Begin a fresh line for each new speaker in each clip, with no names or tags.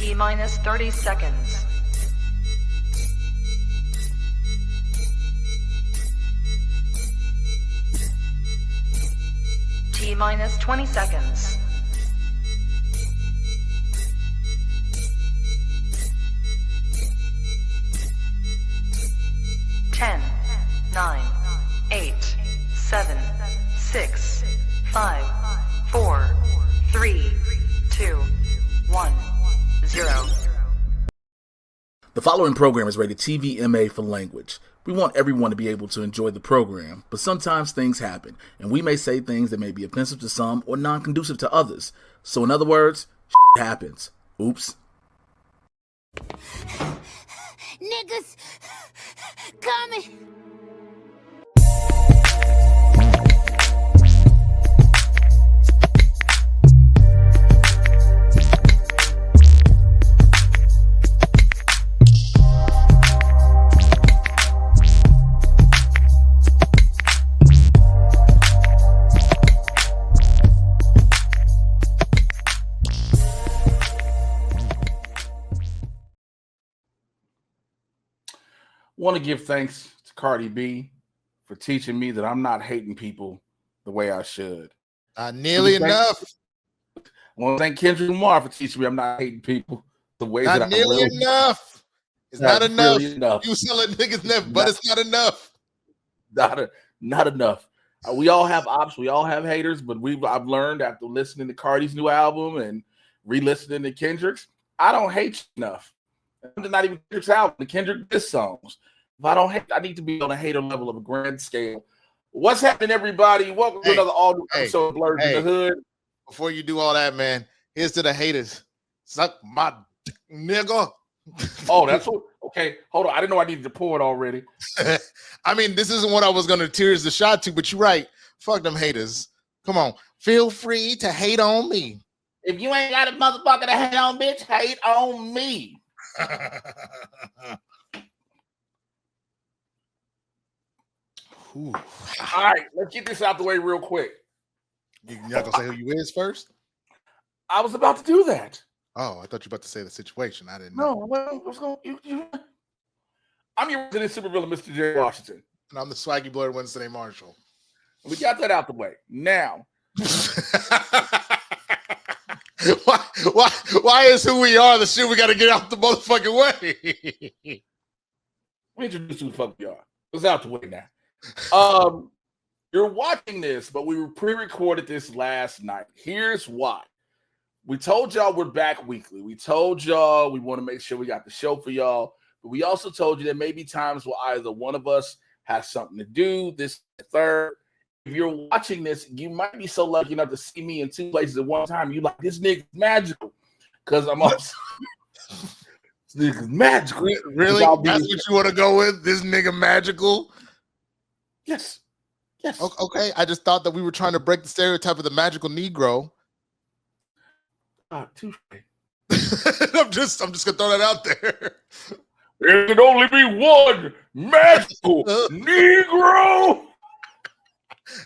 T-minus 30 seconds. T-minus 20 seconds. 10, 9, 8, 7, 6, 5, 4, 3, 2, 1, 0.
The following program is rated TVMA for language. We want everyone to be able to enjoy the program, but sometimes things happen, and we may say things that may be offensive to some or non-conducive to others. So in other words, shit happens. Oops.
Niggas coming.
Want to give thanks to Cardi B for teaching me that I'm not hating people the way I should.
Not nearly enough.
I want to thank Kendrick Lamar for teaching me I'm not hating people the way that I
nearly
really
enough. It's not enough.
Really enough.
You selling niggas never, but it's not enough.
Not enough. We all have ops. We all have haters, but I've learned after listening to Cardi's new album and re-listening to Kendrick's, I don't hate you enough. I'm not even Kendrick's album, the Kendrick diss songs. If I don't hate, I need to be on a hater level of a grand scale. What's happening, everybody? Welcome to another all-new episode of Blerds N The Hood.
Before you do all that, man, here's to the haters. Suck my dick, nigga.
Oh, that's what. Okay, hold on. I didn't know I needed to pour it already.
I mean, this isn't what I was going to tears the shot to, but you're right. Fuck them haters. Come on. Feel free to hate on me.
If you ain't got a motherfucker to hate on, bitch, hate on me.
Ooh.
All right, let's get this out the way real quick.
You're not going to say who you is first?
I was about to do that.
Oh, I thought you were about to say the situation. I didn't know.
No, well, what's going I'm your resident supervillain, Mr. Jay Washington.
And I'm the Swaggy Blerd Winston A Marshall.
We got that out the way. Now.
Why is who we are the shit we got to get out the motherfucking way?
We introduce who the fuck we are. It's out the way now. You're watching this, but we pre-recorded this last night. Here's why. We told y'all we're back weekly. We told y'all we want to make sure we got the show for y'all. But we also told you there may be times where either one of us has something to do, this, the third. If you're watching this, you might be so lucky enough to see me in two places at one time. You like, this nigga's magical. Because I'm also, this nigga's magical.
Really? That's what you want to go with? This nigga magical?
Yes. Yes.
Okay. I just thought that we were trying to break the stereotype of the magical Negro.
Touche.
I'm just gonna throw that out there.
There can only be one magical Negro.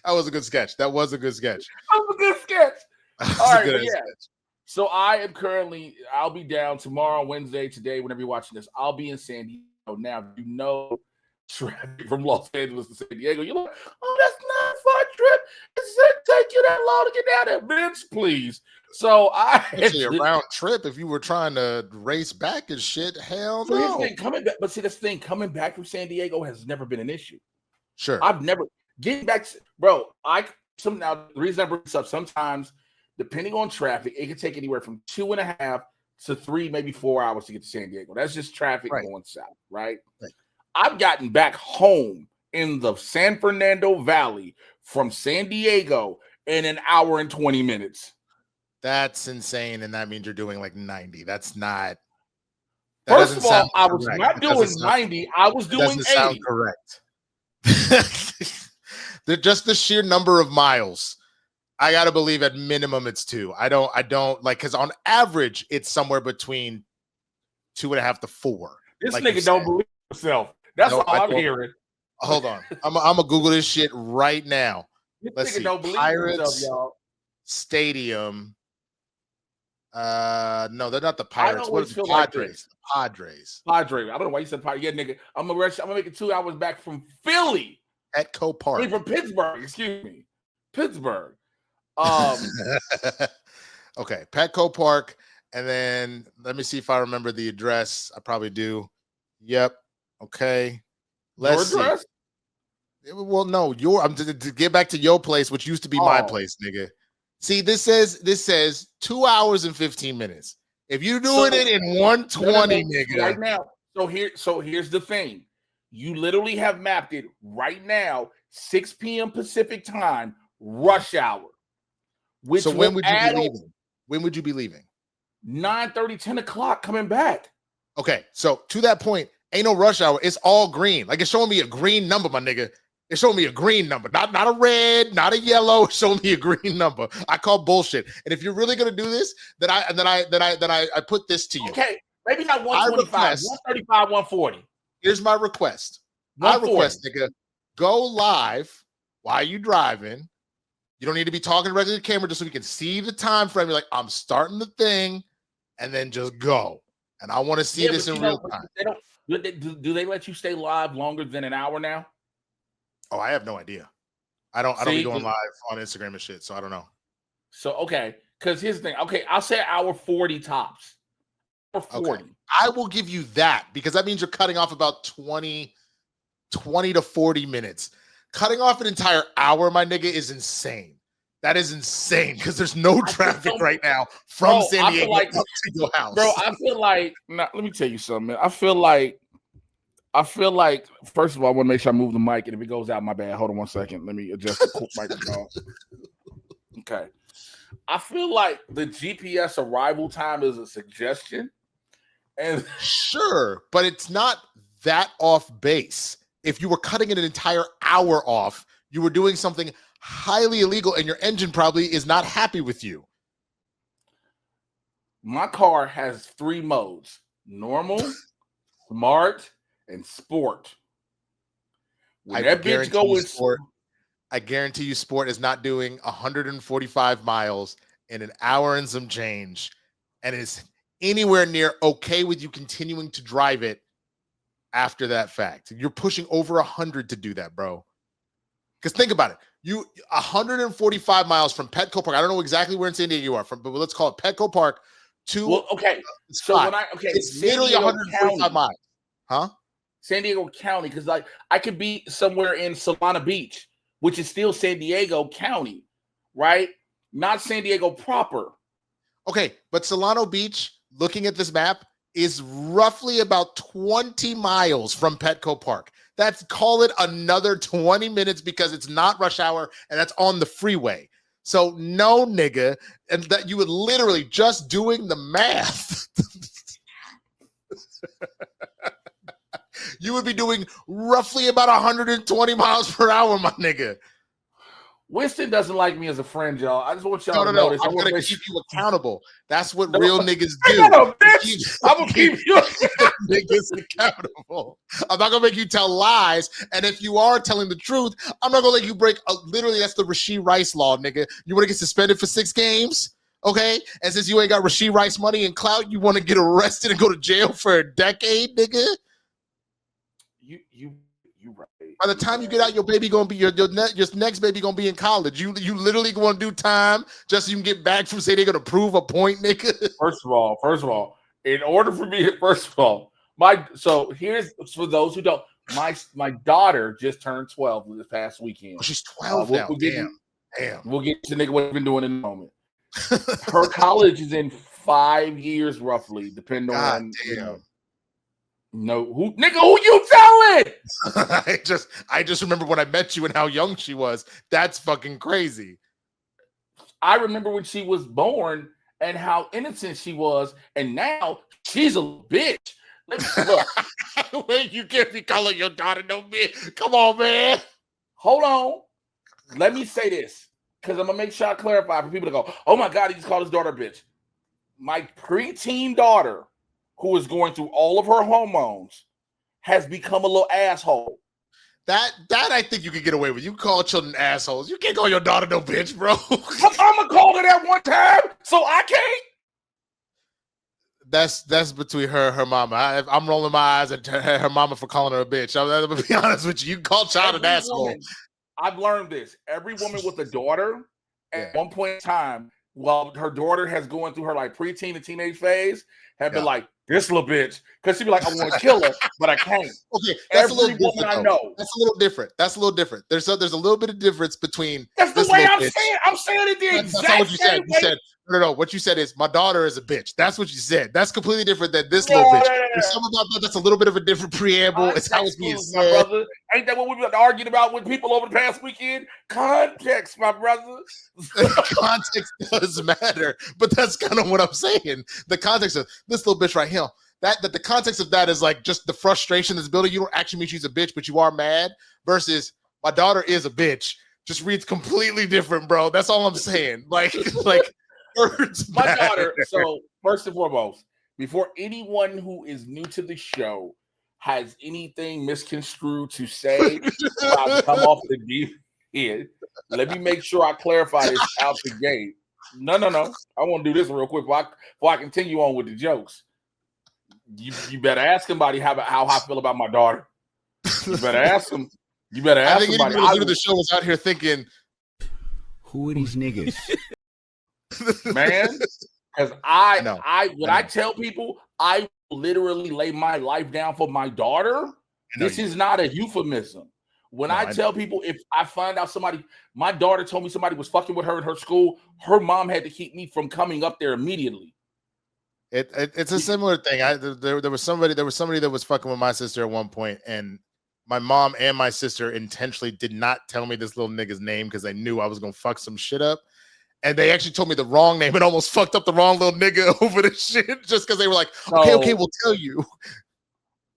That was a good sketch.
That was a good sketch. All right, sketch. So I'll be down tomorrow, Wednesday, today, whenever you're watching this. I'll be in San Diego. Now, you know, traffic from Los Angeles to San Diego. You're like, oh, that's not a fun trip. It's gonna take you that long to get down there, bitch, please. So
actually a round trip if you were trying to race back and shit. Hell no.
Here's the thing, coming back from San Diego has never been an issue.
Sure.
I've never getting back, bro. The reason I bring this up, sometimes depending on traffic, it can take anywhere from 2.5 to 3, maybe 4 hours to get to San Diego. That's just traffic going south, right? I've gotten back home in the San Fernando Valley from San Diego in 1 hour and 20 minutes.
That's insane, and that means you're doing like 90. That's not.
First of all, I was not doing 90. I was doing 80.
Sound correct. Just the sheer number of miles. I gotta believe at minimum it's 2. I don't like, because on average it's somewhere between 2.5 to 4.
This
like
nigga don't believe himself. That's all I'm hearing.
Hold on, I'm gonna Google this shit right now.
This
Let's
nigga
see.
don't believe
Pirates
himself, y'all.
Stadium No, they're not the
I
Pirates. What
always
is
feel
the
like
Padres?
this.
The Padres.
Padre. I don't know why you said Padre. Yeah, nigga. I'm gonna make it 2 hours back from Philly.
Petco
I
Park.
mean, from Pittsburgh. Excuse me, Pittsburgh.
Okay, Petco Park, and then let me see if I remember the address. I probably do. Yep. Okay. Let's
Your address?
see. Well, no, I'm to get back to your place, which used to be my place, nigga. See, this says 2 hours and 15 minutes. If you're doing it in 120, nigga.
Right now. So here's the thing. You literally have mapped it right now, 6 p.m. Pacific time, rush hour. Which
so when would you be leaving? When would you be leaving?
9:30, 10 o'clock coming back.
Okay, so to that point, ain't no rush hour. It's all green. Like it's showing me a green number, my nigga. It's showing me a green number, not a red, not a yellow. It's showing me a green number. I call bullshit. And if you're really gonna do this, then I put this to you.
Okay, maybe not 125, 135, 140.
Here's my request. My request, nigga, go live while you driving. You don't need to be talking directly to the camera just so we can see the time frame. You're like, I'm starting the thing, and then just go. And I want to see this in real time.
Do they let you stay live longer than an hour now?
Oh, I have no idea. I don't be going live on Instagram and shit, so I don't know.
So okay, because here's the thing. Okay, I'll say hour 40 tops. Hour 40.
Okay. I will give you that because that means you're cutting off about 20 to 40 minutes. Cutting off an entire hour, my nigga, is insane. That is insane because there's no traffic right now from San Diego to your house.
Bro, I feel like, let me tell you something, man. I feel like, first of all, I want to make sure I move the mic, and if it goes out, my bad. Hold on 1 second. Let me adjust the microphone. Okay. I feel like the GPS arrival time is a suggestion. And
sure, but it's not that off base. If you were cutting an entire hour off, you were doing something highly illegal, and your engine probably is not happy with you.
My car has 3 modes: normal, smart, and sport. When that bitch goes
sport, I guarantee you sport is not doing 145 miles in an hour and some change, and is anywhere near okay with you continuing to drive it after that fact. You're pushing over 100 to do that, bro. Because think about it. You 145 miles from Petco Park. I don't know exactly where in San Diego you are from, but let's call it Petco Park to
So when
it's literally 145 miles. Huh?
San Diego County, because like I could be somewhere in Solana Beach, which is still San Diego County, right? Not San Diego proper.
Okay, but Solano Beach, looking at this map, is roughly about 20 miles from Petco Park. That's, call it another 20 minutes because it's not rush hour and that's on the freeway. So no, nigga, and that you would literally just doing the math. You would be doing roughly about 120 miles per hour, my nigga.
Winston doesn't like me as a friend, y'all. I just want y'all to
know
this.
I'm going to keep you accountable. That's what real niggas do.
I'm going to keep you
niggas accountable. I'm not going to make you tell lies. And if you are telling the truth, I'm not going to let you break. Literally, that's the Rashee Rice law, nigga. You want to get suspended for 6 games? Okay? And since you ain't got Rashee Rice money and clout, you want to get arrested and go to jail for a decade, nigga?
You right.
By the time you get out, your baby gonna be your next baby gonna be in college. You literally gonna do time just so you can get back from say they're gonna prove a point, nigga.
First of all, in order for me, so here's for those who don't, my daughter just turned 12 this past weekend.
Oh, she's 12 now. Damn.
We'll get to nigga what we've been doing in a moment. Her college is in 5 years roughly, depending on No, who you telling?
I just remember when I met you and how young she was. That's fucking crazy.
I remember when she was born and how innocent she was, and now she's a bitch. Look,
wait, you can't be calling your daughter no bitch. Come on, man.
Hold on. Let me say this because I'm gonna make sure I clarify for people to go, "Oh my God, he just called his daughter a bitch." My preteen daughter, who is going through all of her hormones, has become a little asshole.
That I think you can get away with. You call children assholes. You can't call your daughter no bitch, bro.
My mama called her that one time, so I can't.
That's between her mama. I'm rolling my eyes at her mama for calling her a bitch. I'm gonna be honest with you. You can call child an asshole.
I've learned this. Every woman with a daughter at one point in time, while her daughter has going through her like preteen and teenage phase, have been like, this little bitch, because she'd be like, I want to kill her, but I can't.
Okay, that's
every
a little
woman
different.
I know.
That's a little different. That's a little different. There's a little bit of difference between.
That's the way I'm saying. I'm saying it the exact
That's not what you
same
said.
way.
You said no. What you said is my daughter is a bitch. That's what you said. That's completely different than this little bitch. There's something about that that's a little bit of a different preamble. It's how it's being said.
My brother. Ain't that what we've been arguing about with people over the past weekend? Context, my brother.
Context does matter, but that's kind of what I'm saying. The context of this little bitch right here. That the context of that is like just the frustration that's building. You don't actually mean she's a bitch, but you are mad. Versus my daughter is a bitch. Just reads completely different, bro. That's all I'm saying. Like words
my
matter.
daughter. So first and foremost, before anyone who is new to the show has anything misconstrued to say, I'll come off the deep end. Let me make sure I clarify this out the gate. No. I want to do this real quick before I continue on with the jokes. You better ask somebody how I feel about my daughter. You better ask them. You better ask somebody.
I think the show was out here thinking,
who are these niggas?
Man, because I tell people I literally lay my life down for my daughter. This is not a euphemism. When I tell people, if I find out my daughter told me somebody was fucking with her in her school, her mom had to keep me from coming up there immediately.
It's a similar thing. There was somebody that was fucking with my sister at one point, and my mom and my sister intentionally did not tell me this little nigga's name because they knew I was gonna fuck some shit up. And they actually told me the wrong name and almost fucked up the wrong little nigga over this shit just because they were like, okay, we'll tell you.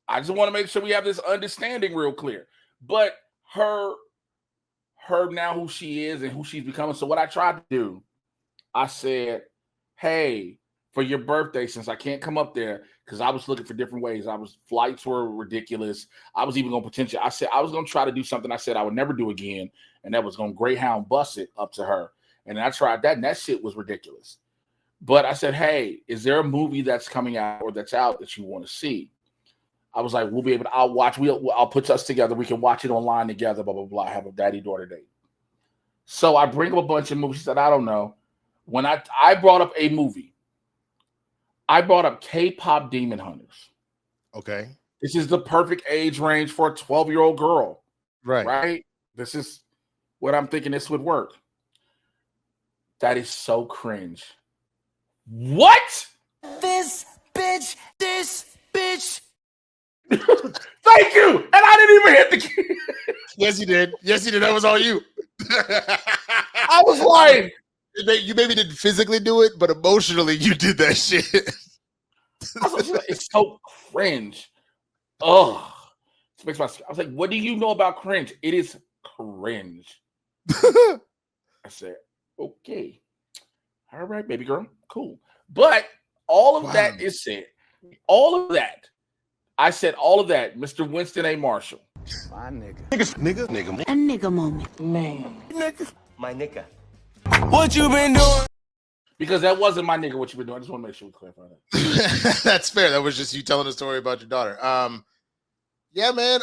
I just want to make sure we have this understanding real clear. But her now who she is and who she's becoming. So what I tried to do, I said, hey, for your birthday, since I can't come up there, because I was looking for different ways. Flights were ridiculous. I was even going to I said I was going to try to do something I said I would never do again. And that was going to Greyhound bus it up to her. And I tried that, and that shit was ridiculous. But I said, hey, is there a movie that's coming out or that's out that you want to see? I was like, I'll put us together. We can watch it online together, blah, blah, blah. Have a daddy-daughter date. So I bring up a bunch of movies that I don't know. When I brought up a movie, I brought up K-pop Demon Hunters.
Okay.
This is the perfect age range for a 12-year-old girl. Right? This is what I'm thinking this would work. That is so cringe. What?
This bitch.
Thank you. And I didn't even hit the key.
Yes, you did. That was all you.
I was like,
you maybe didn't physically do it, but emotionally you did that shit.
It's so cringe. Oh, it makes I was like, what do you know about cringe? It is cringe. I said, okay. All right, baby girl. Cool. But all of that is said. All of that. I said all of that, Mr. Winston A. Marshall.
My nigga.
A nigga moment.
Man. Nigga.
My nigga.
What you been doing?
Because that wasn't my nigga, what you been doing. I just want to make sure we clarify that.
That's fair. That was just you telling a story about your daughter. Yeah, man.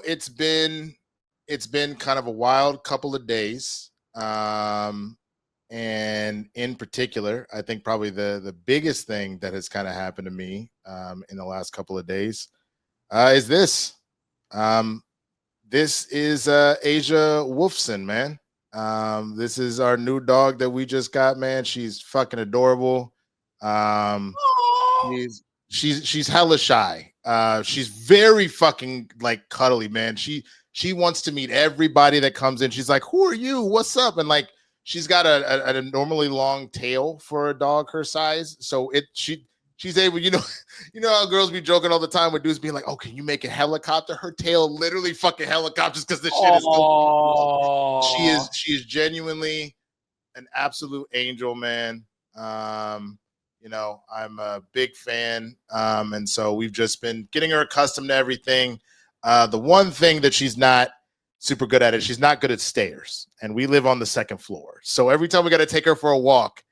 It's been kind of a wild couple of days. And in particular, I think probably the biggest thing that has kind of happened to me in the last couple of days is this. This is Asia Wolfson, man. This is our new dog that we just got, man. She's fucking adorable. She's hella shy. She's very fucking like cuddly, man. She wants to meet everybody that comes in. She's like, "Who are you? What's up?" And like, she's got a normally long tail for a dog her size, so she's able. You know how girls be joking all the time with dudes being like, "Oh, can you make a helicopter?" Her tail literally fucking helicopters because the shit is so. She is genuinely an absolute angel, man. I'm a big fan, and so we've just been getting her accustomed to everything. The one thing that she's not super good at it, she's not good at stairs, and we live on the second floor. So every time we got to take her for a walk,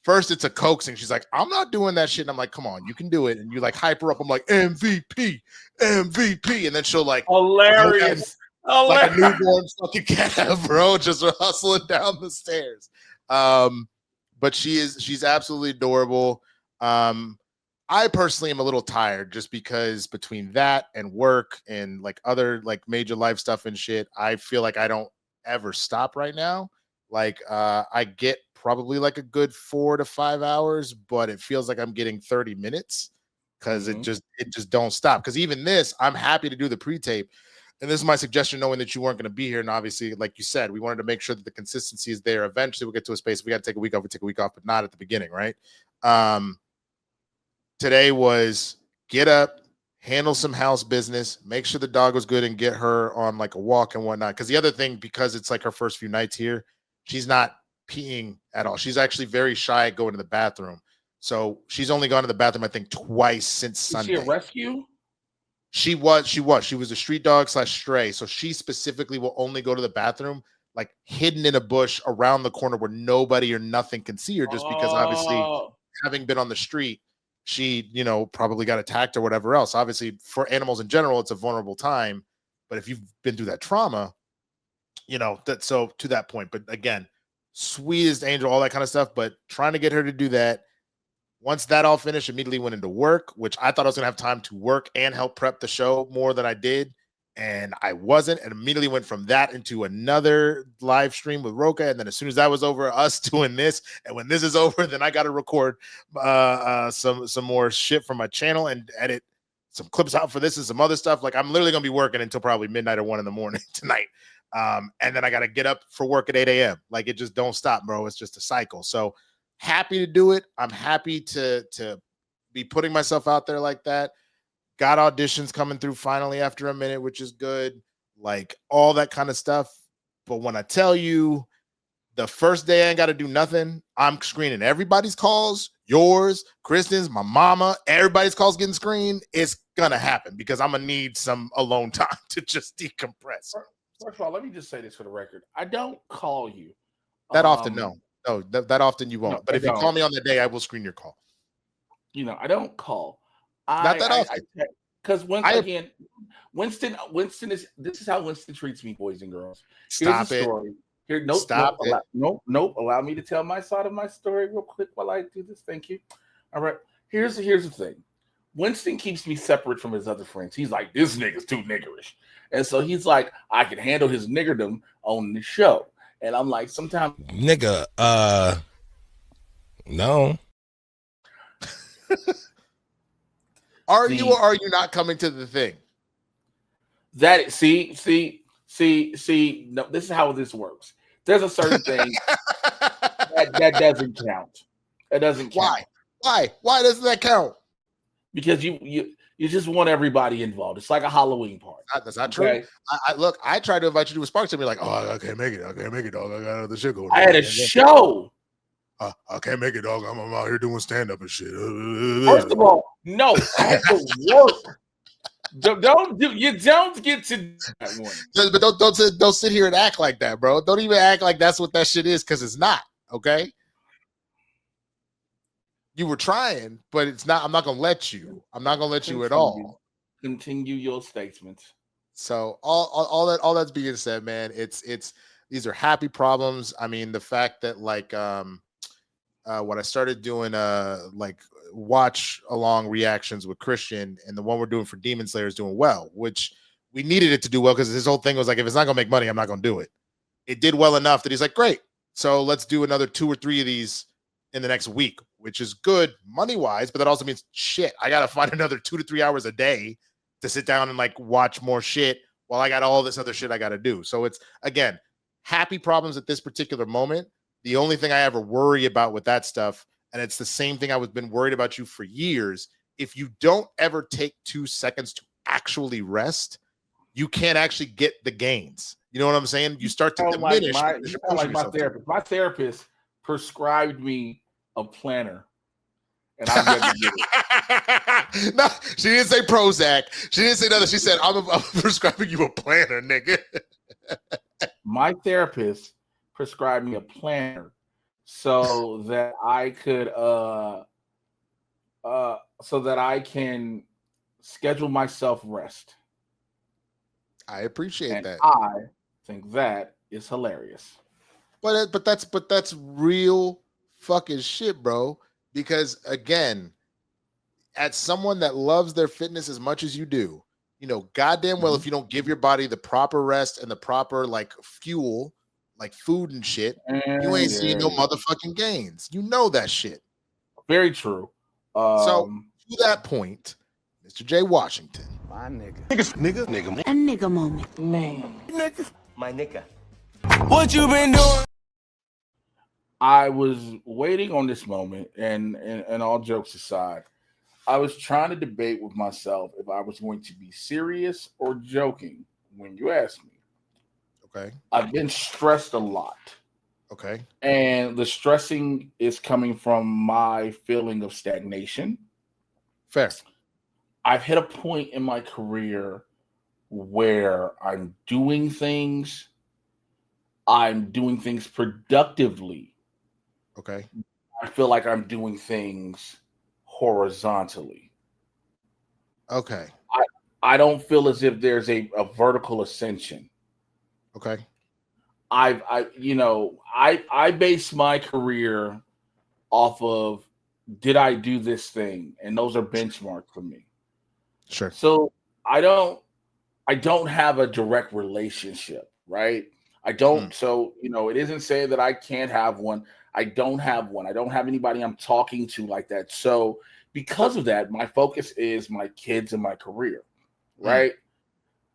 first it's a coaxing. She's like, I'm not doing that shit. And I'm like, come on, you can do it. And you like hype her up. I'm like, MVP. And then she'll like
hilarious.
Like a newborn fucking cat, bro, just hustling down the stairs. But she's absolutely adorable. I personally am a little tired just because between that and work and like other like major life stuff and shit, I feel like I don't ever stop right now. Like I get probably like a good 4 to 5 hours, but it feels like I'm getting 30 minutes because it just don't stop. Because even this, I'm happy to do the pre-tape. And this is my suggestion, knowing that you weren't going to be here. And obviously, like you said, we wanted to make sure that the consistency is there. Eventually, we'll get to a space. We got to take a week off. We take a week off, but not at the beginning, right? Today was get up, handle some house business, make sure the dog was good, and get her on like a walk and whatnot. Because the other thing, because it's like her first few nights here, she's not peeing at all. She's actually very shy at going to the bathroom. So she's only gone to the bathroom, I think, twice since Sunday.
Is she a rescue?
She was a street dog / stray. So she specifically will only go to the bathroom like hidden in a bush around the corner where nobody or nothing can see her, just because obviously having been on the street, she, you know, probably got attacked or whatever else. Obviously for animals in general, it's a vulnerable time, but if you've been through that trauma, you know, that, so to that point, but again, sweetest angel, all that kind of stuff, but trying to get her to do that. Once that all finished, immediately went into work, which I thought I was going to have time to work and help prep the show more than I did. And I wasn't, and immediately went from that into another live stream with Roka. And then as soon as that was over, us doing this. And when this is over, then I got to record some more shit from my channel and edit some clips out for this and some other stuff. Like I'm literally going to be working until probably midnight or 1 a.m. tonight. And then I got to get up for work at 8 a.m. Like it just don't stop, bro. It's just a cycle. So happy to do it. I'm happy to be putting myself out there like that. Got auditions coming through finally after a minute, which is good. Like all that kind of stuff. But when I tell you the first day I ain't got to do nothing, I'm screening everybody's calls, yours, Kristen's, my mama, everybody's calls getting screened. It's going to happen because I'm going to need some alone time to just decompress.
First of all, let me just say this for the record. I don't call you.
That often, no. No, that often you won't.
No,
but if you call me on the day, I will screen your call.
You know, I don't call.
Not that often.
Because again, Winston is, this is how Winston treats me, boys and girls.
Stop
Here's a
it.
story. Here, nope. Allow me to tell my side of my story real quick while I do this. Thank you. All right. Here's the thing. Winston keeps me separate from his other friends. He's like, this nigga's too niggerish. And so he's like, I can handle his niggerdom on the show. And I'm like, sometimes
nigga, no.
Are you or are you not coming to the thing?
That see, no, this is how this works. There's a certain thing that doesn't count. That doesn't count.
Why doesn't that count?
Because you just want everybody involved. It's like a Halloween party.
That's not true.
Okay?
Look, I tried to invite you to a Sparks and be like, oh, I can't make it, dog. I got other shit going on.
I had a show.
I can't make it, dog. I'm out here doing stand-up and shit.
First of all, no, I had to work. You don't get to that one.
But don't sit here and act like that, bro. Don't even act like that's what that shit is, because it's not, okay? You were trying, but it's not. I'm not gonna let you. I'm not gonna let you at all.
Continue your statements.
So all that's being said, man, it's these are happy problems. I mean, the fact that like when I started doing like watch along reactions with Christian, and the one we're doing for Demon Slayer is doing well, which we needed it to do well, because his whole thing was like, if it's not gonna make money, I'm not gonna do it. It did well enough that he's like, great. So let's do another 2 or 3 of these in the next week, which is good money-wise, but that also means shit. I gotta find another 2 to 3 hours a day to sit down and like watch more shit while I got all this other shit I gotta do. So it's, again, happy problems at this particular moment. The only thing I ever worry about with that stuff, and it's the same thing I was been worried about you for years, if you don't ever take 2 seconds to actually rest, you can't actually get the gains. You know what I'm saying? You start to diminish.
My therapist. My therapist prescribed me a planner, and I'm going to get it.
No, she didn't say Prozac. She didn't say nothing. She said, I'm prescribing you a planner, nigga.
My therapist prescribed me a planner so that I could so that I can schedule myself rest.
I appreciate
And
that.
I think that is hilarious.
But that's real fucking shit, bro. Because again, as someone that loves their fitness as much as you do, you know, goddamn well, if you don't give your body the proper rest and the proper like fuel, like food and shit, you ain't seeing no motherfucking gains. You know that shit.
Very true.
So to that point, Mr. Jay Washington.
My nigga.
A nigga moment.
My nigga. What you been doing?
I was waiting on this moment, and all jokes aside, I was trying to debate with myself if I was going to be serious or joking when you asked me.
Okay.
I've been stressed a lot.
Okay.
And the stressing is coming from my feeling of stagnation.
Fair.
I've hit a point in my career where I'm doing things productively.
Okay.
I feel like I'm doing things horizontally.
Okay.
I don't feel as if there's a vertical ascension.
Okay.
I base my career off of, did I do this thing? And those are benchmarks for me.
Sure.
So I don't have a direct relationship, right? I don't. So, it isn't saying that I can't have one. I don't have one. I don't have anybody I'm talking to like that. So because of that, my focus is my kids and my career, right?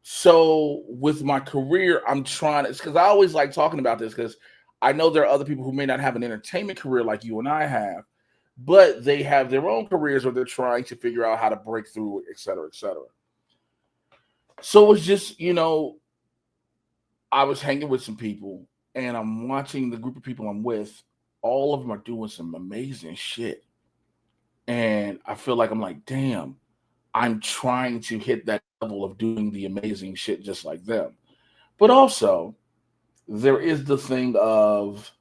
So with my career, I'm trying to, because I always like talking about this because I know there are other people who may not have an entertainment career like you and I have, but they have their own careers where they're trying to figure out how to break through, et cetera, et cetera. So it's just, I was hanging with some people and I'm watching the group of people I'm with. All of them are doing some amazing shit. And I feel like I'm like, damn, I'm trying to hit that level of doing the amazing shit just like them. But also, there is the thing of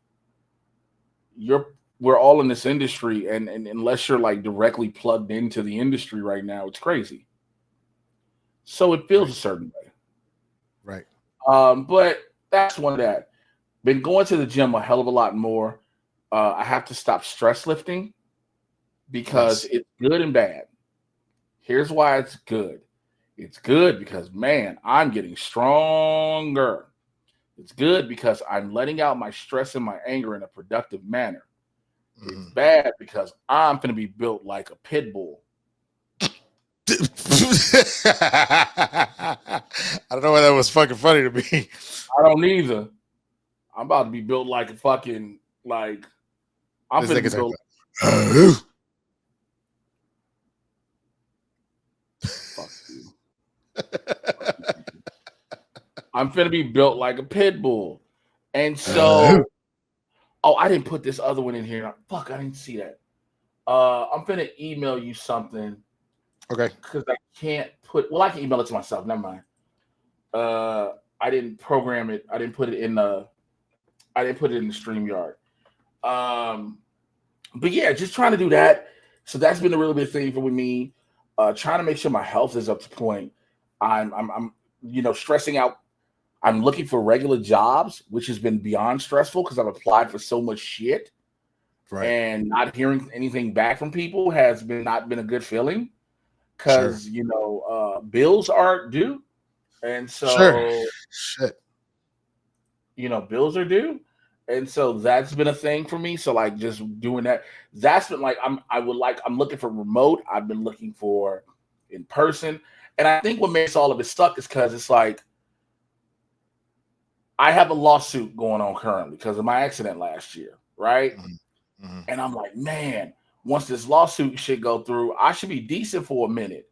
we're all in this industry, and unless you're like directly plugged into the industry right now, it's crazy. So it feels a certain way.
Right.
But that's one of that. Been going to the gym a hell of a lot more. I have to stop stress lifting because it's good and bad. Here's why it's good. It's good because, man, I'm getting stronger. It's good because I'm letting out my stress and my anger in a productive manner. It's bad because I'm going to be built like a pit bull.
I don't know why that was fucking funny to me.
I don't either. I'm about to be built like a fucking, like, I'm going to be built. Fuck you. I'm finna be built like a pit bull. And so, I didn't put this other one in here. Fuck, I didn't see that. I'm finna email you something.
Okay.
Because I can't I can email it to myself. Never mind. I didn't program it. I didn't put it in the StreamYard. But yeah, just trying to do that. So that's been a really big thing for me. Trying to make sure my health is up to point. I'm stressing out. I'm looking for regular jobs, which has been beyond stressful because I've applied for so much shit. Right. And not hearing anything back from people has not been a good feeling because, bills aren't due. And so, bills are due. And so that's been a thing for me. So like just doing that, that's been like, I'm looking for remote. I've been looking for in person. And I think what makes all of it suck is because it's like, I have a lawsuit going on currently because of my accident last year. Right. Mm-hmm. And I'm like, man, once this lawsuit shit go through, I should be decent for a minute.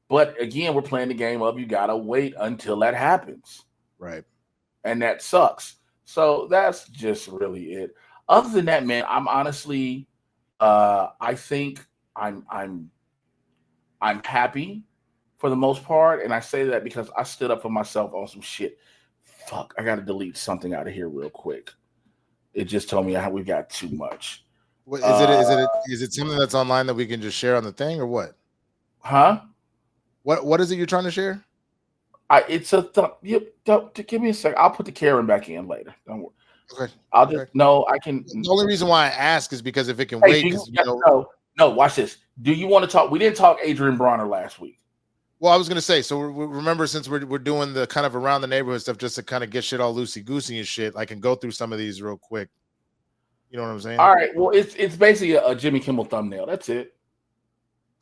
But again, we're playing the game of you got to wait until that happens.
Right.
And that sucks. So that's just really it. Other than that, man, I'm honestly, I think I'm happy for the most part. And I say that because I stood up for myself on some shit. Fuck, I got to delete something out of here real quick. It just told me how we got too much.
What, is it something that's online that we can just share on the thing or what?
Huh?
What is it you're trying to share?
It's a give me a sec. I'll put the Karen back in later. Don't worry.
Okay.
I'll just no. I can.
The only reason why I ask is because if it can wait,
no. Watch this. Do you want to talk? We didn't talk Adrien Bronner last week.
Well, I was gonna say. So remember, since we're doing the kind of around the neighborhood stuff, just to kind of get shit all loosey goosey and shit, I can go through some of these real quick. You know what I'm saying?
All right. Well, it's basically a Jimmy Kimmel thumbnail. That's it.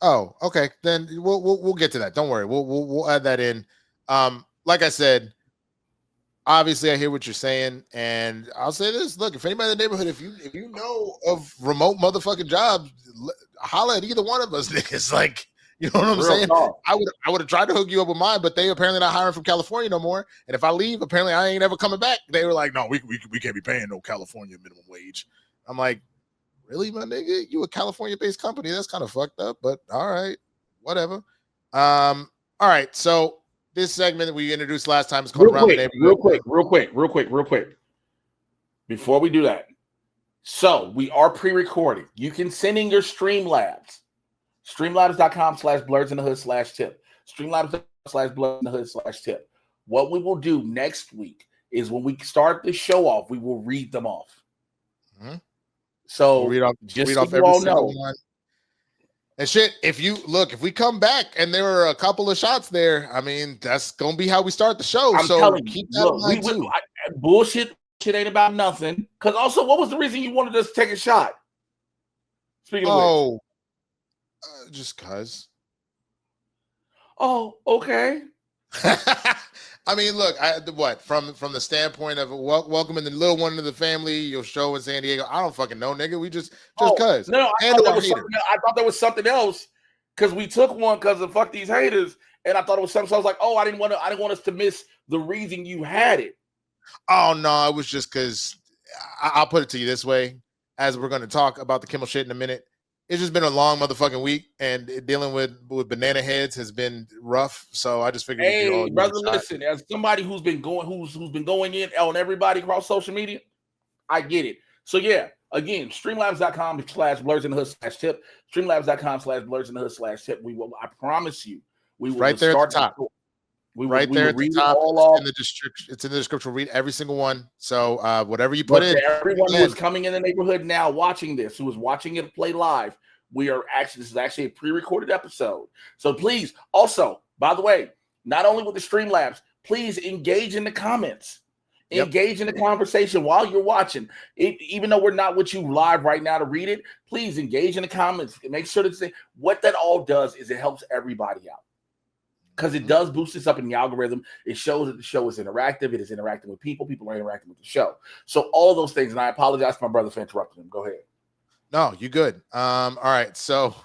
Oh, okay. Then we'll get to that. Don't worry. We'll add that in. Like I said, obviously I hear what you're saying, and I'll say this: look, if anybody in the neighborhood, if you know of remote motherfucking jobs, holla at either one of us, niggas. Like, you know what I'm saying? Talk. I would have tried to hook you up with mine, but they apparently not hiring from California no more. And if I leave, apparently I ain't ever coming back. They were like, no, we can't be paying no California minimum wage. I'm like, really, my nigga? You a California-based company? That's kind of fucked up, but all right, whatever. All right, so this segment that we introduced last time is called Around the Neighborhood.
Real quick. Before we do that, so we are pre-recording. You can send in your Streamlabs. Streamlabs.com/Blerds in the Hood /tip. Streamlabs.com/Blerds in the Hood /tip. What we will do next week is when we start the show off, we will read them off. Mm-hmm. So
we'll read off
so
every single one. And shit, if we come back and there are a couple of shots there, I mean, that's gonna be how we start the show.
I'm telling you, keep that in mind too. Bullshit ain't about nothing. Because also, what was the reason you wanted us to take a shot? Speaking of which.
Just cause.
Oh, okay.
I mean, look, from the standpoint of welcoming the little one to the family, your show in San Diego. I don't fucking know, nigga. We just cause.
No, I thought there was something else because we took one because of fuck these haters, and I thought it was something. So I was like, I didn't want us to miss the reason you had it.
Oh no, it was just because I'll put it to you this way, as we're going to talk about the Kimmel shit in a minute. It's just been a long motherfucking week, and dealing with banana heads has been rough. So I just figured.
Hey, brother, listen. As somebody who's been going in on everybody across social media, I get it. So yeah, again, Streamlabs.com/Blerds in the Hood /tip. Streamlabs.com/Blerds in the Hood /tip. We will. I promise you, we will
right there
start
at the top. Right there at the top. It's in the description. We'll read every single one. So whatever you put in.
Everyone who is coming in the neighborhood now watching this, who is watching it play live, this is actually a pre-recorded episode. So please, also, by the way, not only with the Streamlabs, please engage in the comments. Engage in the conversation while you're watching. Even though we're not with you live right now to read it, please engage in the comments. Make sure to what that all does is it helps everybody out. Because it does boost us up in the algorithm. It shows that the show is interactive. It is interacting with people. People are interacting with the show. So all of those things, and I apologize to my brother for interrupting him. Go ahead.
No, you good. All right. So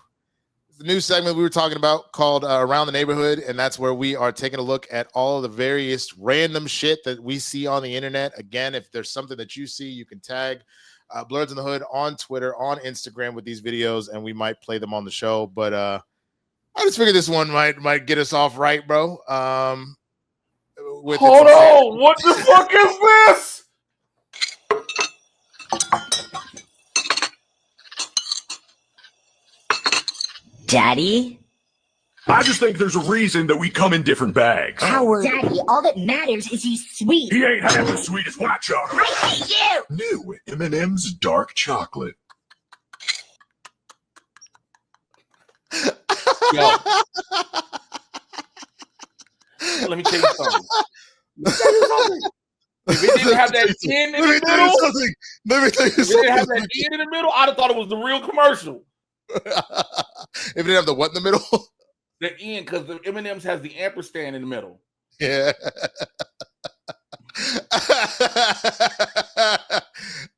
the new segment we were talking about called Around the Neighborhood, and that's where we are taking a look at all of the various random shit that we see on the internet. Again, if there's something that you see, you can tag Blerds in the Hood on Twitter, on Instagram with these videos, and we might play them on the show. But I just figured this one might get us off right, bro. Hold
on, what the fuck is this?
Daddy?
I just think there's a reason that we come in different bags.
Howard. Daddy, all that matters is he's sweet.
He ain't half as sweet as white chocolate.
I hate you!
New M&M's dark chocolate.
Yo. Let me tell you something. If it didn't have that N in the middle,
let me tell you something.
If it didn't have that N in the middle, I'd have thought it was the real commercial.
If it didn't have the what in the middle?
The N, because the M&M's has the ampersand in the middle.
Yeah.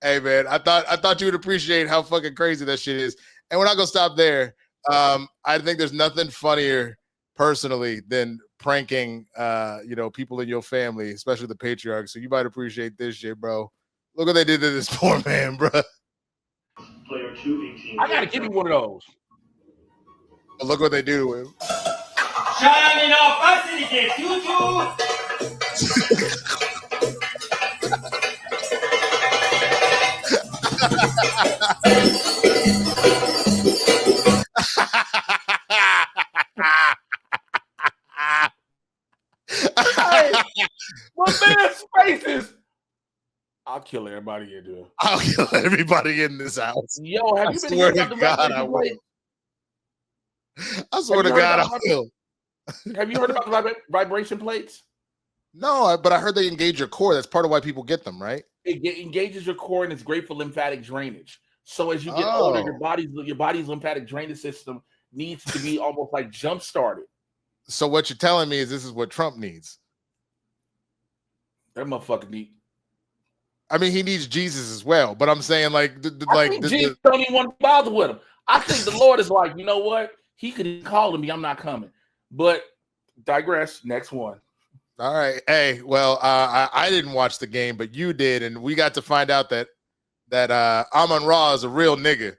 Hey man, I thought you would appreciate how fucking crazy that shit is. And we're not gonna stop there. I think there's nothing funnier personally than pranking people in your family, especially the patriarch. So you might appreciate this shit, bro. Look what they did to this poor man, bro.
Player 218.
I gotta give you one of those.
Look what they do to him.
Shining off facility,
Hey, my man's faces. I'll kill everybody here, dude.
I'll kill everybody in this house.
Yo, have
I
you been
swear
hearing about
to
the
God,
vibration
I will.
plates?
I swear to
you heard
God, I
about-
will.
Have you heard about the vibration plates?
No, but I heard they engage your core. That's part of why people get them, right?
It engages your core and it's great for lymphatic drainage. So as you get older, your body's lymphatic drainage system needs to be almost like jump started.
So what you're telling me is this is what Trump needs.
That motherfucker need.
I mean, he needs Jesus as well, but I'm saying like,
Jesus don't even want to bother with him. I think the Lord is like, you know what? He could call to me. I'm not coming. But digress. Next one.
All right. Hey, well, I didn't watch the game, but you did, and we got to find out that Amon-Ra is a real nigga.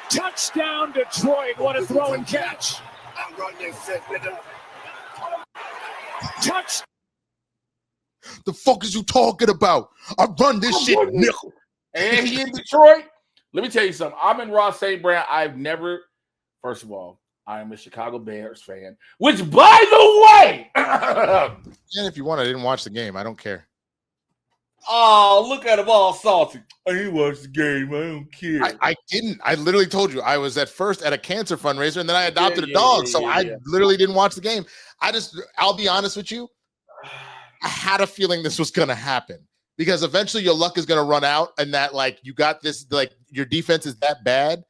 Touchdown, Detroit. What a throw and catch. Touch.
The fuck is you talking about? I run this shit, nigga.
And he in Detroit. Let me tell you something. Amon-Ra St. Brown. I've never. First of all, I am a Chicago Bears fan. Which, by the way,
And if you want, I didn't watch the game. I don't care.
oh, look at him all salty. I didn't watch the game. I don't care.
I didn't. I literally told you I was at first at a cancer fundraiser, and then I adopted a dog. So I literally didn't watch the game. I'll be honest with you. I had a feeling this was going to happen because eventually your luck is going to run out, and that like you got this, like your defense is that bad.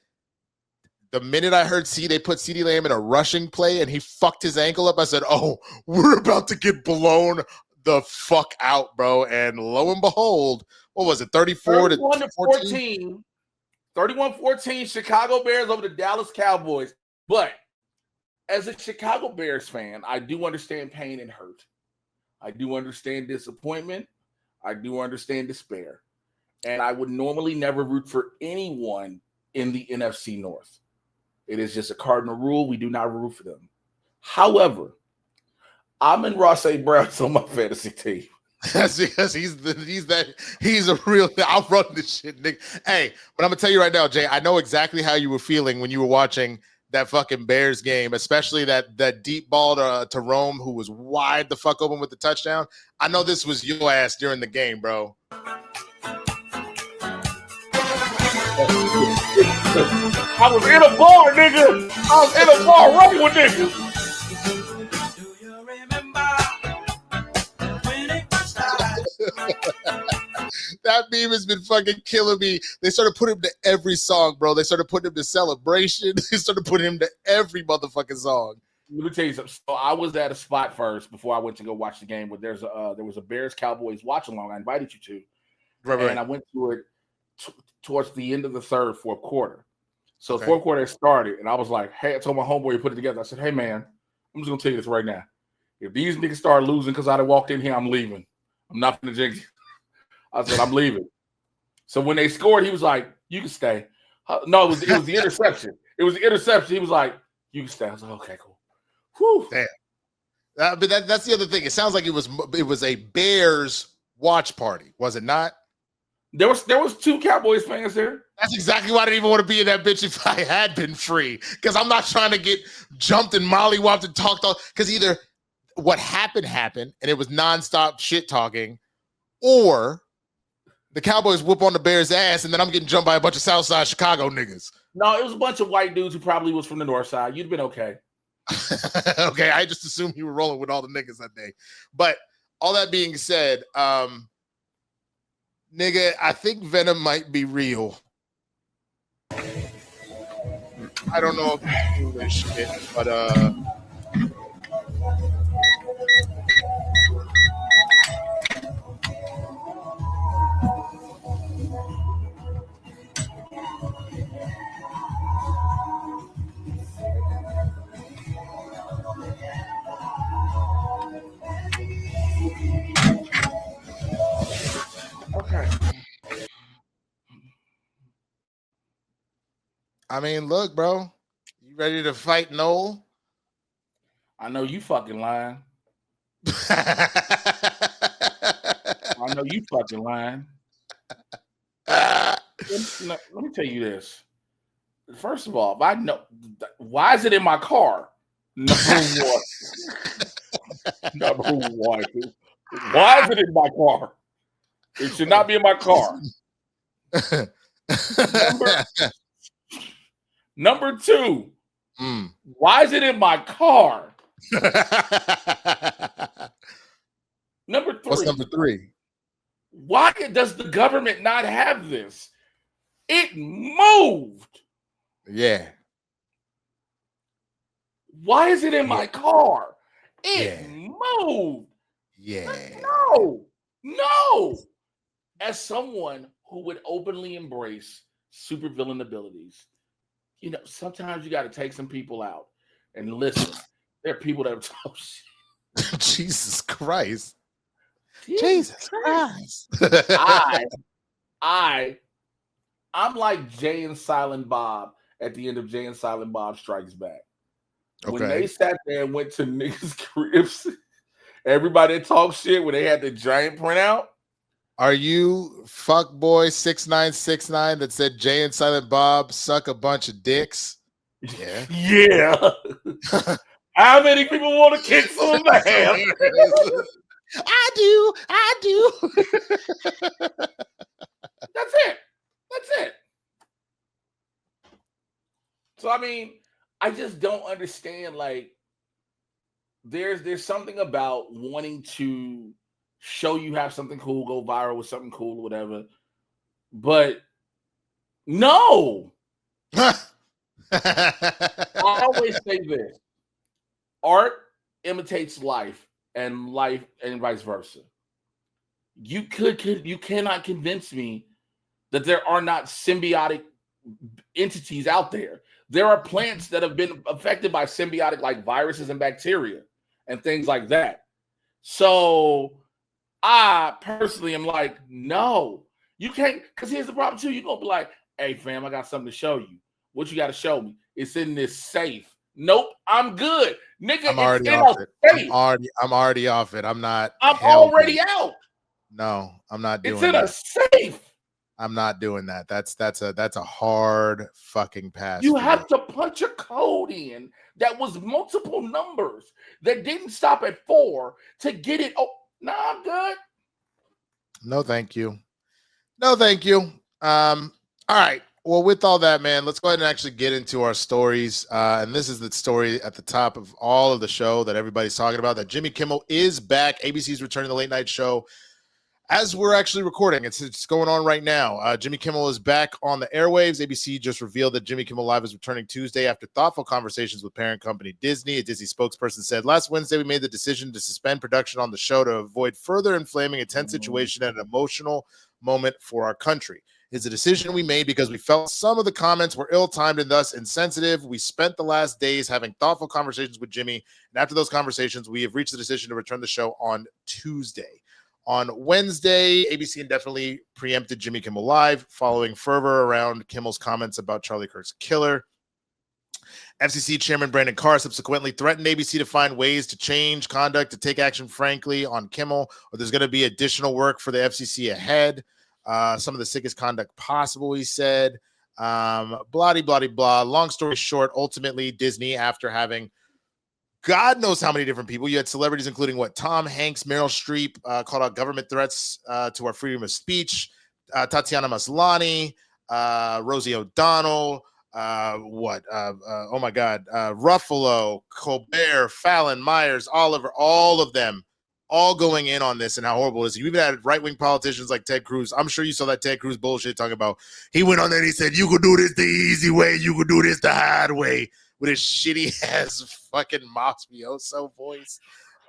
The minute I heard they put CeeDee Lamb in a rushing play and he fucked his ankle up, I said, "Oh, we're about to get blown the fuck out, bro." And lo and behold, what was it? 34 to 14?
31-14, Chicago Bears over the Dallas Cowboys. But as a Chicago Bears fan, I do understand pain and hurt. I do understand disappointment. I do understand despair. And I would normally never root for anyone in the NFC North. It is just a cardinal rule. We do not root for them. However, Amon-Ra St. Brown's on my fantasy team.
That's because he's a real. I'll run this shit, nigga. Hey, but I'm gonna tell you right now, Jay. I know exactly how you were feeling when you were watching that fucking Bears game, especially that deep ball to Rome, who was wide the fuck open with the touchdown. I know this was your ass during the game, bro.
I was in a bar, nigga. I was in a bar running with niggas.
That meme has been fucking killing me. They started putting him to every song, bro. They started putting him to Celebration. They started putting him to every motherfucking song.
Let me tell you something. So I was at a spot first before I went to go watch the game. But there was a Bears Cowboys watch along. I invited you to,
Right.
And I went to it towards the end of the fourth quarter. So fourth quarter started, and I was like, "Hey," I told my homeboy to put it together. I said, "Hey, man, I'm just gonna tell you this right now. If these niggas start losing because I walked in here, I'm leaving. I'm not gonna jinx you." I said, "I'm leaving." So when they scored, he was like, "You can stay." No, it was the interception. It was the interception. He was like, "You can stay." I was like, "Okay, cool." Whew.
Damn. But that's the other thing. It sounds like it was a Bears watch party, was it not?
There was 2 Cowboys fans there.
That's exactly why I didn't even want to be in that bitch if I had been free. Because I'm not trying to get jumped and mollywopped and talked on. Because either what happened, and it was nonstop shit talking, or the Cowboys whoop on the Bears' ass, and then I'm getting jumped by a bunch of Southside Chicago niggas.
No, it was a bunch of white dudes who probably was from the North Side. You'd have been okay.
Okay, I just assumed you were rolling with all the niggas that day. But all that being said, nigga, I think Venom might be real. I don't know if it's true this shit, but
Okay.
I mean, look, bro, you ready to fight Noel?
I know you fucking lying. I know you fucking lying. Let me tell you this. First of all, if I know, why is it in my car? Number one. Number one. Why is it in my car? It should not be in my car. Number two. Why is it in my car? Number three.
What's number three?
Why does the government not have this? It moved.
Yeah.
Why is it in my car? It moved.
Yeah.
No. As someone who would openly embrace supervillain abilities, you know, sometimes you got to take some people out and listen. There are people that have talked shit.
Jesus Christ. Jesus Christ.
I'm like Jay and Silent Bob at the end of Jay and Silent Bob Strikes Back. When they sat there and went to niggas' cribs, everybody talked shit when they had the giant printout.
Are you fuckboy 6969 that said Jay and Silent Bob suck a bunch of dicks? Yeah.
Yeah. How many people want to kick some ass?
I do.
That's it. So I mean, I just don't understand. Like, there's something about wanting to show you have something cool, go viral with something cool, or whatever. But no. I always say this: art imitates life, and vice versa. You cannot convince me that there are not symbiotic entities out there. There are plants that have been affected by symbiotic, like viruses and bacteria and things like that. So I personally am like, no, you can't. Because here's the problem too: you're gonna be like, hey fam, I got something to show you. What you got to show me? It's in this safe. Nope, I'm good, nigga.
I'm already off it. I'm already off it. I'm
already out.
No, I'm not doing
it. It's in a safe.
I'm not doing that. That's a hard fucking pass.
You have to punch a code in that was multiple numbers that didn't stop at 4 to get it. Oh, no, I'm good.
No, thank you. All right. Well, with all that, man, let's go ahead and actually get into our stories. And this is the story at the top of all of the show that everybody's talking about, that Jimmy Kimmel is back. ABC's returning the late night show. As we're actually recording, it's going on right now. Jimmy Kimmel is back on the airwaves. ABC just revealed that Jimmy Kimmel Live is returning Tuesday after thoughtful conversations with parent company Disney. A Disney spokesperson said, last Wednesday, we made the decision to suspend production on the show to avoid further inflaming a tense situation and an emotional moment for our country. It's a decision we made because we felt some of the comments were ill-timed and thus insensitive. We spent the last days having thoughtful conversations with Jimmy, and after those conversations, we have reached the decision to return the show on Tuesday. On Wednesday, ABC indefinitely preempted Jimmy Kimmel Live following fervor around Kimmel's comments about Charlie Kirk's killer. FCC Chairman Brandon Carr subsequently threatened ABC to find ways to change conduct, to take action, frankly, on Kimmel, or there's going to be additional work for the FCC ahead. Some of the sickest conduct possible, he said. Blah, blah, blah, blah. Long story short, ultimately, Disney, after having God knows how many different people. You had celebrities including Tom Hanks, Meryl Streep, called out government threats to our freedom of speech. Tatiana Maslany, Rosie O'Donnell, Ruffalo, Colbert, Fallon, Myers, Oliver, all of them, all going in on this and how horrible it is. You even had right-wing politicians like Ted Cruz. I'm sure you saw that Ted Cruz bullshit talking about, he went on there and he said, you could do this the easy way, you could do this the hard way, with his shitty ass fucking mafioso voice.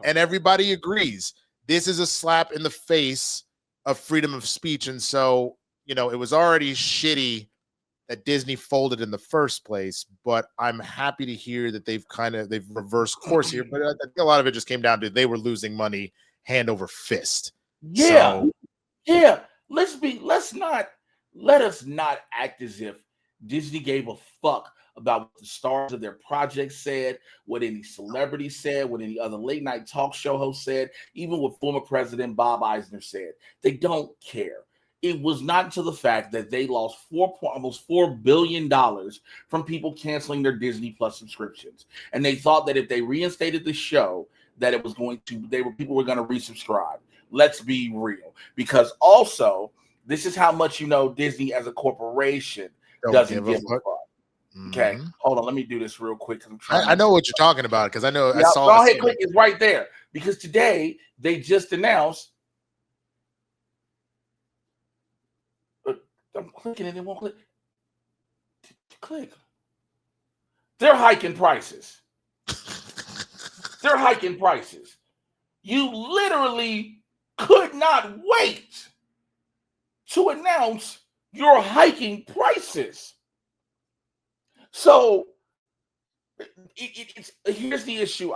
And everybody agrees. This is a slap in the face of freedom of speech. And so, you know, it was already shitty that Disney folded in the first place, but I'm happy to hear that they've reversed course here. But I think a lot of it just came down to they were losing money hand over fist.
Yeah. Let us not act as if Disney gave a fuck about what the stars of their project said, what any celebrity said, what any other late night talk show host said, even what former President Bob Eisner said. They don't care. It was not until the fact that they lost almost $4 billion from people canceling their Disney Plus subscriptions. And they thought that if they reinstated the show, that it was going to, people were going to resubscribe. Let's be real. Because also, this is how much Disney as a corporation doesn't give a fuck. Okay, hold on. Let me do this real quick.
I know what you're talking about because I know I saw.
Go ahead, click. It's right there because today they just announced. I'm clicking and it won't click. Click. They're hiking prices. They're hiking prices. You literally could not wait to announce your hiking prices. So here's the issue.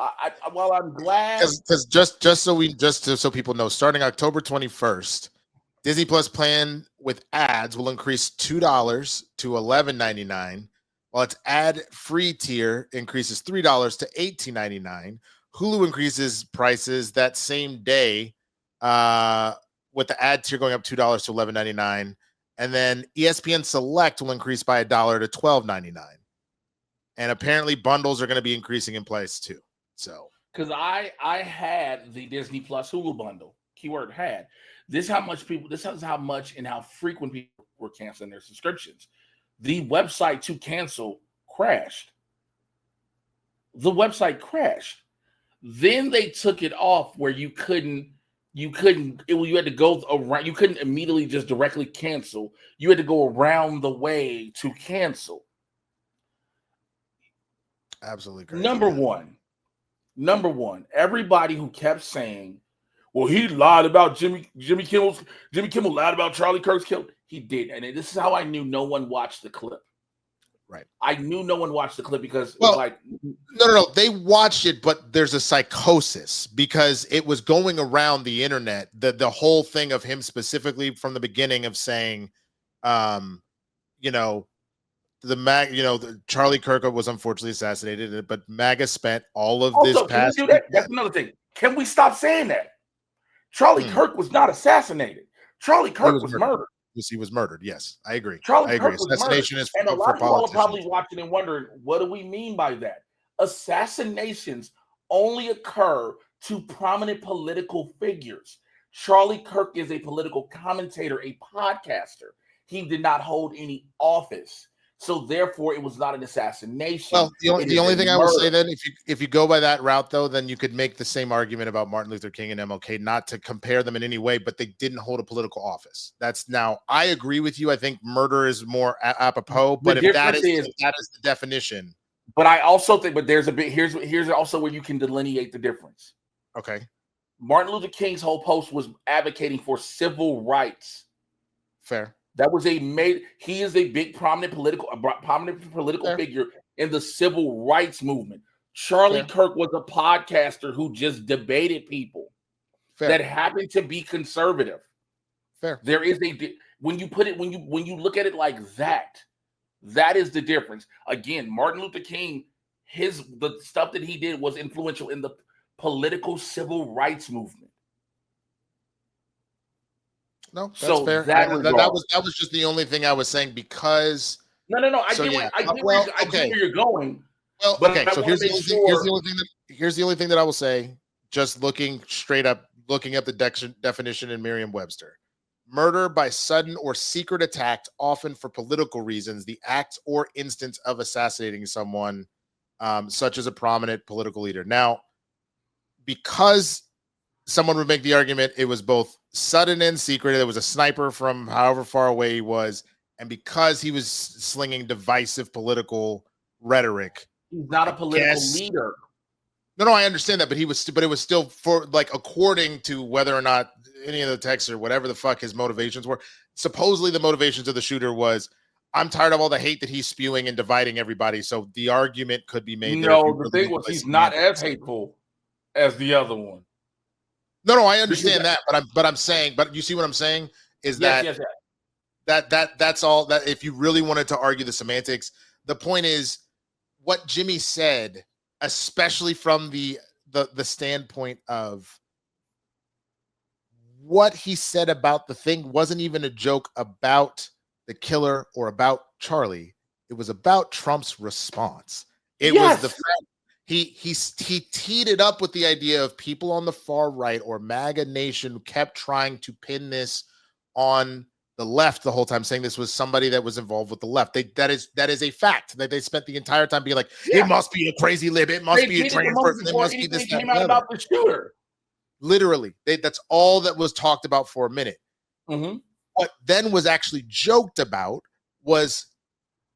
While I'm glad,
because just so people know, starting October 21st, Disney Plus plan with ads will increase $2 to $11.99, while its ad-free tier increases $3 to $18.99. Hulu increases prices that same day, with the ad tier going up $2 to $11.99, and then ESPN Select will increase by $1 to $12.99. And apparently bundles are going to be increasing in price too. So,
because I had the Disney Plus Hulu bundle, keyword had. This is how much and how frequent people were canceling their subscriptions. The website to cancel crashed. The website crashed. Then they took it off where you had to go around. You couldn't immediately just directly cancel. You had to go around the way to cancel.
Absolutely crazy.
Number one, everybody who kept saying, well, he lied about Jimmy Kimmel lied about Charlie Kirk's kill. He did. And this is how I knew no one watched the clip.
Right.
I knew no one watched the clip because
no. They watched it, but there's a psychosis because it was going around the internet. The whole thing of him specifically from the beginning of saying, Charlie Kirk was unfortunately assassinated, but MAGA spent all of this past.
Can we do that? That's another thing. Can we stop saying that? Charlie Kirk was not assassinated. Charlie Kirk was murdered.
Yes, he was murdered. Yes, I agree.
Charlie
I agree.
Kirk was
Assassination
murdered.
is
and a lot
for
of people are
politicians.
probably watching and wondering, what do we mean by that? Assassinations only occur to prominent political figures. Charlie Kirk is a political commentator, a podcaster. He did not hold any office. So therefore, it was not an assassination.
Well, the only thing I will say then, if you go by that route, though, then you could make the same argument about Martin Luther King and MLK, not to compare them in any way, but they didn't hold a political office. That's now, I agree with you. I think murder is more apropos, but if that is the definition.
But I also think, but there's a bit, here's also where you can delineate the difference.
Okay.
Martin Luther King's whole post was advocating for civil rights.
Fair.
That was he is a big prominent political figure in the civil rights movement. Charlie Kirk was a podcaster who just debated people that happened to be conservative.
Fair.
There is when you look at it like that, that is the difference. Again, Martin Luther King, the stuff that he did was influential in the political civil rights movement.
No, that's fair. That was just the only thing I was saying because.
No. I get where you're going.
Well, okay. So here's the only thing that I will say. Just looking up the definition in Merriam-Webster: murder by sudden or secret attack, often for political reasons, the act or instance of assassinating someone, such as a prominent political leader. Now, because someone would make the argument it was both sudden and secret, there was a sniper from however far away he was, and because he was slinging divisive political rhetoric,
he's not a political leader.
No, I understand that, but it was still for according to whether or not any of the texts or whatever the fuck his motivations were. Supposedly the motivations of the shooter was, I'm tired of all the hate that he's spewing and dividing everybody. So the argument could be made.
No, the thing was he's not as hateful as the other one.
No, I understand that, but I'm saying, but you see what I'm saying is that's all. That if you really wanted to argue the semantics, the point is what Jimmy said, especially from the standpoint of what he said about the thing wasn't even a joke about the killer or about Charlie. It was about Trump's response. It was the fact he teed it up with the idea of people on the far right or MAGA Nation kept trying to pin this on the left the whole time, saying this was somebody that was involved with the left. That is a fact. That they spent the entire time being like, it must be a crazy lib, it must be a trans person, it must be this.
Came out about the shooter.
Literally, that's all that was talked about for a minute. What then was actually joked about was,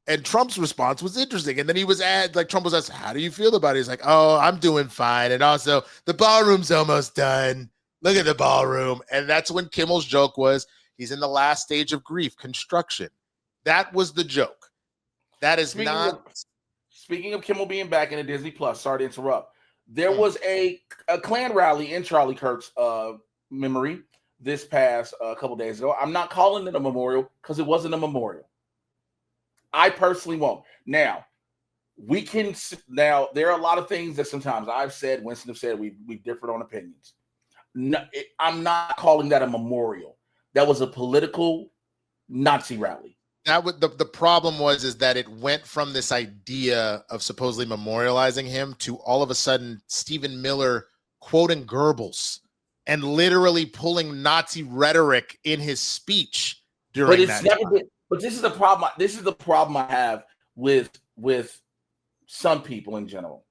and Trump's response was interesting. And then he was Trump was asked, how do you feel about it? He's like, oh, I'm doing fine. And also, the ballroom's almost done. Look at the ballroom. And that's when Kimmel's joke was, he's in the last stage of grief, construction. That was the joke. That is
Speaking of Kimmel being back in the Disney Plus, sorry to interrupt. There was a Klan rally in Charlie Kirk's memory this past couple days ago. I'm not calling it a memorial because it wasn't a memorial. I personally won't. Now, there are a lot of things that sometimes I've said, Winston have said, we've differed on opinions. No, I'm not calling that a memorial. That was a political Nazi rally.
That would the problem is that it went from this idea of supposedly memorializing him to all of a sudden Stephen Miller quoting Goebbels and literally pulling Nazi rhetoric in his speech during that time.
But this is the problem. This is the problem I have with some people in general.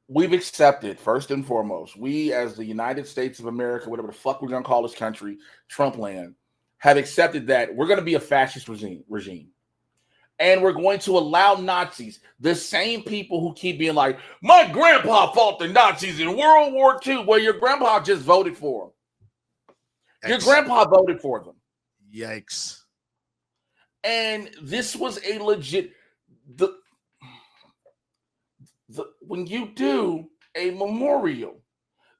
We've accepted, first and foremost, we as the United States of America, whatever the fuck we're gonna call this country, Trump land, have accepted that we're going to be a fascist regime. And we're going to allow Nazis, the same people who keep being like, my grandpa fought the Nazis in World War II. Well, your grandpa just voted for them. Your grandpa voted for them.
Yikes.
And this was a legit... when you do a memorial,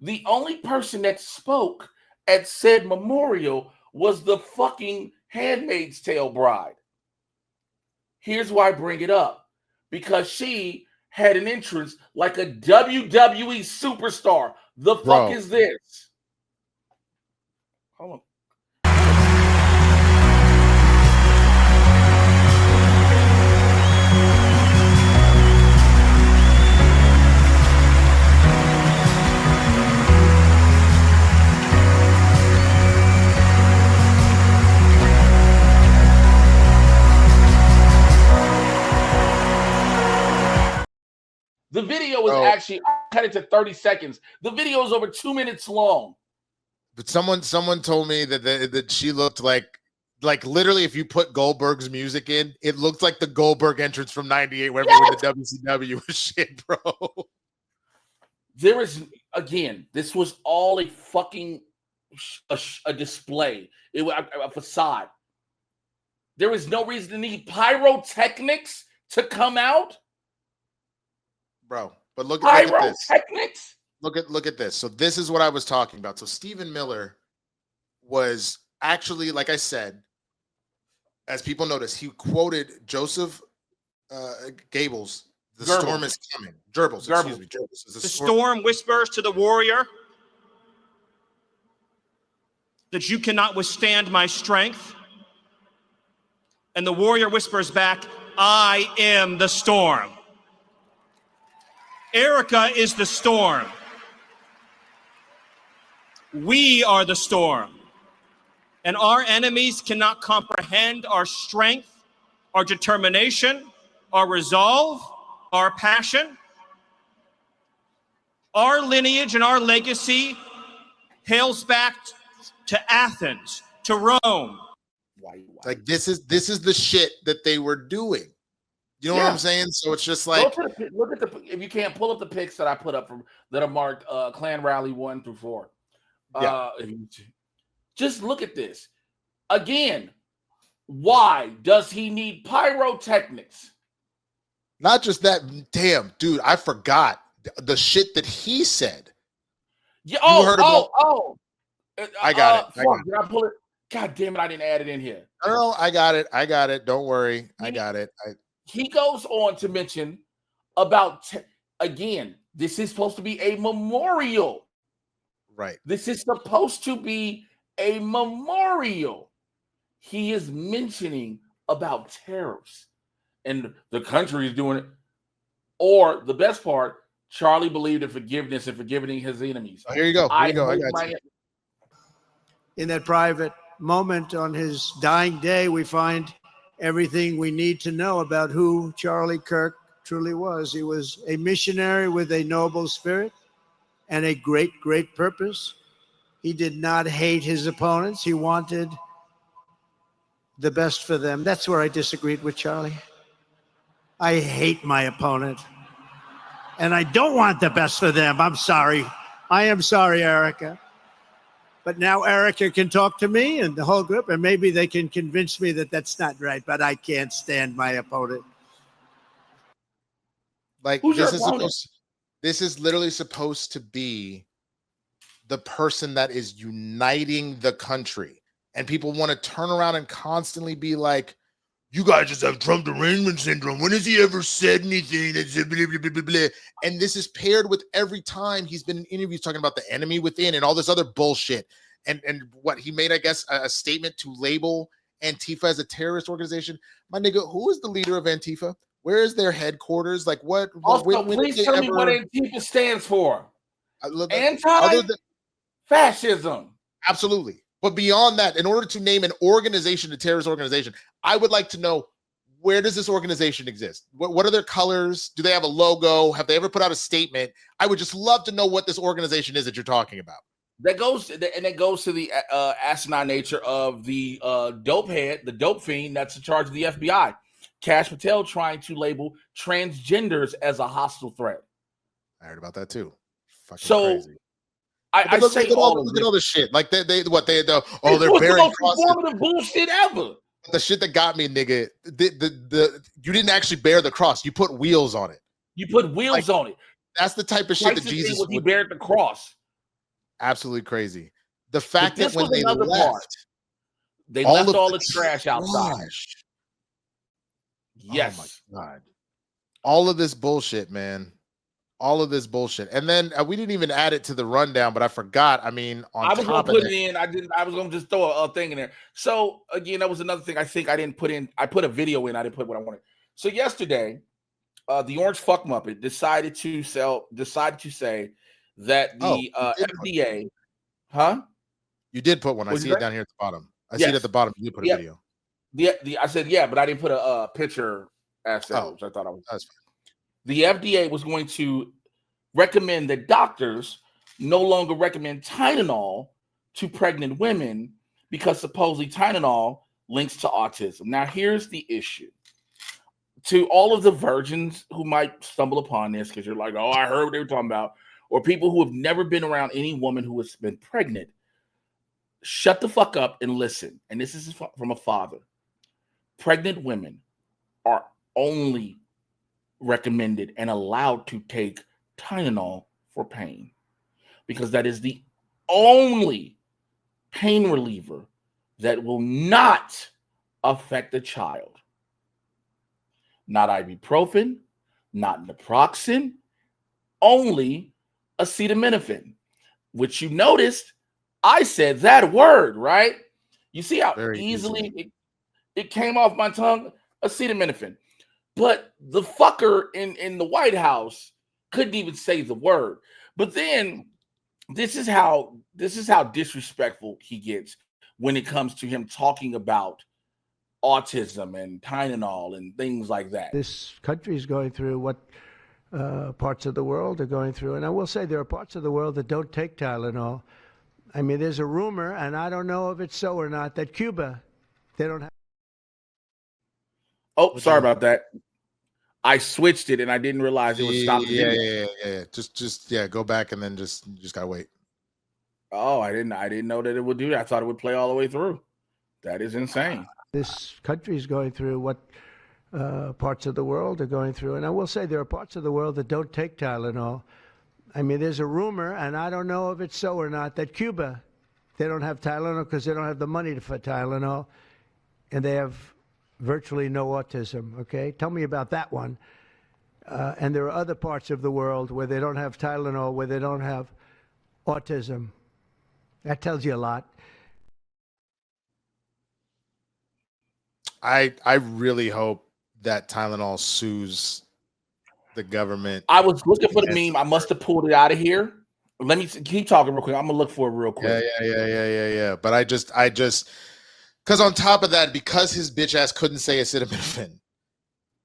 the only person that spoke at said memorial was the fucking Handmaid's Tale bride. Here's why I bring it up. Because she had an entrance like a WWE superstar. The fuck is this? Hold on. The video was actually, I cut it to 30 seconds. The video is over 2 minutes long.
But someone told me that she looked like literally if you put Goldberg's music in, it looked like the Goldberg entrance from 98 when the WCW was shit, bro.
There is, again, this was all a fucking a display. It was a facade. There is no reason to need pyrotechnics to come out.
Bro, but look at this.
Look
at this. So this is what I was talking about. So Stephen Miller was actually, like I said, as people notice, he quoted Joseph Goebbels. The storm is coming. Goebbels. Excuse me. Goebbels.
The storm whispers to the warrior that you cannot withstand my strength. And the warrior whispers back, I am the storm. Erica is the storm. We are the storm. And our enemies cannot comprehend our strength, our determination, our resolve, our passion. Our lineage and our legacy hails back to Athens, to Rome.
Like this is the shit that they were doing. You know what I'm saying? So it's just like,
look at the, if you can't pull up the pics that I put up from that are marked Klan Rally 1 through 4. Just look at this. Again, why does he need pyrotechnics?
Not just that, damn, dude, I forgot the shit that he said.
Yeah,
I got it.
Did I pull it? God damn it, I didn't add it in here.
No, I got it. Don't worry. I got it.
He goes on to mention about, again, this is supposed to be a memorial.
Right.
This is supposed to be a memorial. He is mentioning about tariffs and the country is doing it. Or the best part, Charlie believed in forgiveness and forgiving his enemies.
Oh, here you go. Here you go. I got you.
In that private moment on his dying day, we find everything we need to know about who Charlie Kirk truly was. He was a missionary with a noble spirit and a great, great purpose. He did not hate his opponents. He wanted the best for them. That's where I disagreed with Charlie. I hate my opponent, and I don't want the best for them. I'm sorry. I am sorry, Erica. But now Erica can talk to me and the whole group, and maybe they can convince me that that's not right, but I can't stand my opponent.
Like, this is literally supposed to be the person that is uniting the country. And people want to turn around and constantly be like, you guys just have Trump derangement syndrome. When has he ever said anything? Blah, blah, blah, blah. And this is paired with every time he's been in interviews talking about the enemy within and all this other bullshit. And what he made, I guess, a statement to label Antifa as a terrorist organization. My nigga, who is the leader of Antifa? Where is their headquarters? Like, what?
Also, please tell me what Antifa stands for. Anti-fascism.
Absolutely. But beyond that, in order to name an organization a terrorist organization, I would like to know, where does this organization exist? What are their colors? Do they have a logo? Have they ever put out a statement? I would just love to know what this organization is that you're talking about.
That goes to the asinine nature of the dope head, the dope fiend that's in charge of the FBI. Kash Patel trying to label transgenders as a hostile threat.
I heard about that too. Fucking crazy.
Look at all
this shit. Like they're bearing
the most informative bullshit ever.
The shit that got me, nigga. You didn't actually bear the cross. You put wheels on it.
You put wheels on it.
That's the type of shit that Jesus
would. He bared the cross.
Absolutely crazy. The fact that when they left,
left all the trash outside. Yes.
Oh my God. All of this bullshit, man. All of this bullshit. And then we didn't even add it to the rundown, but I forgot. I mean, I was going to put it in. I was going to just throw a thing in there. So again, that was another thing I think I didn't put in. I put a video in. I didn't put what I wanted. So yesterday, the Orange Fuck Muppet decided to say that the FDA, You did put one. I see it down here at the bottom. I see it at the bottom. You put a video.
I said, but I didn't put a picture asset, which I thought I was. That's fine. The FDA was going to recommend that doctors no longer recommend Tylenol to pregnant women because supposedly Tylenol links to autism. Now, here's the issue. To all of the virgins who might stumble upon this because you're like, oh, I heard what they were talking about, or people who have never been around any woman who has been pregnant, shut the fuck up and listen. And this is from a father. Pregnant women are only recommended and allowed to take Tylenol for pain because that is the only pain reliever that will not affect the child. Not ibuprofen, not naproxen, only acetaminophen, which you noticed I said that word, right? You see how easily it came off my tongue? Acetaminophen. But the fucker in the White House couldn't even say the word. But then this is how disrespectful he gets when it comes to him talking about autism and Tylenol and things like that.
This country is going through what parts of the world are going through. And I will say there are parts of the world that don't take Tylenol. I mean, there's a rumor, and I don't know if it's so or not, that Cuba, they don't have.
Oh, sorry about that. I switched it and I didn't realize it was stopped.
Yeah. Just go back and then just gotta wait.
Oh, I didn't know that it would do that. I thought it would play all the way through. That is insane.
This country is going through what parts of the world are going through. And I will say there are parts of the world that don't take Tylenol. I mean, there's a rumor, and I don't know if it's so or not, that Cuba, they don't have Tylenol because they don't have the money for Tylenol, and they have virtually no autism, okay? Tell me about that one. And there are other parts of the world where they don't have Tylenol, where they don't have autism. That tells you a lot.
I really hope that Tylenol sues the government.
I was looking for the meme. I must have pulled it out of here. Let me keep talking real quick. I'm gonna look for it real quick.
Yeah. But I just, because on top of that, because his bitch ass couldn't say acetaminophen,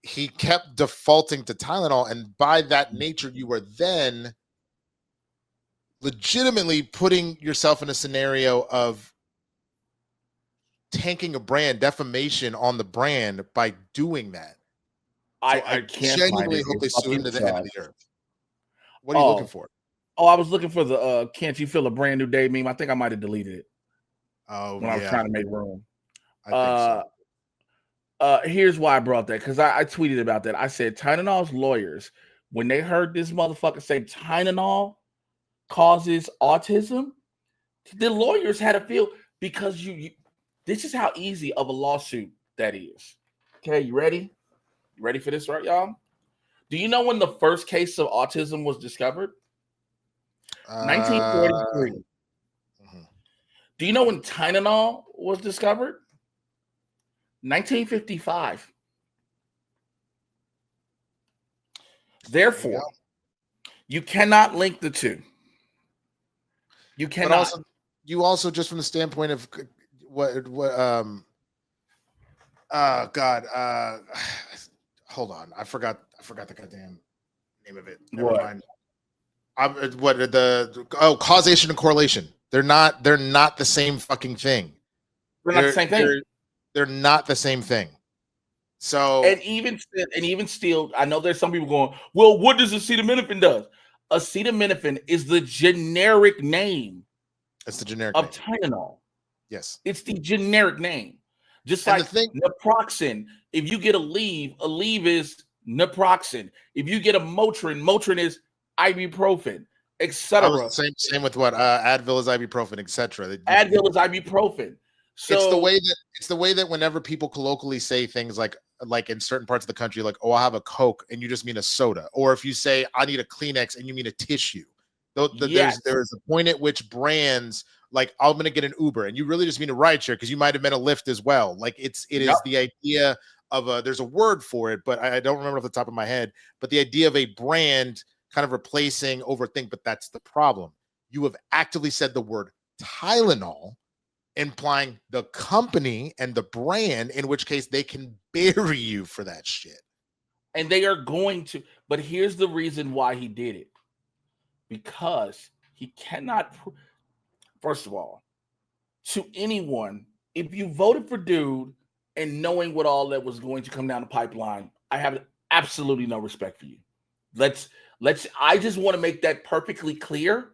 he kept defaulting to Tylenol, and by that nature, you were then legitimately putting yourself in a scenario of tanking a brand, defamation on the brand by doing that. So
I can't
genuinely hope they sue him to the end of the earth. What are you looking for?
Oh, I was looking for the "Can't You Feel a Brand New Day" meme. I think I might have deleted it.
Oh,
when I was trying to make room.
I think so.
Here's why I brought that, because I tweeted about that. I said Tylenol's lawyers, when they heard this motherfucker say Tylenol causes autism, the lawyers had a feel, because you this is how easy of a lawsuit that is. Okay, you ready? You ready for this, right, y'all? Do you know when the first case of autism was discovered? 1943. Do you know when Tylenol was discovered? 1955. Therefore, you cannot link the two. You cannot.
But also just from the standpoint of hold on. I forgot the goddamn name of it. Never mind. Causation and correlation. They're not the same fucking thing.
They're not the same thing.
They're not the same thing. So
and even still, I know there's some people going, well, what does acetaminophen does? Acetaminophen is the generic name.
It's the generic
of
name.
Tylenol.
Yes.
It's the generic name. Just
and
like naproxen. If you get Aleve is naproxen. If you get a Motrin is ibuprofen, etc.
Same with what Advil is ibuprofen, etc.
Advil is ibuprofen. So
it's the way that whenever people colloquially say things like in certain parts of the country, like, oh, I'll have a Coke, and you just mean a soda, or if you say I need a Kleenex and you mean a tissue.
Yes.
There's a point at which brands, like, I'm going to get an Uber, and you really just mean a rideshare because you might have meant a Lyft as well. Like it is the idea of there's a word for it, but I don't remember off the top of my head. But the idea of a brand kind of replacing overthink, but that's the problem. You have actively said the word Tylenol, implying the company and the brand, in which case they can bury you for that shit.
And they are going to. But here's the reason why he did it. Because he cannot, first of all, to anyone, if you voted for dude and knowing what all that was going to come down the pipeline, I have absolutely no respect for you. I just want to make that perfectly clear.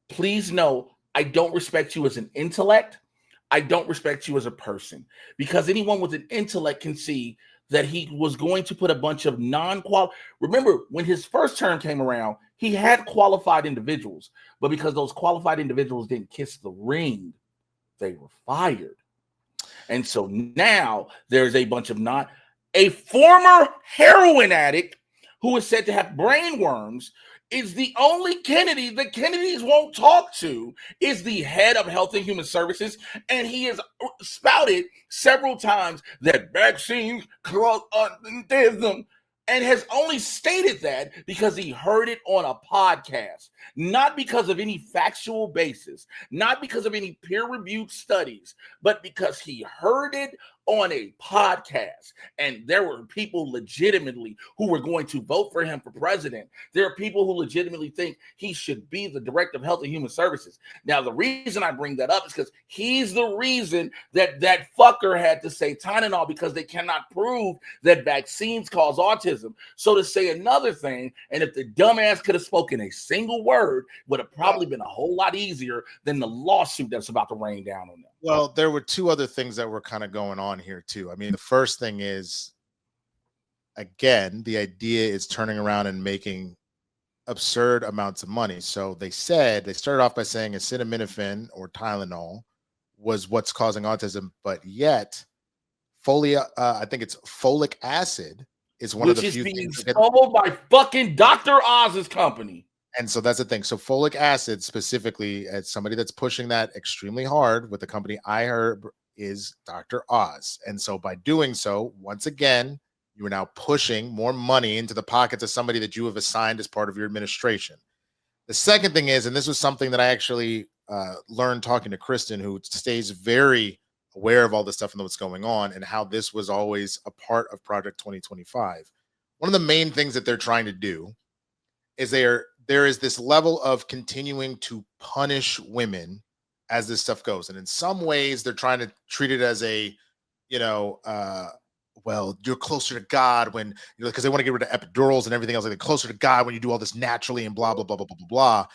Please know, I don't respect you as an intellect. I don't respect you as a person, because anyone with an intellect can see that he was going to put a bunch of Remember, when his first term came around, he had qualified individuals, but because those qualified individuals didn't kiss the ring, they were fired. And so now there's a bunch of a former heroin addict who is said to have brain worms is the only Kennedy the Kennedys won't talk to, is the head of Health and Human Services, and he has spouted several times that vaccines cause autism, and has only stated that because he heard it on a podcast, not because of any factual basis, not because of any peer-reviewed studies, but because he heard it on a podcast. And there were people legitimately who were going to vote for him for president. There are people who legitimately think he should be the director of Health and Human Services. Now, the reason I bring that up is because he's the reason that fucker had to say Tylenol, because they cannot prove that vaccines cause autism. So to say another thing, and if the dumbass could have spoken a single word, would have probably been a whole lot easier than the lawsuit that's about to rain down on them.
Well, there were two other things that were kind of going on here too. I mean, the first thing is, again, the idea is turning around and making absurd amounts of money. So they started off by saying acetaminophen or Tylenol was what's causing autism, but yet I think it's folic acid is one of the few things
sold by fucking Dr. Oz's company.
And so that's the thing. So folic acid specifically, as somebody that's pushing that extremely hard with the company iHerb, is Dr. Oz. And so by doing so, once again, you are now pushing more money into the pockets of somebody that you have assigned as part of your administration. The second thing is, and this was something that I actually learned talking to Kristen, who stays very aware of all this stuff and what's going on and how this was always a part of Project 2025. One of the main things that they're trying to do is there is this level of continuing to punish women as this stuff goes. And in some ways, they're trying to treat it as a, well, you're closer to God when, because they want to get rid of epidurals and everything else. Like, they're closer to God when you do all this naturally and blah, blah, blah, blah, blah, blah, blah.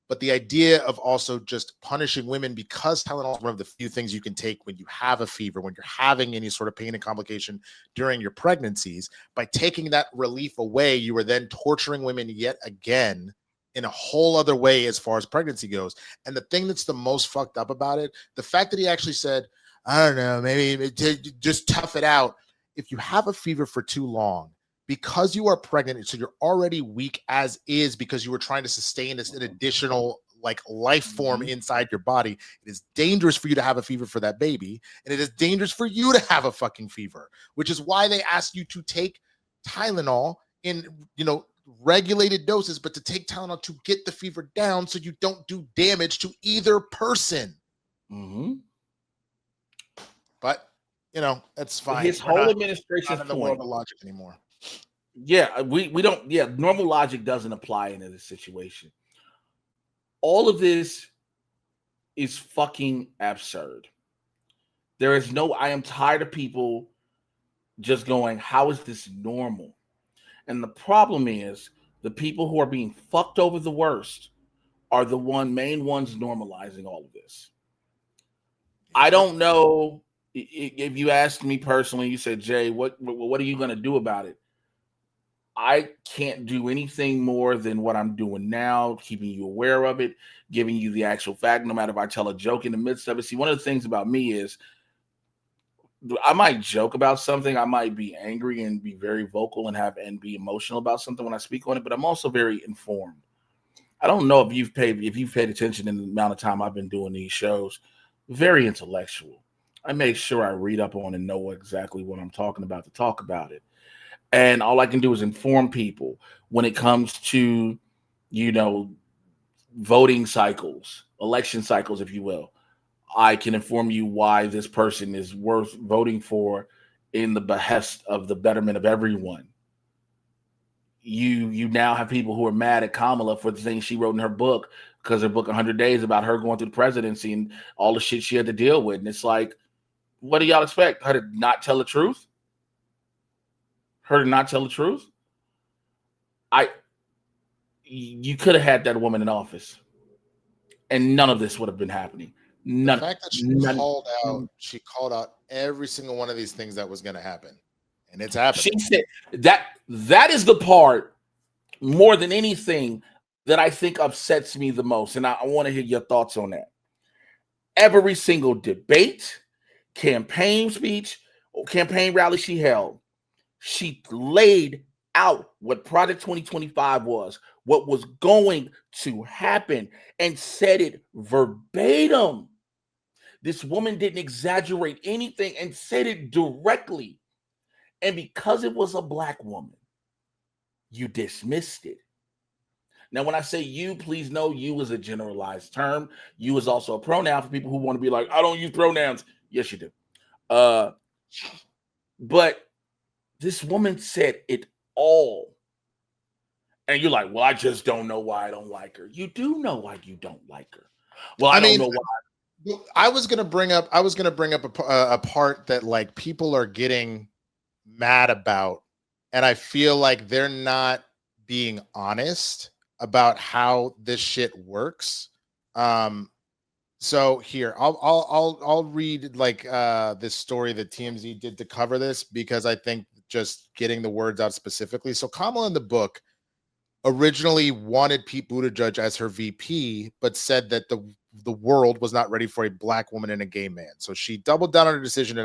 But the idea of also just punishing women, because Tylenol is one of the few things you can take when you have a fever, when you're having any sort of pain and complication during your pregnancies, by taking that relief away, you are then torturing women yet again in a whole other way as far as pregnancy goes. And the thing that's the most fucked up about it, the fact that he actually said, I don't know, maybe just tough it out. If you have a fever for too long, because you are pregnant, so you're already weak as is, because you were trying to sustain an additional life form inside your body, it is dangerous for you to have a fever for that baby, and it is dangerous for you to have a fucking fever, which is why they ask you to take Tylenol in regulated doses, but to take Tylenol to get the fever down so you don't do damage to either person. But that's fine.
His whole administration's
not in the world of logic anymore.
Yeah, we don't. Yeah, normal logic doesn't apply in this situation. All of this is fucking absurd. There is no. I am tired of people just going, "How is this normal?" And the problem is, the people who are being fucked over the worst are the main ones normalizing all of this. I don't know. If you asked me personally, you said, Jay, what are you going to do about it? I can't do anything more than what I'm doing now, keeping you aware of it, giving you the actual fact, no matter if I tell a joke in the midst of it. See, one of the things about me is I might joke about something. I might be angry and be very vocal and be emotional about something when I speak on it, but I'm also very informed. I don't know if you've paid attention in the amount of time I've been doing these shows. Very intellectual. I make sure I read up on and know exactly what I'm talking about to talk about it. And all I can do is inform people when it comes to, voting cycles, election cycles, if you will. I can inform you why this person is worth voting for in the behest of the betterment of everyone. You now have people who are mad at Kamala for the things she wrote in her book, because her book 100 Days about her going through the presidency and all the shit she had to deal with. And it's like, what do y'all expect? Her to not tell the truth? You could have had that woman in office, and none of this would have been happening.
The fact that she called out every single one of these things that was going to happen, and it's happening.
She said that is the part more than anything that I think upsets me the most, and I want to hear your thoughts on that. Every single debate, campaign speech, or campaign rally she held, she laid out what Project 2025 was, what was going to happen, and said it verbatim. This woman didn't exaggerate anything and said it directly. And because it was a black woman, you dismissed it. Now, when I say you, please know you is a generalized term. You is also a pronoun for people who want to be like, I don't use pronouns. Yes, you do. But this woman said it all. And you're like, well, I just don't know why I don't like her. You do know why you don't like her. Well, I don't know why.
I was gonna bring up a part that people are getting mad about, and I feel like they're not being honest about how this shit works. So here, I'll read this story that TMZ did to cover this, because I think just getting the words out specifically. So Kamala in the book originally wanted Pete Buttigieg as her VP, but said that the world was not ready for a black woman and a gay man. So she doubled down on her decision to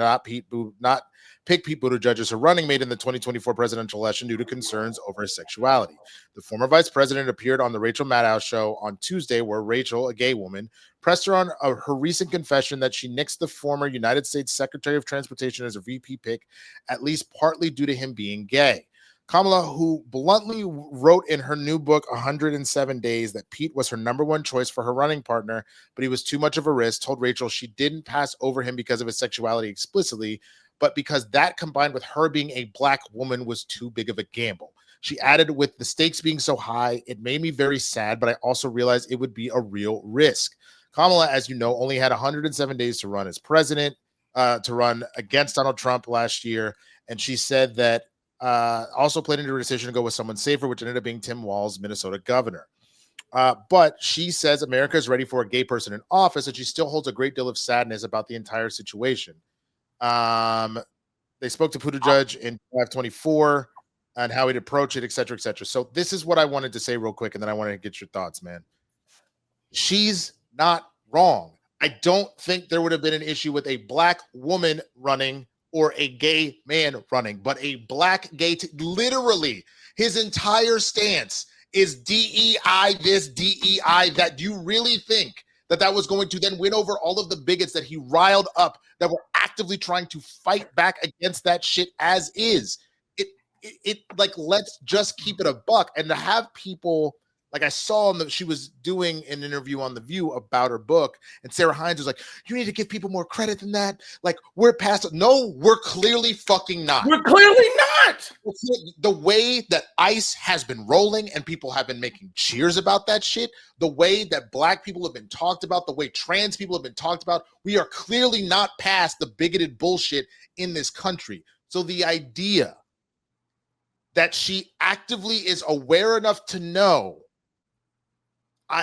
not pick Pete Buttigieg as her running mate in the 2024 presidential election due to concerns over his sexuality. The former vice president appeared on the Rachel Maddow show on Tuesday, where Rachel, a gay woman, pressed her on her recent confession that she nixed the former United States Secretary of Transportation as her VP pick, at least partly due to him being gay. Kamala, who bluntly wrote in her new book, 107 Days, that Pete was her number one choice for her running partner, but he was too much of a risk, told Rachel she didn't pass over him because of his sexuality explicitly, but because that combined with her being a black woman was too big of a gamble. She added, with the stakes being so high, it made me very sad, but I also realized it would be a real risk. Kamala, as you know, only had 107 days to run as president, to run against Donald Trump last year, and she said that also played into her decision to go with someone safer, which ended up being Tim Walz, Minnesota governor. But she says America is ready for a gay person in office, and she still holds a great deal of sadness about the entire situation. They spoke to Buttigieg in 524 and how he'd approach it, et cetera, et cetera. So this is what I wanted to say real quick, and then I wanted to get your thoughts, man. She's not wrong. I don't think there would have been an issue with a black woman running or a gay man running, but a black gay, literally his entire stance is DEI this, DEI that. Do you really think that that was going to then win over all of the bigots that he riled up that were actively trying to fight back against that shit as is? It like, let's just keep it a buck. And to have people, like I saw she was doing an interview on The View about her book, and Sarah Hines was like, you need to give people more credit than that. Like, we're past it. No, we're clearly fucking not.
We're clearly not.
The way that ICE has been rolling and people have been making cheers about that shit, the way that black people have been talked about, the way trans people have been talked about, we are clearly not past the bigoted bullshit in this country. So the idea that she actively is aware enough to know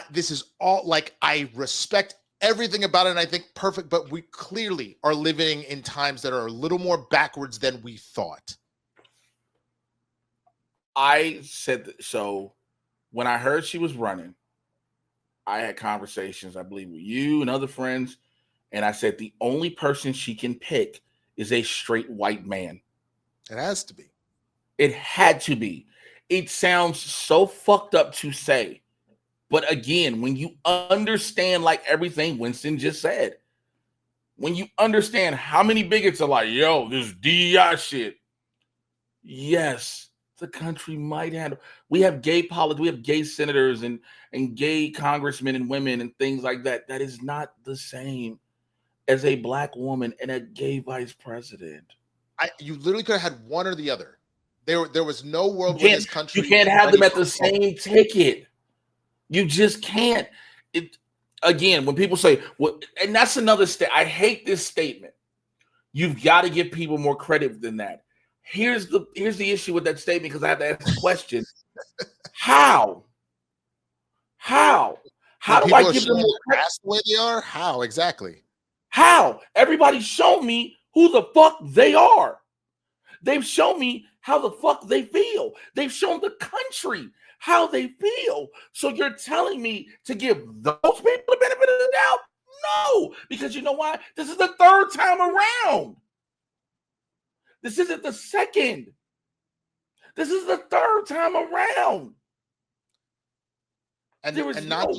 this is all, like, I respect everything about it, and I think perfect, but we clearly are living in times that are a little more backwards than we thought.
I said, so when I heard she was running, I had conversations, I believe, with you and other friends, and I said the only person she can pick is a straight white man.
It has to be.
It had to be. It sounds so fucked up to say. But again, when you understand, like everything Winston just said, when you understand how many bigots are like, yo, this DEI shit. Yes, the country might handle. We have gay politics, we have gay senators and gay congressmen and women and things like that. That is not the same as a black woman and a gay vice president.
You literally could have had one or the other. There was no world where this country.
You can't have them at the same ticket. You just can't. Again, when people say, well, and that's another I hate this statement. You've got to give people more credit than that. Here's the issue with that statement, because I have to ask the question. How do I give them more credit
the way they are? How exactly?
How? Everybody show me who the fuck they are. They've shown me how the fuck they feel. They've shown the country how they feel. So you're telling me to give those people the benefit of the doubt? No, because you know why? This is the third time around. This isn't the second. This is the third time around.
And not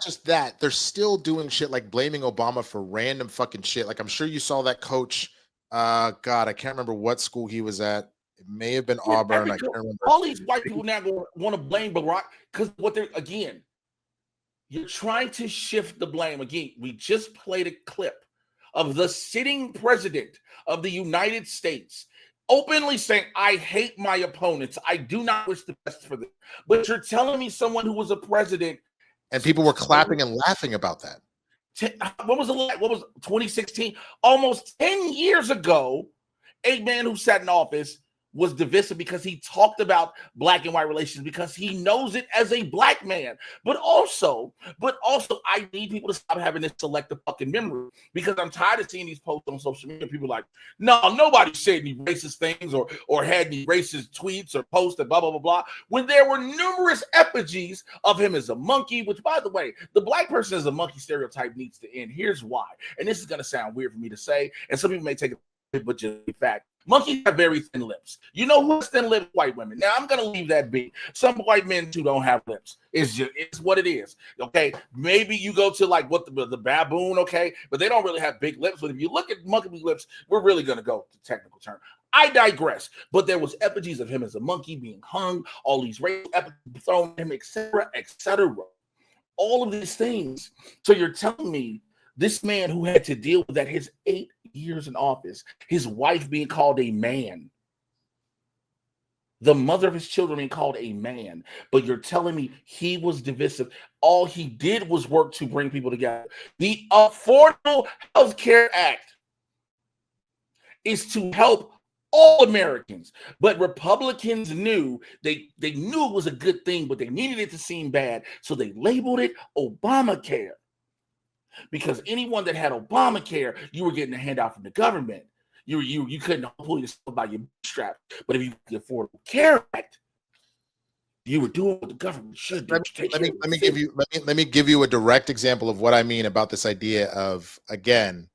just that, they're still doing shit like blaming Obama for random fucking shit. Like, I'm sure you saw that coach. God, I can't remember what school he was at. It may have been Auburn. I can't remember.
All these white people now want to blame Barack because you're trying to shift the blame. Again, we just played a clip of the sitting president of the United States openly saying, I hate my opponents. I do not wish the best for them. But you're telling me someone who was a president.
And people were clapping and laughing about that.
What was 2016? Almost 10 years ago, a man who sat in office was divisive because he talked about black and white relations because he knows it as a black man. But also, I need people to stop having this selective fucking memory, because I'm tired of seeing these posts on social media. People like, no, nobody said any racist things or had any racist tweets or posts and blah, blah, blah, blah. When there were numerous effigies of him as a monkey, which, by the way, the black person as a monkey stereotype needs to end. Here's why. And this is going to sound weird for me to say, and some people may take it but just a fact. Monkeys have very thin lips. You know who has thin lips? White women. Now I'm gonna leave that be. Some white men too don't have lips. It's what it is. Okay, maybe you go to like what the baboon. Okay, but they don't really have big lips. But if you look at monkey lips, we're really gonna go to technical term. I digress. But there was effigies of him as a monkey being hung. All these racial epithets thrown at him, etc., etc. All of these things. So you're telling me this man who had to deal with that his 8 years in office, his wife being called a man, the mother of his children being called a man, but you're telling me he was divisive. All he did was work to bring people together. The Affordable Health Care Act is to help all Americans, but Republicans knew they knew it was a good thing, but they needed it to seem bad, so they labeled it Obamacare. Because anyone that had Obamacare, you were getting a handout from the government. You couldn't pull yourself by your bootstrap. But if you get the Affordable Care Act, you were doing what the government should do.
Let me give you a direct example of what I mean about this idea of, again,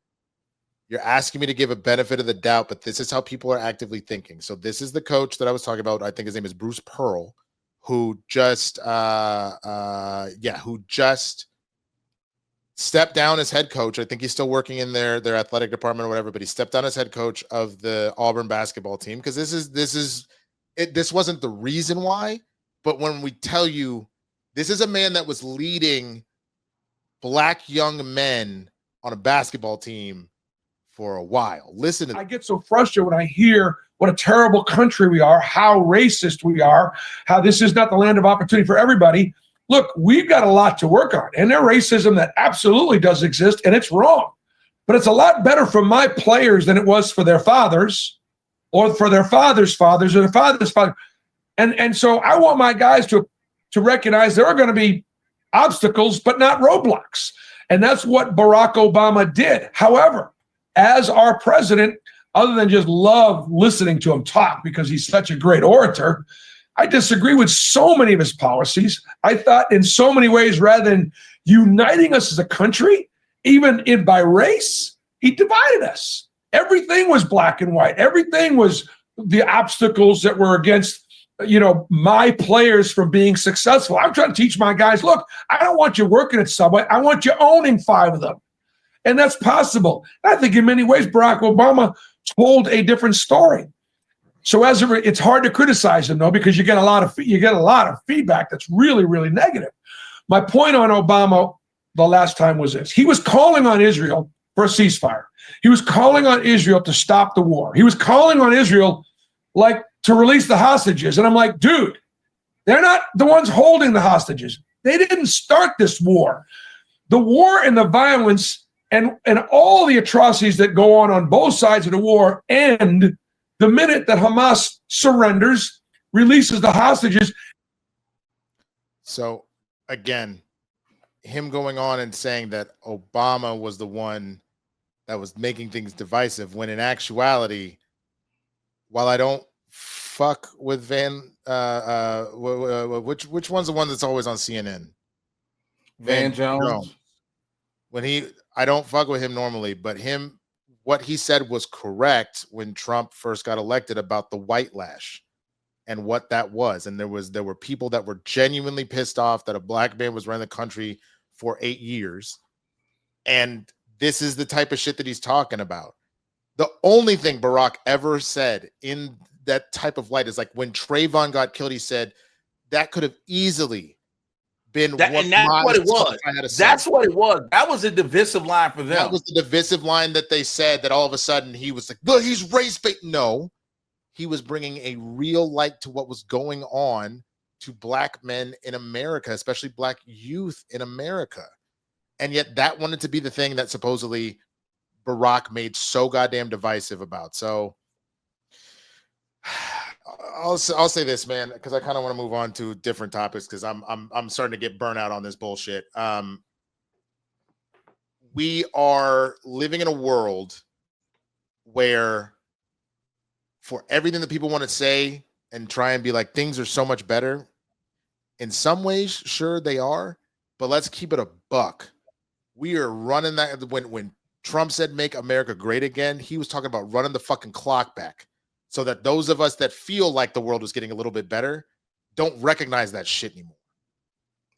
you're asking me to give a benefit of the doubt, but this is how people are actively thinking. So this is the coach that I was talking about. I think his name is Bruce Pearl, who just stepped down as head coach. I think he's still working in their athletic department or whatever, but he stepped down as head coach of the Auburn basketball team because this wasn't the reason why. But when we tell you this is a man that was leading black young men on a basketball team for a while. Listen to
I get so frustrated when I hear what a terrible country we are, how racist we are, how this is not the land of opportunity for everybody. Look, we've got a lot to work on, and there's racism that absolutely does exist, and it's wrong. But it's a lot better for my players than it was for their fathers or for their fathers' fathers or their fathers' fathers. And so I want my guys to recognize there are going to be obstacles, but not roadblocks. And that's what Barack Obama did. However, as our president, other than just love listening to him talk because he's such a great orator, I disagree with so many of his policies. I thought in so many ways, rather than uniting us as a country, even by race, he divided us. Everything was black and white. Everything was the obstacles that were against, my players from being successful. I'm trying to teach my guys, look, I don't want you working at Subway. I want you owning 5 of them. And that's possible. I think in many ways, Barack Obama told a different story. So it's hard to criticize him though, because you get a lot of feedback that's really, really negative. My point on Obama the last time was this: he was calling on Israel for a ceasefire. He was calling on Israel to stop the war. He was calling on Israel to release the hostages. And I'm like, dude, they're not the ones holding the hostages. They didn't start this war. The war and the violence and all the atrocities that go on both sides of the war end the minute that Hamas surrenders, releases the hostages.
So, again, him going on and saying that Obama was the one that was making things divisive, when in actuality, while I don't fuck with which one's the one that's always on CNN?
Van Jones.
I don't fuck with him normally, but what he said was correct when Trump first got elected about the white lash and what that was. And there were people that were genuinely pissed off that a black man was running the country for 8 years. And this is the type of shit that he's talking about. The only thing Barack ever said in that type of light is like when Trayvon got killed, he said that could have easily been
that's what it was. That's what it was. That was a divisive line for them.
That was the divisive line that they said that all of a sudden he was like, look, he's race bait. No, he was bringing a real light to what was going on to black men in America, especially black youth in America. And yet that wanted to be the thing that supposedly Barack made so goddamn divisive about. So I'll say this, man, because I kind of want to move on to different topics because I'm starting to get burnt out on this bullshit. We are living in a world where, for everything that people want to say and try and be like things are so much better, in some ways, sure they are, but let's keep it a buck. We are running that when Trump said make America great again, he was talking about running the fucking clock back so that those of us that feel like the world was getting a little bit better don't recognize that shit anymore.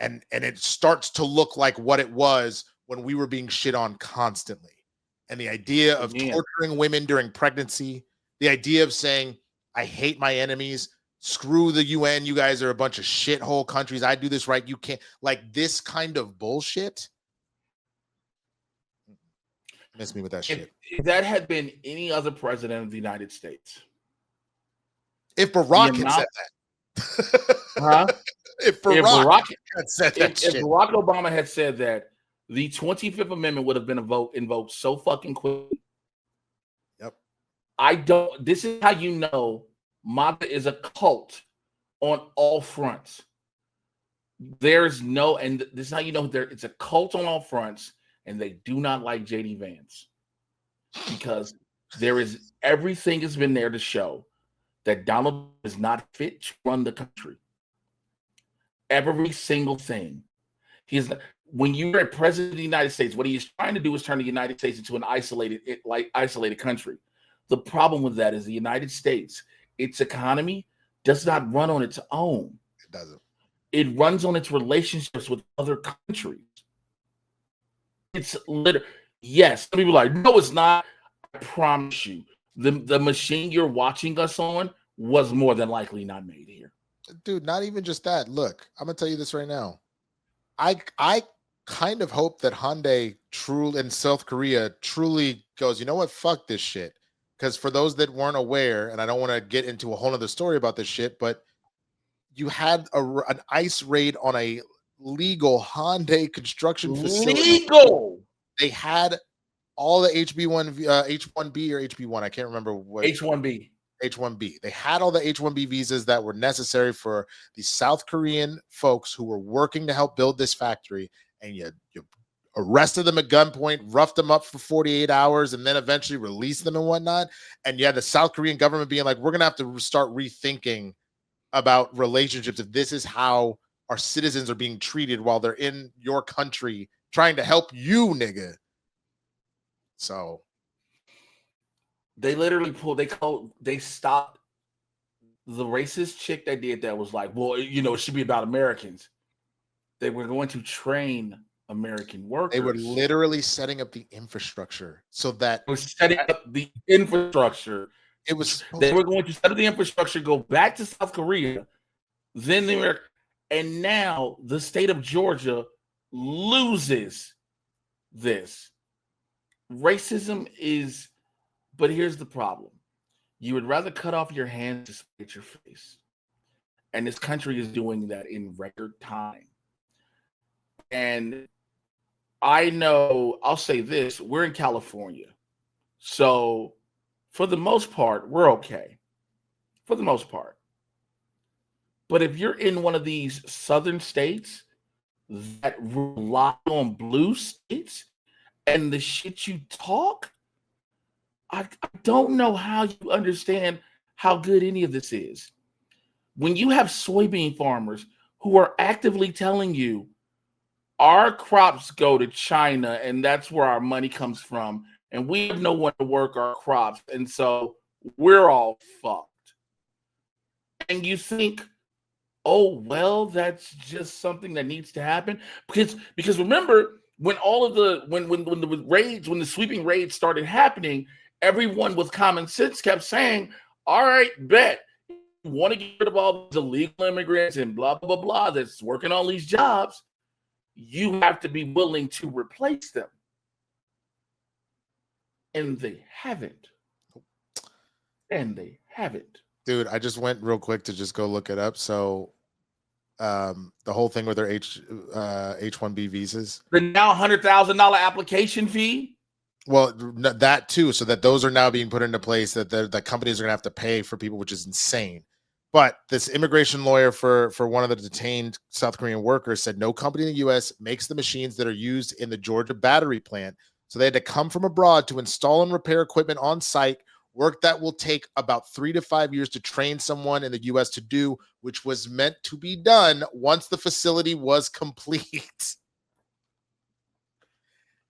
And it starts to look like what it was when we were being shit on constantly. And the idea of torturing women during pregnancy, the idea of saying, I hate my enemies, screw the UN, you guys are a bunch of shithole countries, I do this right, you can't, like this kind of bullshit. Miss me with that shit.
If that had been any other president of the United States.
If Barack had said that.
Huh?
If Barack had said that shit.
If Barack Obama had said that, the 25th Amendment would have been invoked so fucking quick.
Yep.
This is how you know MAGA is a cult on all fronts. This is how you know it's a cult on all fronts, and they do not like JD Vance. Because everything has been there to show that Donald is not fit to run the country. Every single thing. When you're a president of the United States, what he is trying to do is turn the United States into an isolated country. The problem with that is the United States, its economy does not run on its own.
It doesn't.
It runs on its relationships with other countries. It's literally, yes. Some people are like, no, it's not. I promise you, the machine you're watching us on was more than likely not made here.
Dude, not even just that. Look, I'm gonna tell you this right now. I kind of hope that Hyundai in South Korea truly goes, you know what, fuck this shit. Because for those that weren't aware, and I don't want to get into a whole other story about this shit, but you had an ICE raid on a legal Hyundai construction facility.
Legal.
They had all the H1B or HB1. I can't remember what.
H1B.
H1B. They had all the H1B visas that were necessary for the South Korean folks who were working to help build this factory, and you arrested them at gunpoint, roughed them up for 48 hours, and then eventually released them and whatnot. And you had the South Korean government being like, we're going to have to start rethinking about relationships if this is how our citizens are being treated while they're in your country trying to help you, nigga. So
they literally they stopped the racist chick that did that was like, well, it should be about Americans. They were going to train American workers.
They were literally setting up the infrastructure so that
they were going to set up the infrastructure, go back to South Korea, then and now the state of Georgia loses this. Racism is, but here's the problem. You would rather cut off your hands to spite your face. And this country is doing that in record time. And I know, I'll say this, we're in California. So for the most part, we're okay. For the most part. But if you're in one of these southern states that rely on blue states and the shit you talk, I don't know how you understand how good any of this is. When you have soybean farmers who are actively telling you, our crops go to China and that's where our money comes from, and we have no one to work our crops, and so we're all fucked. And you think, oh, well, that's just something that needs to happen. Because remember, when all of the sweeping raids started happening, everyone with common sense kept saying, all right, bet. You want to get rid of all these illegal immigrants and blah, blah, blah, blah that's working on these jobs, you have to be willing to replace them. And they haven't.
Dude, I just went real quick to just go look it up. So the whole thing with their H1B visas.
The now $100,000 application fee?
Well, that too, so that those are now being put into place that the companies are going to have to pay for people, which is insane. But this immigration lawyer for one of the detained South Korean workers said no company in the U.S. makes the machines that are used in the Georgia battery plant. So they had to come from abroad to install and repair equipment on site, work that will take about 3 to 5 years to train someone in the U.S. to do, which was meant to be done once the facility was complete.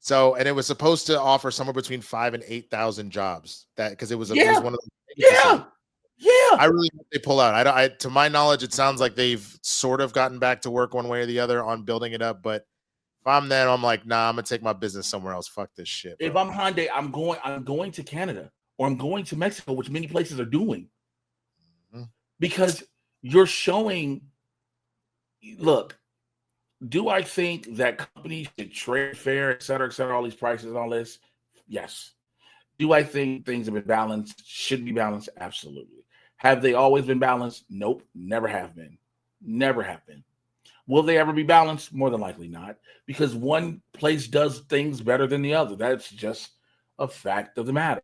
So, and it was supposed to offer somewhere between 5,000 and 8,000 jobs. That because it was one of the I really hope they pull out. To my knowledge, it sounds like they've sort of gotten back to work one way or the other on building it up. But if I'm there, I'm like, nah, I'm gonna take my business somewhere else. Fuck this shit. Bro.
If I'm Hyundai, I'm going to Canada or I'm going to Mexico, which many places are doing, because you're showing. Look, do I think that companies should trade fair, et cetera, all these prices and all this? Yes. Do I think things have been balanced? Should be balanced? Absolutely. Have they always been balanced? Nope, never have been. Never have been. Will they ever be balanced? More than likely not, because one place does things better than the other. That's just a fact of the matter.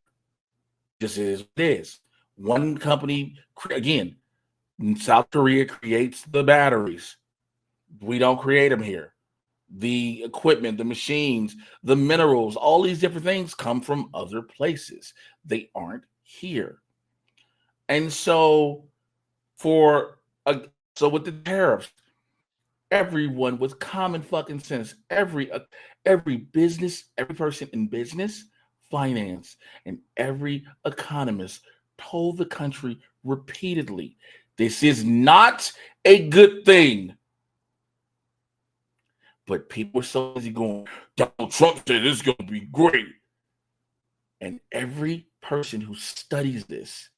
This is what it is. One company, again, South Korea creates the batteries. We don't create them here. The equipment, the machines, the minerals, all these different things come from other places. They aren't here. And so with the tariffs, everyone with common fucking sense, every business, every person in business, finance, and every economist told the country repeatedly, this is not a good thing. But people are so busy going, Donald Trump said this is going to be great. And every person who studies this,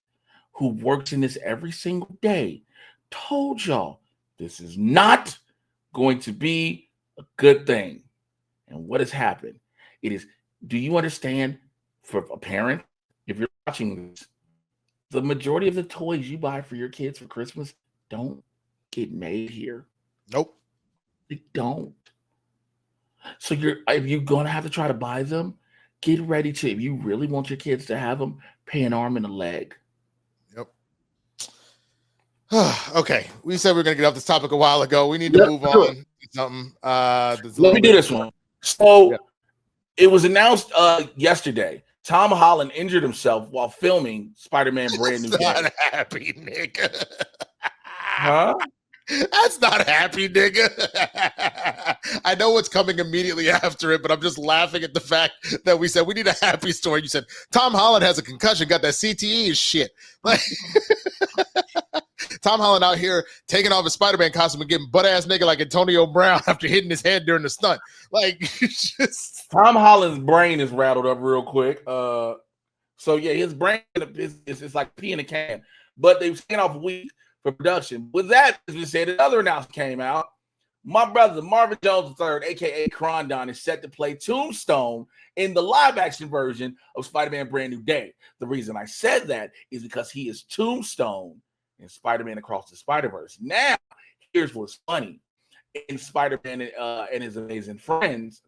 who works in this every single day, told y'all this is not going to be a good thing. And what has happened? Do you understand, for a parent, if you're watching this, the majority of the toys you buy for your kids for Christmas don't get made here.
Nope.
They don't. So if you're going to have to try to buy them, get ready to, if you really want your kids to have them, pay an arm and a leg.
Yep. Okay. We said we were going to get off this topic a while ago. We need to move on to something.
Let me do this one. So it was announced yesterday. Tom Holland injured himself while filming Spider-Man Brand New Day.
Not happy, nigga.
Huh?
That's not happy, nigga. I know what's coming immediately after it, but I'm just laughing at the fact that we said we need a happy story. You said Tom Holland has a concussion, got that CTE and shit. Like Tom Holland out here taking off his Spider-Man costume and getting butt-ass nigga like Antonio Brown after hitting his head during the stunt. Like, just
Tom Holland's brain is rattled up real quick. So yeah, his brain is like pee in a can. But they've taken off a week for production. With that, as we said, another announcement came out. My brother, Marvin Jones III, a.k.a. Crondon, is set to play Tombstone in the live-action version of Spider-Man Brand New Day. The reason I said that is because he is Tombstone in Spider-Man Across the Spider-Verse. Now, here's what's funny. In Spider-Man and his amazing friends,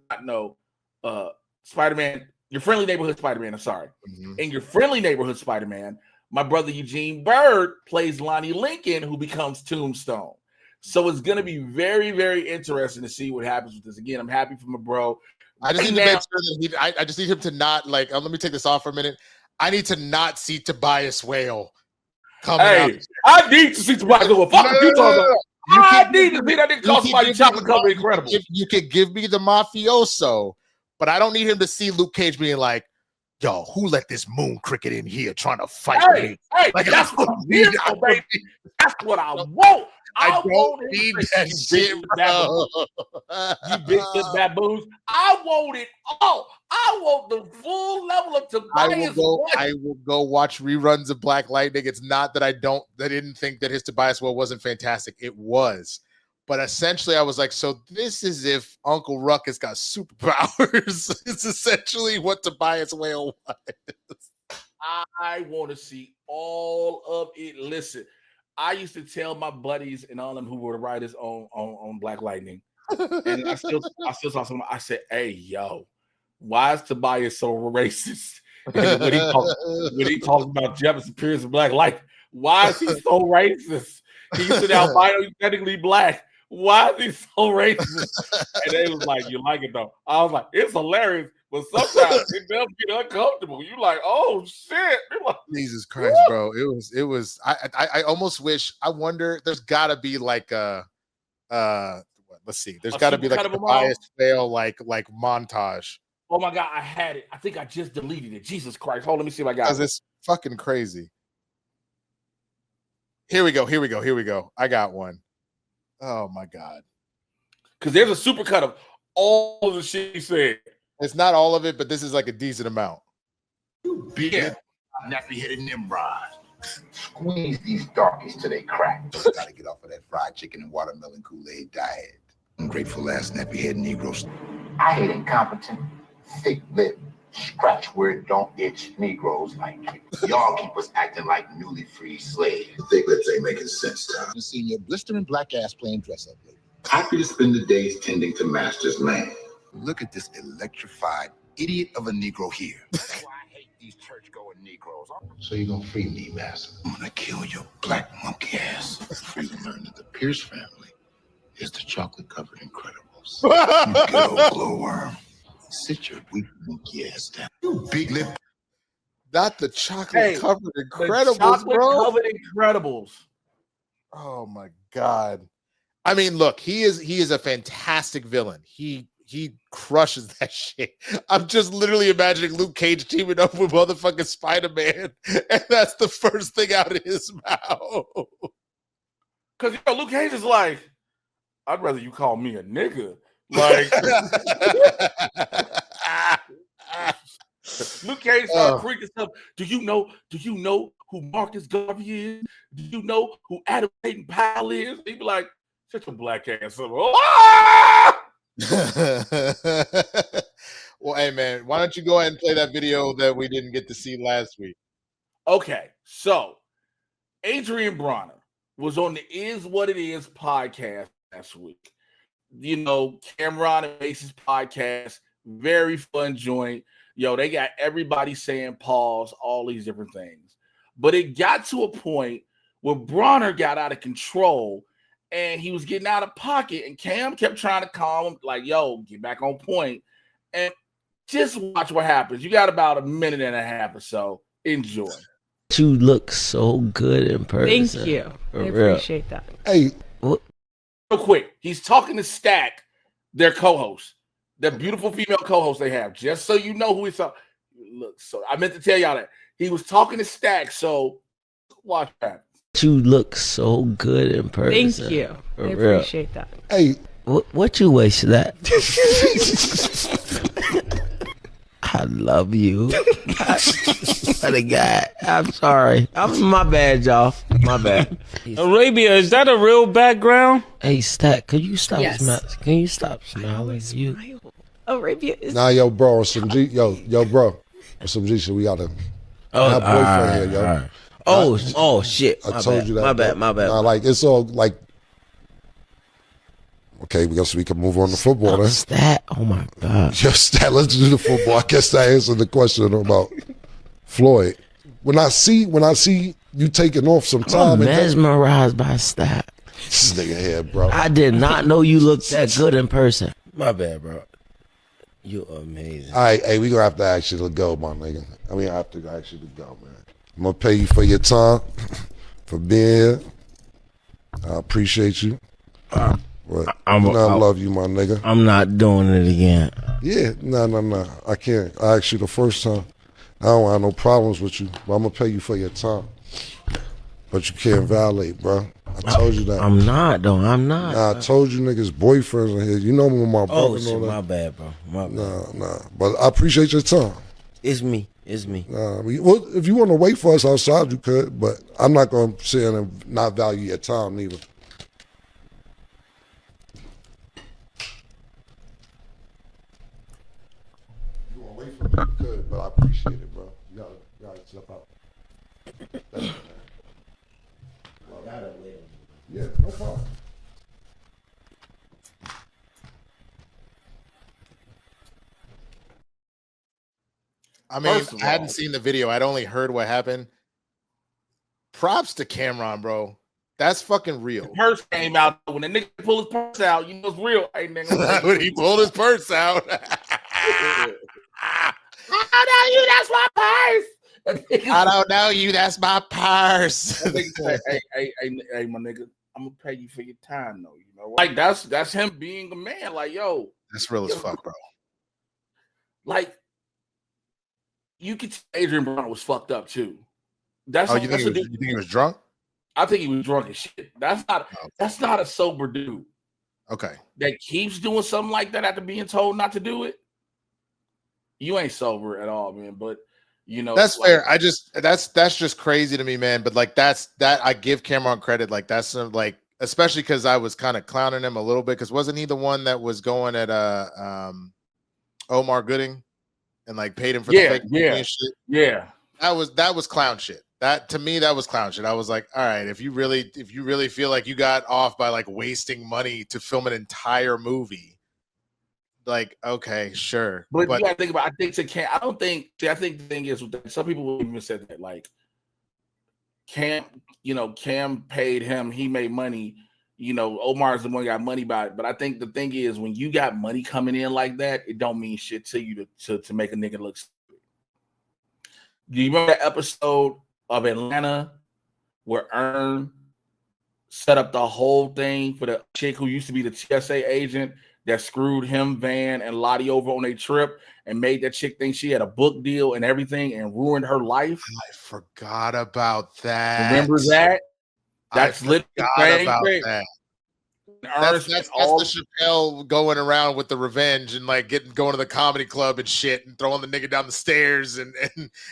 Spider-Man, your friendly neighborhood Spider-Man, I'm sorry.
Mm-hmm.
In your friendly neighborhood Spider-Man, my brother Eugene Bird plays Lonnie Lincoln, who becomes Tombstone. So it's going to be very, very interesting to see what happens with this. Again, I'm happy for my bro.
I just need to make sure that I just need him to not let me take this off for a minute. I need to not see Tobias Whale coming out.
I need to see Tobias Whale. Fuck what you talking about. I need to see that nigga call somebody chocolate cover incredible.
You can give me the mafioso, but I don't need him to see Luke Cage being like, yo, who let this moon cricket in here trying to fight me?
Like, that's what I'm here for, baby. That's what I want.
I don't need that shit, bro.
You bitch baboons. I want it all. I want the full level of Tobias.
I will go watch reruns of Black Lightning. It's not that I didn't think that his Tobias Whale wasn't fantastic. It was. But essentially, I was like, so this is if Uncle Ruckus got superpowers. It's essentially what Tobias Whale was.
I want to see all of it. Listen, I used to tell my buddies and all them who were writers on Black Lightning, and I still saw some. I said, "Hey, yo, why is Tobias so racist?" when he talks about Jefferson Pierce and Black Lightning, why is he so racist? He said albino, he's technically black. Why is he so racist? And they was like, "You like it though?" I was like, "It's hilarious." But sometimes it does get uncomfortable. You like, oh shit! Like,
Jesus Christ, bro! It was. I almost wish. I wonder. There's got to be like a. Let's see. There's got to be like a Tobias Whale like montage.
Oh my God, I had it. I think I just deleted it. Jesus Christ. Hold on, let me see if I got
Because
it.
it's fucking crazy. Here we go. I got one. Oh my God.
Because there's a supercut of all of the shit he said.
It's not all of it, but this is like a decent amount.
You big nappy-headed Nimrod. Squeeze these darkies till they crack. Gotta get off of that fried chicken and watermelon Kool-Aid diet. Ungrateful ass nappy-head Negroes. I hate incompetent, thick-lipped, scratch where it don't itch Negroes like you. Y'all keep us acting like newly freed slaves. The thick-lips ain't making sense, Tom. I've seen your blistering black ass playing dress-up lately. Happy to spend the days tending to master's land. Look at this electrified idiot of a Negro here. I hate these church-going Negroes. So you're gonna free me, master? I'm gonna kill your black monkey ass. Free to learn that the Pierce family is the chocolate-covered Incredibles. You good old glowworm. Sit your weak monkey ass down. You big lip.
Not the chocolate-covered Incredibles,
chocolate-covered Incredibles.
Oh my God. I mean, look, he is a fantastic villain. He crushes that shit. I'm just literally imagining Luke Cage teaming up with motherfucking Spider-Man, and that's the first thing out of his mouth.
Because Luke Cage is like, I'd rather you call me a nigga. Like Luke Cage started freaking stuff. Do you know who Marcus Garvey is? Do you know who Adam Payton Powell is? He'd be like, shut your black ass up.
Well, hey man, why don't you go ahead and play that video that we didn't get to see last week?
Okay, so Adrien Bronner was on the Is What It Is podcast last week. You know, Cameron and Mace's podcast, very fun joint. Yo, they got everybody saying pause, all these different things. But it got to a point where Bronner got out of control and he was getting out of pocket, and Cam kept trying to calm him, like, yo, get back on point. And just watch what happens. You got about a minute and a half or so. Enjoy.
You look so good in person.
Thank you.
For
I
real.
appreciate that.
Hey,
real quick, he's talking to Stack, their co-host, their beautiful female co-host they have, just so you know who he's talking. Look, so I meant to tell y'all that. He was talking to Stack, so watch that.
You look so good in person.
Thank you.
For
I
real.
appreciate that.
Hey, what you wasted that? I love you. What a guy. I'm sorry. My bad, y'all. My bad.
Arabia, is that a real background?
Hey, Stack, could you stop
Yes.
smiling? Can you stop smiling? You.
Arabia is.
Nah, yo, bro, some G, yo, bro, some G shit. We gotta. Have boyfriend here, yo.
Right. Oh, shit.
I told you that.
My bad.
Nah, like it's all like. Okay, we can move on to football then.
Stat. Oh my God.
Yo, Stat, let's do the football. I guess that answered the question about Floyd. When I see you taking off some time,
I'm mesmerized by Stat.
This nigga here, bro.
I did not know you looked that good in person. My bad, bro. You're amazing.
All right, hey, we gonna have to ask you to go, my nigga. I mean, I have to ask you to go, man. I'm gonna pay you for your time, for being here. I appreciate you. But I love you, my nigga.
I'm not doing it again.
Yeah, no. I can't. I asked you the first time. I don't have no problems with you, but I'm gonna pay you for your time. But you can't violate, bro. I told you that.
I'm not, though. I'm not.
Nah, I told you niggas boyfriends in here. You know me with my brother.
Oh, shit, my bad, bro. My bad.
Nah. But I appreciate your time.
It's me.
Nah, well, if you want to wait for us outside, you could. But I'm not gonna sit in and not value your time neither. You want to wait for me? You could, but I appreciate it, bro. You gotta step out. Thank you, man. Yeah, no problem.
I mean, I hadn't seen the video. I'd only heard what happened. Props to Cameron, bro. That's fucking real.
The purse came out. When the nigga pulled his purse out, you know it's real. Hey, nigga.
When he pulled his purse out.
I know you, that's my purse.
I don't know you, that's my purse.
hey, my nigga, I'm gonna pay you for your time, though. You know, like that's him being a man. Like, yo,
that's real as fuck, bro.
like you could tell Adrien Bronner was fucked up too. That's
you think he was drunk?
I think he was drunk as shit. That's not a sober dude.
Okay.
That keeps doing something like that after being told not to do it. You ain't sober at all, man. But you know
that's fair. That's just crazy to me, man. But like that I give Cameron credit. Like that's like, especially because I was kind of clowning him a little bit, because wasn't he the one that was going at Omar Gooding and like paid him for the fake and shit?
Yeah.
That was clown shit. That to me, that was clown shit. I was like, all right, if you really feel like you got off by like wasting money to film an entire movie, like, okay, sure.
But you gotta think about, I think the thing is that some people will even said that like Cam paid him, he made money, Omar's the one who got money by it. But I think the thing is, when you got money coming in like that, it don't mean shit to you to make a nigga look stupid. Do you remember that episode of Atlanta where Earn set up the whole thing for the chick who used to be the TSA agent that screwed him, Van, and Lottie over on a trip and made that chick think she had a book deal and everything and ruined her life?
I forgot about that.
Remember that? That's literally
about that. That's the Chappelle going around with the revenge and like going to the comedy club and shit and throwing the nigga down the stairs and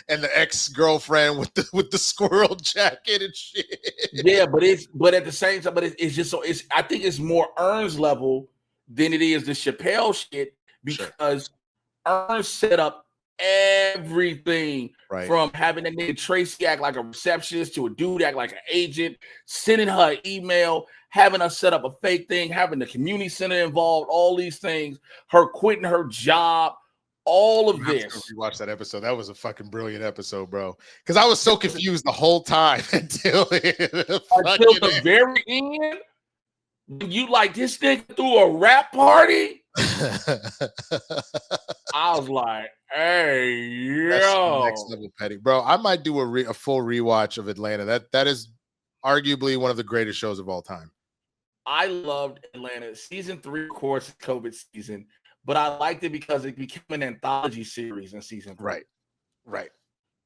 the ex-girlfriend with the squirrel jacket and shit.
Yeah, but at the same time, it's just so I think it's more Earn's level than it is the Chappelle shit, because Earn set up everything from having that nigga Tracy act like a receptionist to a dude act like an agent, sending her an email, having her set up a fake thing, having the community center involved, all these things, her quitting her job, all of this.
You watched that episode. That was a fucking brilliant episode, bro. Because I was so confused the whole time until
the very end. You like, this nigga threw a rap party? I was like, hey, yo.
That's next level petty. Bro, I might do a full rewatch of Atlanta. That is arguably one of the greatest shows of all time.
I loved Atlanta. Season 3, of course, COVID season, but I liked it because it became an anthology series in season 3.
Right.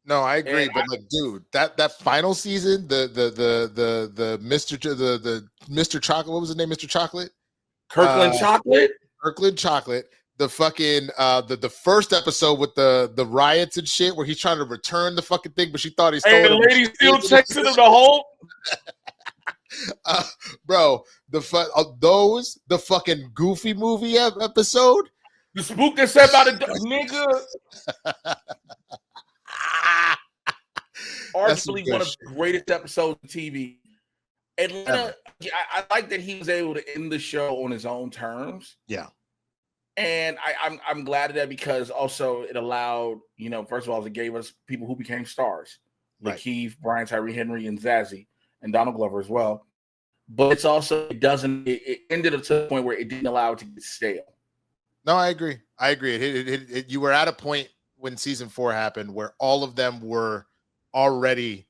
No, I agree. And but like, dude, that final season, the Mr. Chocolate, what was his name? Mr. Chocolate?
Kirkland Chocolate?
Kirkland Chocolate. The fucking the first episode with the riots and shit, where he's trying to return the fucking thing, but she thought he stole it.
And the lady still chasing him the whole.
Bro, the fucking Goofy movie episode,
the spook that said about a nigga. Arguably one of the greatest episodes of TV. Atlanta, I like that he was able to end the show on his own terms.
Yeah.
And I'm glad of that, because also it allowed, first of all, it gave us people who became stars. Like Keith, Brian Tyree Henry, and Zazie, and Donald Glover as well. But it's also, it ended up to the point where it didn't allow it to get stale.
No, I agree. You were at a point when season 4 happened where all of them were already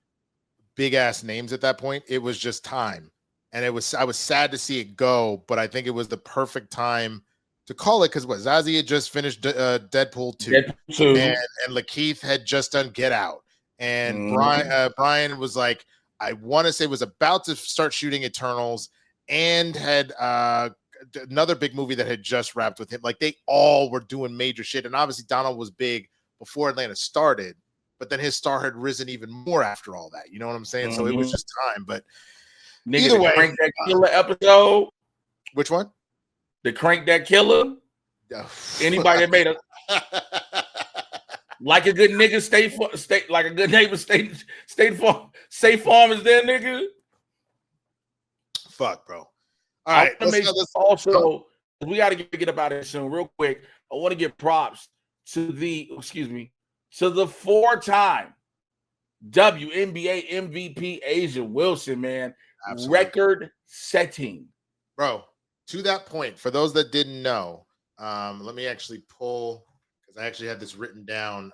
big ass names at that point. It was just time. And I was sad to see it go, but I think it was the perfect time to call it, because Zazie had just finished Deadpool 2. And Lakeith had just done Get Out. And Brian was like, I want to say was about to start shooting Eternals, and had another big movie that had just wrapped with him. Like, they all were doing major shit. And obviously Donald was big before Atlanta started, but then his star had risen even more after all that. You know what I'm saying? So it was just time. But
either way, Crank That Killer episode.
Which one?
The Crank That Killer. Anybody that made a like a good nigga, stay like a good neighbor, State Farm, Safe Farm is there, nigga.
Fuck, bro. All right.
Also, we got to get up out of here soon, real quick. I want to give props to the 4-time WNBA MVP Asia Wilson, man. Absolutely. Record setting.
Bro, to that point, for those that didn't know, let me actually pull, because I actually had this written down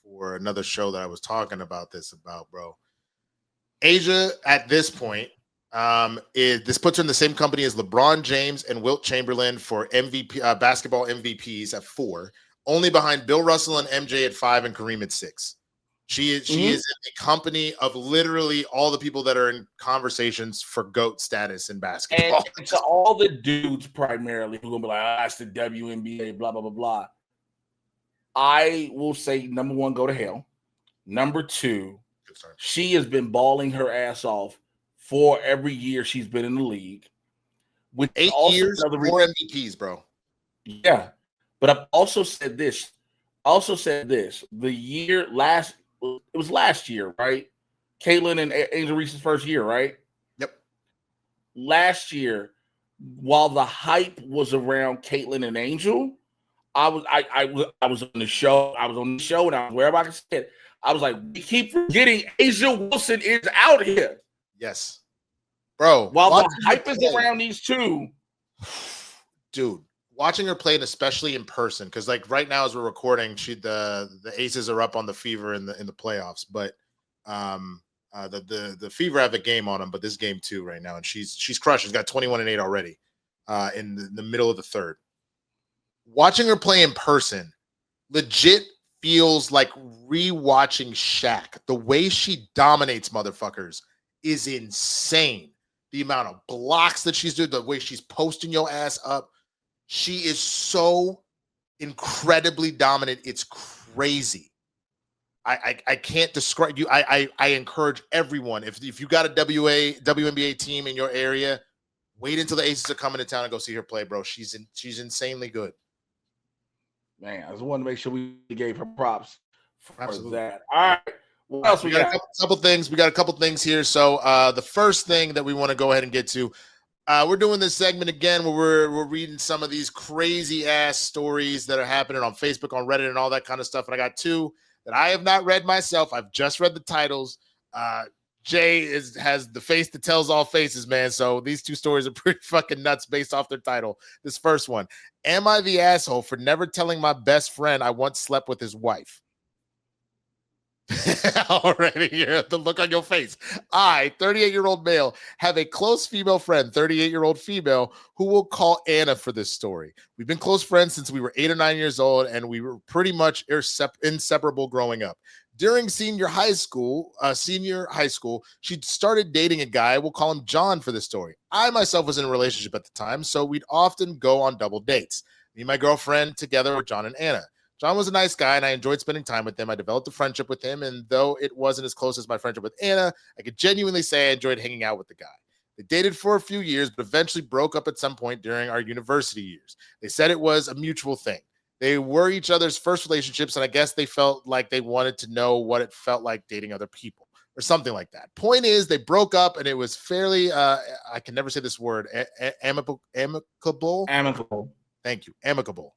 for another show that I was talking about this about, bro. Asia at this point, this puts her in the same company as LeBron James and Wilt Chamberlain for MVP basketball MVPs at 4. only behind Bill Russell and MJ at 5 and Kareem at 6. She is in the company of literally all the people that are in conversations for GOAT status in basketball.
And to all the dudes primarily who are going to be like, that's the WNBA, blah, blah, blah, blah. I will say, number one, go to hell. Number two, she has been balling her ass off for every year she's been in the league. With
8 years, 4 MVPs, bro.
Yeah. But I've also said this. The year last, it was last year, right? Caitlin and Angel Reese's first year, right?
Yep.
Last year, while the hype was around Caitlin and Angel, I was on the show. I was on the show, and I was wherever I could say it. I was like, we keep forgetting Asia Wilson is out here.
Yes. Bro.
While the hype is around these two.
Dude, watching her play, and especially in person, because like right now as we're recording, the Aces are up on the Fever in the playoffs, but the Fever have a game on them, but this game too right now, and she's crushed. She's got 21-8 already in the middle of the third. Watching her play in person legit feels like rewatching Shaq. The way she dominates motherfuckers is insane. The amount of blocks that she's doing, the way she's posting your ass up. She is so incredibly dominant. It's crazy. I can't describe you. I encourage everyone, if you got a WNBA team in your area, wait until the Aces are coming to town and go see her play, bro. She's insanely good.
Man, I just wanted to make sure we gave her props for
Absolutely.
that. All right. What else we got?
A couple things. We got a couple things here. So the first thing that we want to go ahead and get to, we're doing this segment again where we're reading some of these crazy ass stories that are happening on Facebook, on Reddit, and all that kind of stuff. And I got 2 that I have not read myself. I've just read the titles. Jay has the face that tells all faces, man. So these 2 stories are pretty fucking nuts based off their title. This first one: am I the asshole for never telling my best friend I once slept with his wife? Already here, the look on your face. I, 38-year-old male, have a close female friend, 38-year-old female, who will call Anna for this story. We've been close friends since we were 8 or 9 years old, and we were pretty much inseparable growing up. During senior high school, she started dating a guy. We'll call him John for this story. I myself was in a relationship at the time, so we'd often go on double dates. Me and my girlfriend together with John and Anna. John was a nice guy, and I enjoyed spending time with him. I developed a friendship with him, and though it wasn't as close as my friendship with Anna, I could genuinely say I enjoyed hanging out with the guy. They dated for a few years, but eventually broke up at some point during our university years. They said it was a mutual thing. They were each other's first relationships, and I guess they felt like they wanted to know what it felt like dating other people or something like that. Point is, they broke up, and it was fairly, I can never say this word, amicable?
Amicable.
Thank you. Amicable.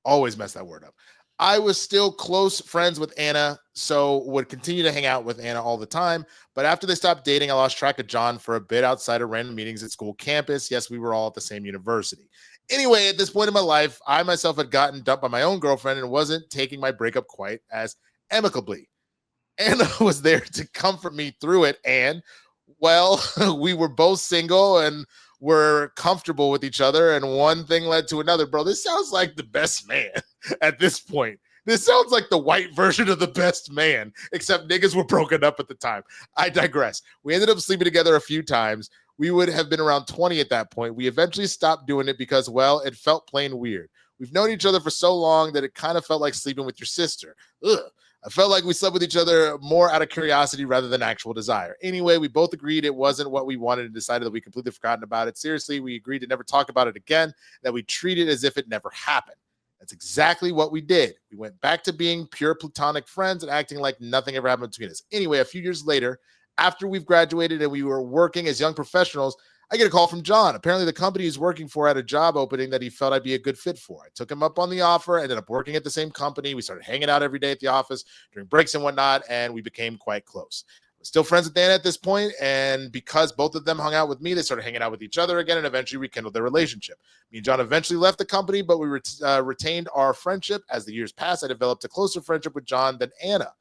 Always mess that word up. I was still close friends with Anna, so would continue to hang out with Anna all the time. But after they stopped dating, I lost track of John for a bit outside of random meetings at school campus. Yes, we were all at the same university. Anyway, at this point in my life, I myself had gotten dumped by my own girlfriend and wasn't taking my breakup quite as amicably. Anna was there to comfort me through it, and, well, we were both single and were comfortable with each other, and one thing led to another. Bro, this sounds like The Best Man at this point. This sounds like the white version of The Best Man, except niggas were broken up at the time. I digress. We ended up sleeping together a few times. We would have been around 20 at that point. We eventually stopped doing it because, well, it felt plain weird. We've known each other for so long that it kind of felt like sleeping with your sister. Ugh. I felt like we slept with each other more out of curiosity rather than actual desire. Anyway, we both agreed it wasn't what we wanted and decided that we completely forgotten about it. Seriously, we agreed to never talk about it again, that we treat it as if it never happened. That's exactly what we did. We went back to being pure platonic friends and acting like nothing ever happened between us. Anyway, a few years later, after we've graduated and we were working as young professionals, I get a call from John. Apparently, the company he's working for had a job opening that he felt I'd be a good fit for. I took him up on the offer, ended up working at the same company. We started hanging out every day at the office during breaks and whatnot, and we became quite close. We're still friends with Anna at this point, and because both of them hung out with me, they started hanging out with each other again and eventually rekindled their relationship. Me and John eventually left the company, but we retained our friendship. As the years passed, I developed a closer friendship with John than Anna.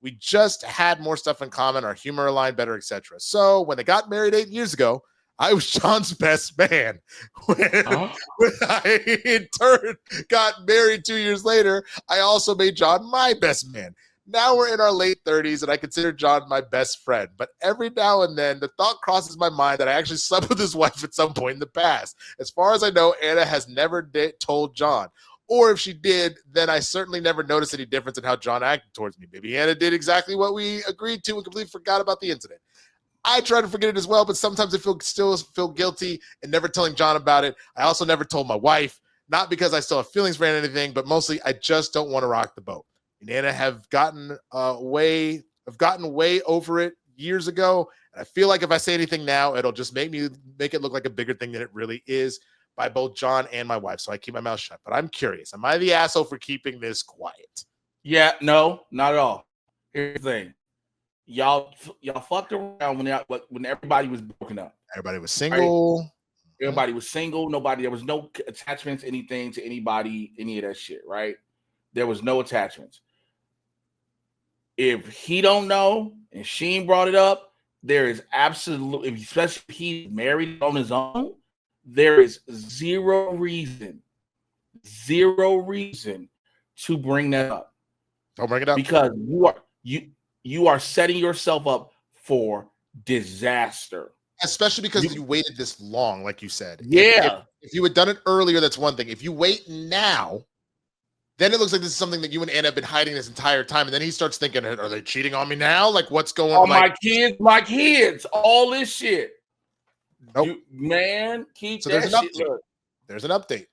We just had more stuff in common, our humor aligned better, etc. So when they got married 8 years ago, I was John's best man. When I in turn got married 2 years later, I also made John my best man. Now we're in our late 30s, and I consider John my best friend. But every now and then, the thought crosses my mind that I actually slept with his wife at some point in the past. As far as I know, Anna has never told John. Or if she did, then I certainly never noticed any difference in how John acted towards me. Maybe Anna did exactly what we agreed to and completely forgot about the incident. I try to forget it as well, but sometimes I still feel guilty and never telling John about it. I also never told my wife, not because I still have feelings for anything, but mostly I just don't want to rock the boat. And Anna have gotten way over it years ago. And I feel like if I say anything now, it'll just make it look like a bigger thing than it really is by both John and my wife. So I keep my mouth shut. But I'm curious, am I the asshole for keeping this quiet?
Yeah, no, not at all. Here's the thing. Y'all fucked around when everybody was broken up.
Everybody was single.
Right? Everybody was single. There was no attachments, anything to anybody, any of that shit, right? There was no attachments. If he don't know and she ain't brought it up, there is absolutely, especially if he's married on his own, there is zero reason to bring that up.
Don't bring it up.
Because you are setting yourself up for disaster.
Especially because you waited this long, like you said.
Yeah.
If you had done it earlier, that's one thing. If you wait now, then it looks like this is something that you and Anna have been hiding this entire time. And then he starts thinking, are they cheating on me now? Like, what's going on?
My kids, all this shit.
Nope.
Keep
so
that
there's an
shit.
update. There's an update.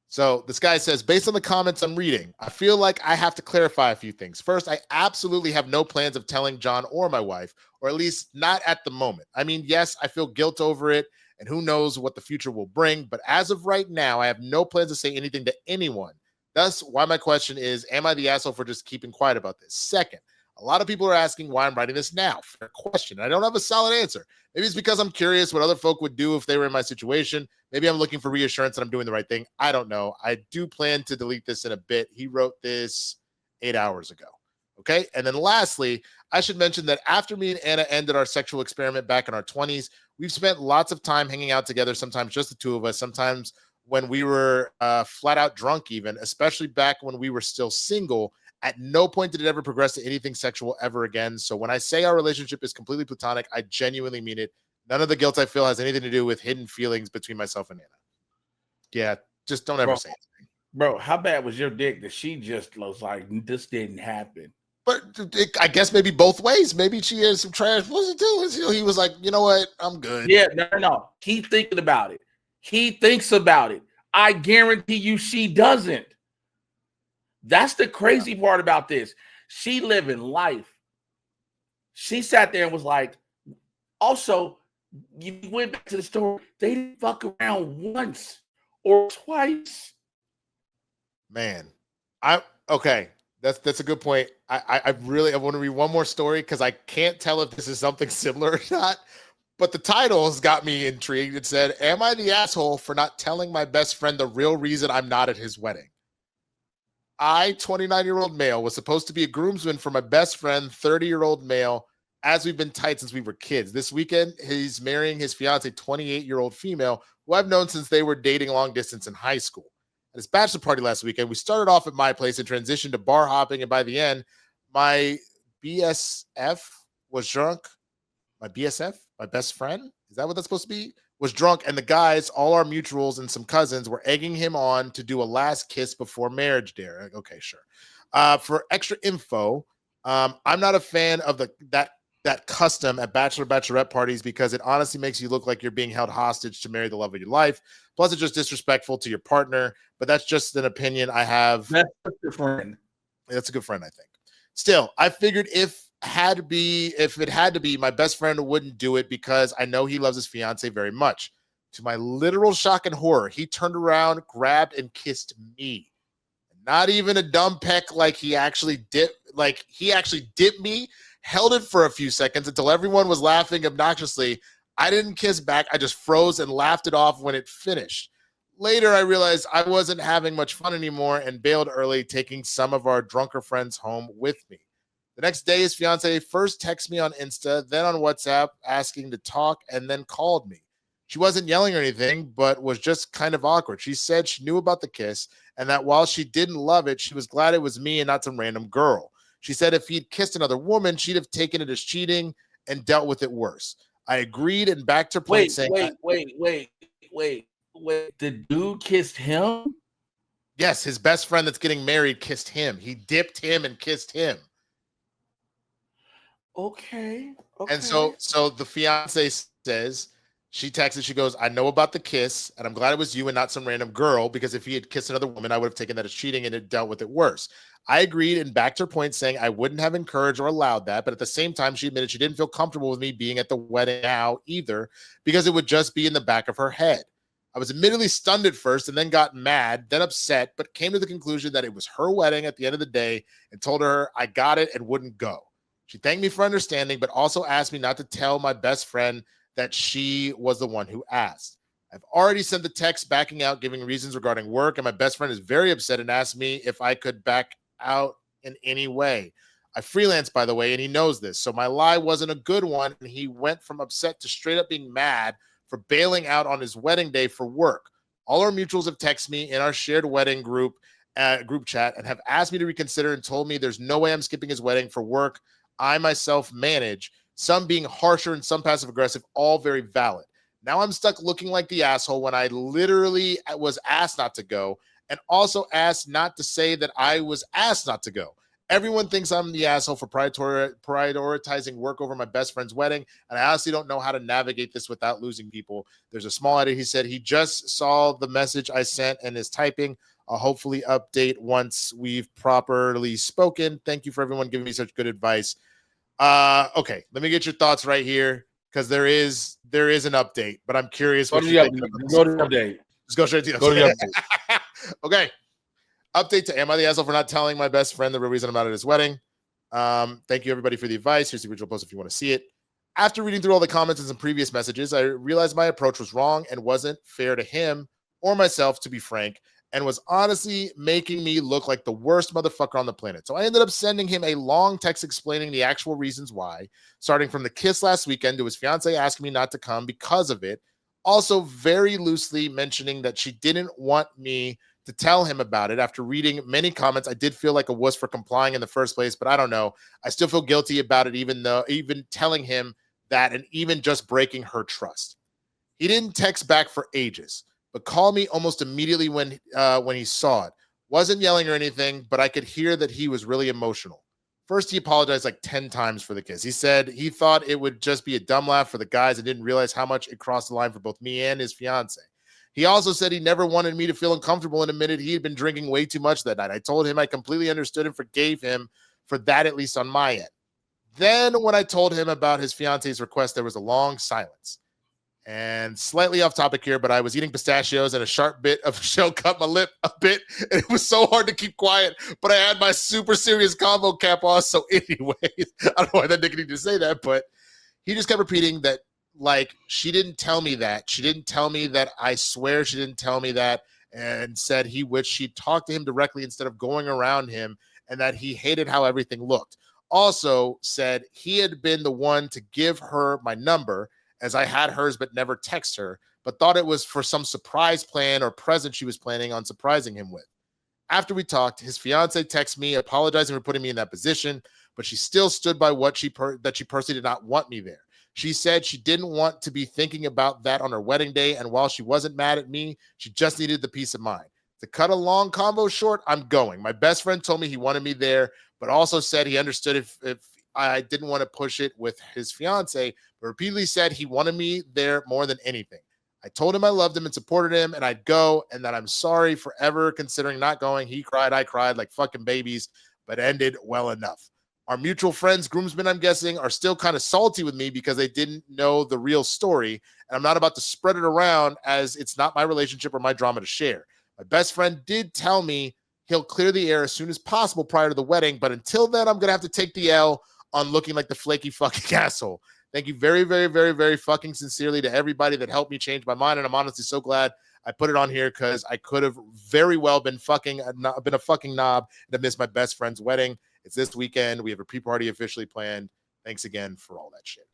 So this guy says, based on the comments I'm reading, I feel like I have to clarify a few things. First, I absolutely have no plans of telling John or my wife, or at least not at the moment. I mean, yes, I feel guilt over it, and who knows what the future will bring. But as of right now, I have no plans to say anything to anyone. Thus, why my question is, am I the asshole for just keeping quiet about this? Second, a lot of people are asking why I'm writing this now. Fair question. I don't have a solid answer. Maybe it's because I'm curious what other folk would do if they were in my situation. Maybe I'm looking for reassurance that I'm doing the right thing. I don't know. I do plan to delete this in a bit. He wrote this 8 hours ago. Okay. And then lastly, I should mention that after me and Anna ended our sexual experiment back in our 20s, we've spent lots of time hanging out together, sometimes just the two of us, sometimes when we were flat out drunk even, especially back when we were still single. At no point did it ever progress to anything sexual ever again. So when I say our relationship is completely platonic, I genuinely mean it. None of the guilt I feel has anything to do with hidden feelings between myself and Anna. Yeah, just don't ever say anything.
Bro, how bad was your dick that she just was like, this didn't happen?
But I guess maybe both ways. Maybe she had some trash. What's it do? He was like, you know what? I'm good.
Yeah, no. Keep thinking about it. He thinks about it. I guarantee you she doesn't. That's the crazy part about this. She living life. She sat there and was like, also, you went back to the store. They didn't fuck around once or twice.
Man, okay. That's a good point. I want to read one more story because I can't tell if this is something similar or not. But the title has got me intrigued. It said, "Am I the asshole for not telling my best friend the real reason I'm not at his wedding? I, 29-year-old male, was supposed to be a groomsman for my best friend, 30-year-old male, as we've been tight since we were kids. This weekend, he's marrying his fiance, 28-year-old female, who I've known since they were dating long distance in high school. At his bachelor party last weekend, we started off at my place and transitioned to bar hopping, and by the end, my BSF was drunk. My BSF, my best friend, is that what that's supposed to be? Was drunk, and the guys, all our mutuals and some cousins, were egging him on to do a last kiss before marriage, Derek. Okay, sure. For extra info, I'm not a fan of that custom at bachelorette parties because it honestly makes you look like you're being held hostage to marry the love of your life. Plus, it's just disrespectful to your partner. But that's just an opinion I have.
That's a good friend.
That's a good friend, I think. Still, I figured if it had to be, my best friend wouldn't do it because I know he loves his fiance very much. To my literal shock and horror, he turned around, grabbed, and kissed me. Not even a dumb peck like he actually dipped me, held it for a few seconds until everyone was laughing obnoxiously. I didn't kiss back. I just froze and laughed it off when it finished. Later, I realized I wasn't having much fun anymore and bailed early, taking some of our drunker friends home with me. The next day, his fiance first texted me on Insta, then on WhatsApp asking to talk, and then called me. She wasn't yelling or anything, but was just kind of awkward. She said she knew about the kiss and that while she didn't love it, she was glad it was me and not some random girl. She said if he'd kissed another woman, she'd have taken it as cheating and dealt with it worse. I agreed and backed her point saying,
wait. The dude kissed him?
Yes, his best friend that's getting married kissed him. He dipped him and kissed him.
Okay.
And so the fiance says, she texted, she goes, I know about the kiss, and I'm glad it was you and not some random girl, because if he had kissed another woman, I would have taken that as cheating and it dealt with it worse. I agreed and backed her point, saying I wouldn't have encouraged or allowed that, but at the same time, she admitted she didn't feel comfortable with me being at the wedding now either, because it would just be in the back of her head. I was admittedly stunned at first and then got mad, then upset, but came to the conclusion that it was her wedding at the end of the day and told her I got it and wouldn't go. She thanked me for understanding, but also asked me not to tell my best friend that she was the one who asked. I've already sent the text backing out, giving reasons regarding work, and my best friend is very upset and asked me if I could back out in any way. I freelance, by the way, and he knows this, so my lie wasn't a good one, and he went from upset to straight up being mad for bailing out on his wedding day for work. All our mutuals have texted me in our shared wedding group chat and have asked me to reconsider and told me there's no way I'm skipping his wedding for work I myself manage, some being harsher and some passive-aggressive, all very valid. Now I'm stuck looking like the asshole when I literally was asked not to go and also asked not to say that I was asked not to go. Everyone thinks I'm the asshole for prioritizing work over my best friend's wedding, and I honestly don't know how to navigate this without losing people. There's a small edit. He said he just saw the message I sent and is typing. I'll hopefully update once we've properly spoken. Thank you for everyone giving me such good advice. Okay, let me get your thoughts right here because there is an update, but I'm curious what you think.
Go to the update.
Just go straight to the update.
Go to the update.
Okay. Update to am I the asshole for not telling my best friend the real reason I'm not at his wedding? Thank you everybody for the advice. Here's the original post if you want to see it. After reading through all the comments and some previous messages, I realized my approach was wrong and wasn't fair to him or myself, to be frank, and was honestly making me look like the worst motherfucker on the planet. So I ended up sending him a long text explaining the actual reasons why, starting from the kiss last weekend to his fiance asking me not to come because of it. Also very loosely mentioning that she didn't want me to tell him about it. After reading many comments, I did feel like a wuss for complying in the first place, but I don't know. I still feel guilty about it, even telling him that and even just breaking her trust. He didn't text back for ages, but called me almost immediately when he saw it. Wasn't yelling or anything, but I could hear that he was really emotional. First, he apologized like 10 times for the kiss. He said he thought it would just be a dumb laugh for the guys and didn't realize how much it crossed the line for both me and his fiance. He also said he never wanted me to feel uncomfortable and admitted he had been drinking way too much that night. I told him I completely understood and forgave him for that, at least on my end. Then when I told him about his fiance's request, there was a long silence. And slightly off topic here, but I was eating pistachios and a sharp bit of shell cut my lip a bit. And it was so hard to keep quiet, but I had my super serious combo cap on. So anyways, I don't know why that nigga needed to say that, but he just kept repeating that, like, she didn't tell me that. She didn't tell me that. I swear she didn't tell me that. And said he wished she'd talk to him directly instead of going around him and that he hated how everything looked. Also said he had been the one to give her my number as I had hers but never text her, but thought it was for some surprise plan or present she was planning on surprising him with. After we talked, his fiance texted me apologizing for putting me in that position, but she still stood by what that she personally did not want me there. She said she didn't want to be thinking about that on her wedding day, and while she wasn't mad at me, she just needed the peace of mind. To cut a long combo short, I'm going. My best friend told me he wanted me there, but also said he understood if I didn't want to push it with his fiance, but repeatedly said he wanted me there more than anything. I told him I loved him and supported him and I'd go and that I'm sorry for ever considering not going. He cried, I cried like fucking babies, but ended well enough. Our mutual friends, groomsmen, I'm guessing, are still kind of salty with me because they didn't know the real story, and I'm not about to spread it around as it's not my relationship or my drama to share. My best friend did tell me he'll clear the air as soon as possible prior to the wedding, but until then, I'm going to have to take the L on looking like the flaky fucking asshole. Thank you very, very, very, very fucking sincerely to everybody that helped me change my mind, and I'm honestly so glad I put it on here because I could have very well been a fucking knob and have missed my best friend's wedding. It's this weekend. We have a pre-party officially planned. Thanks again for all that shit.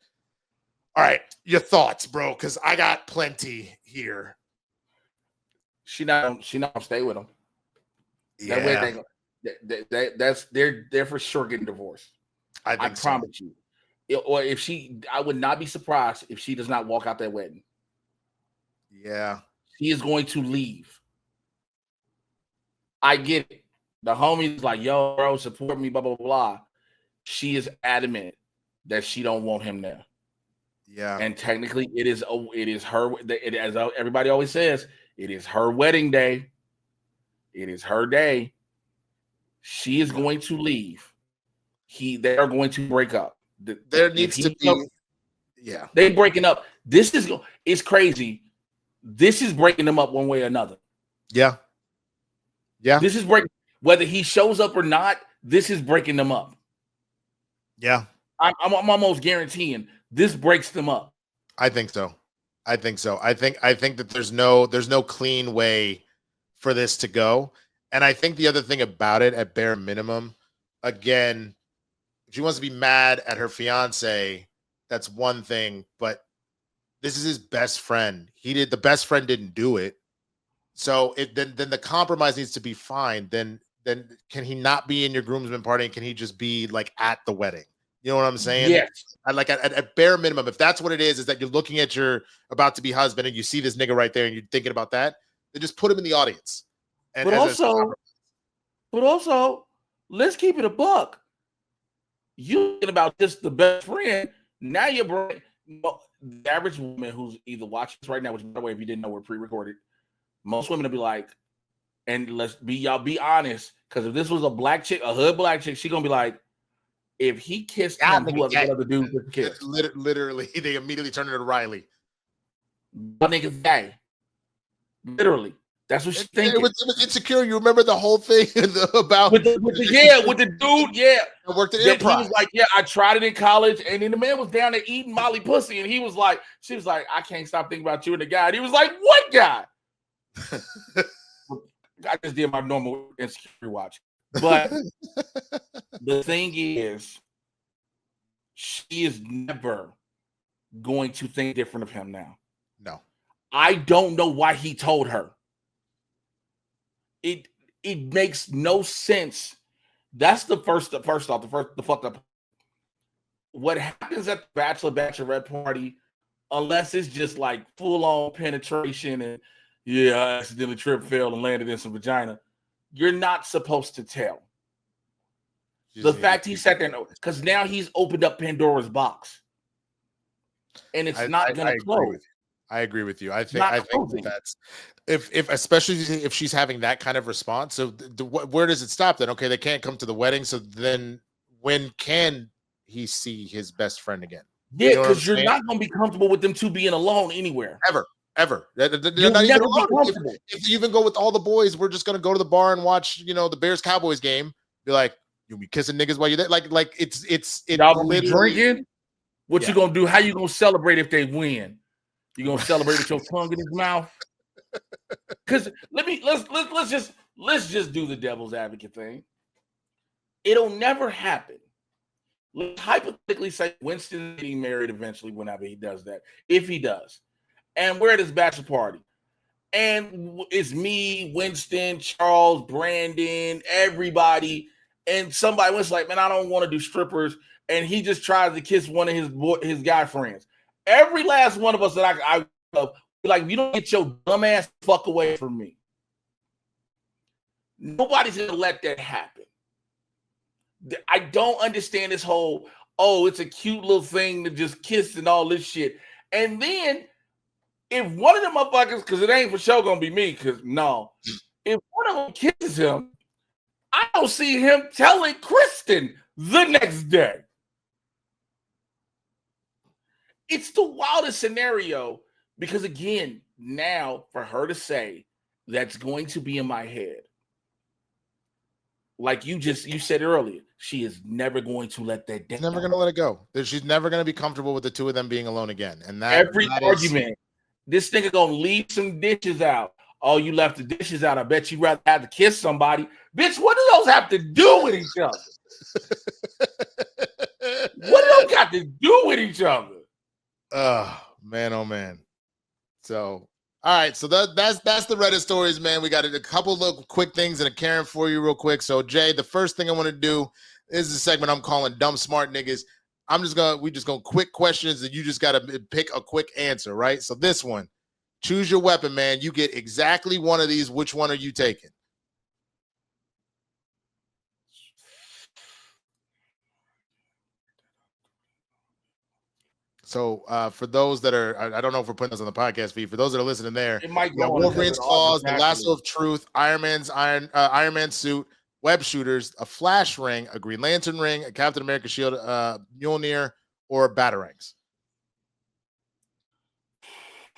All right, your thoughts, bro, because I got plenty here.
She not gonna stay with him.
Yeah.
They're for sure getting divorced. I promise you. I would not be surprised if she does not walk out that wedding.
Yeah.
She is going to leave. I get it. The homie's like, yo, bro, support me, blah, blah, blah. She is adamant that she don't want him there.
Yeah.
And technically it is her, as everybody always says, it is her wedding day. It is her day. She is going to leave. They are going to break up.
There needs to be. Yeah.
They breaking up. It's crazy. This is breaking them up one way or another.
Yeah. Yeah.
This is breaking, whether he shows up or not, this is breaking them up.
Yeah.
I'm almost guaranteeing this breaks them up.
I think so. I think that there's no clean way for this to go. And I think the other thing about it, at bare minimum, again, if she wants to be mad at her fiance, that's one thing, but this is his best friend. The best friend didn't do it. So then the compromise needs to be fine. Then can he not be in your groomsmen party, and can he just be like at the wedding? You know what I'm saying?
Yes.
At bare minimum, if that's what it is that you're looking at your about to be husband and you see this nigga right there and you're thinking about that, then just put him in the audience. And
but also, let's keep it a buck. You thinking about just the best friend. Now you're bringing the average woman who's either watching this right now, which, by the way, if you didn't know, we're pre-recorded. Most women will be like, and y'all be honest, because if this was a black chick, a hood black chick, she gonna be like, if he kissed him, who other dude would kiss?
Literally, they immediately turn it to Riley.
That nigga's gay. Literally. That's what she's thinking.
It was insecure. You remember the whole thing about
with the dude, yeah.
I worked at
Improv. He was like, yeah, I tried it in college, and then the man was down there eating Molly pussy, and he was like, she was like, I can't stop thinking about you and the guy. And he was like, what guy? I just did my normal insecure watch. But the thing is, she is never going to think different of him now.
No.
I don't know why he told her. It makes no sense. That's the first fucked up. What happens at the bachelorette party, unless it's just like full on penetration and I accidentally tripped, fell, and landed in some vagina, you're not supposed to tell. The fact he sat there, because now he's opened up Pandora's box, and it's not going to close.
I agree with you. I think that's if especially if she's having that kind of response. So where does it stop then? Okay, they can't come to the wedding. So then when can he see his best friend again?
Yeah, because you're not going to be comfortable with them two being alone anywhere.
Ever. They're not even alone. If you even go with all the boys, we're just going to go to the bar and watch, the Bears-Cowboys game. Be like, you'll be kissing niggas while you're there. Like it's
y'all be drinking. What you going to do? How you going to celebrate if they win? You gonna celebrate with your tongue in his mouth? Because let's just do the devil's advocate thing. It'll never happen. Let's hypothetically say Winston is getting married eventually whenever he does that, if he does. And we're at his bachelor party. And it's me, Winston, Charles, Brandon, everybody. And somebody was like, man, I don't want to do strippers. And he just tries to kiss one of his guy friends. Every last one of us that I love, like, if you don't get your dumb ass fuck away from me, nobody's gonna let that happen. I don't understand this whole, it's a cute little thing to just kiss and all this shit. And then if one of them motherfuckers, because it ain't for sure gonna be me, because no, if one of them kisses him, I don't see him telling Kristen the next day. It's the wildest scenario because, again, now for her to say that's going to be in my head, like you said earlier, she is never going to let that down.
She's never going to let it go. She's never going to be comfortable with the two of them being alone again. And
every argument, this nigga going to leave some dishes out. Oh, you left the dishes out. I bet you rather have to kiss somebody. Bitch, what do those have to do with each other? What do those got to do with each other?
Man, oh man. So, all right. So that's the Reddit stories, man. We got a couple of little quick things and a Karen for you real quick. So, Jay, the first thing I want to do is a segment I'm calling Dumb Smart Niggas. We just gonna quick questions and you just gotta pick a quick answer, right? So this one, choose your weapon, man. You get exactly one of these. Which one are you taking? So for those that are, I don't know if we're putting this on the podcast feed. For those that are listening there,
it might
go Wolverine's claws, the lasso of truth, Iron Man suit, web shooters, a flash ring, a Green Lantern ring, a Captain America shield, Mjolnir, or batarangs.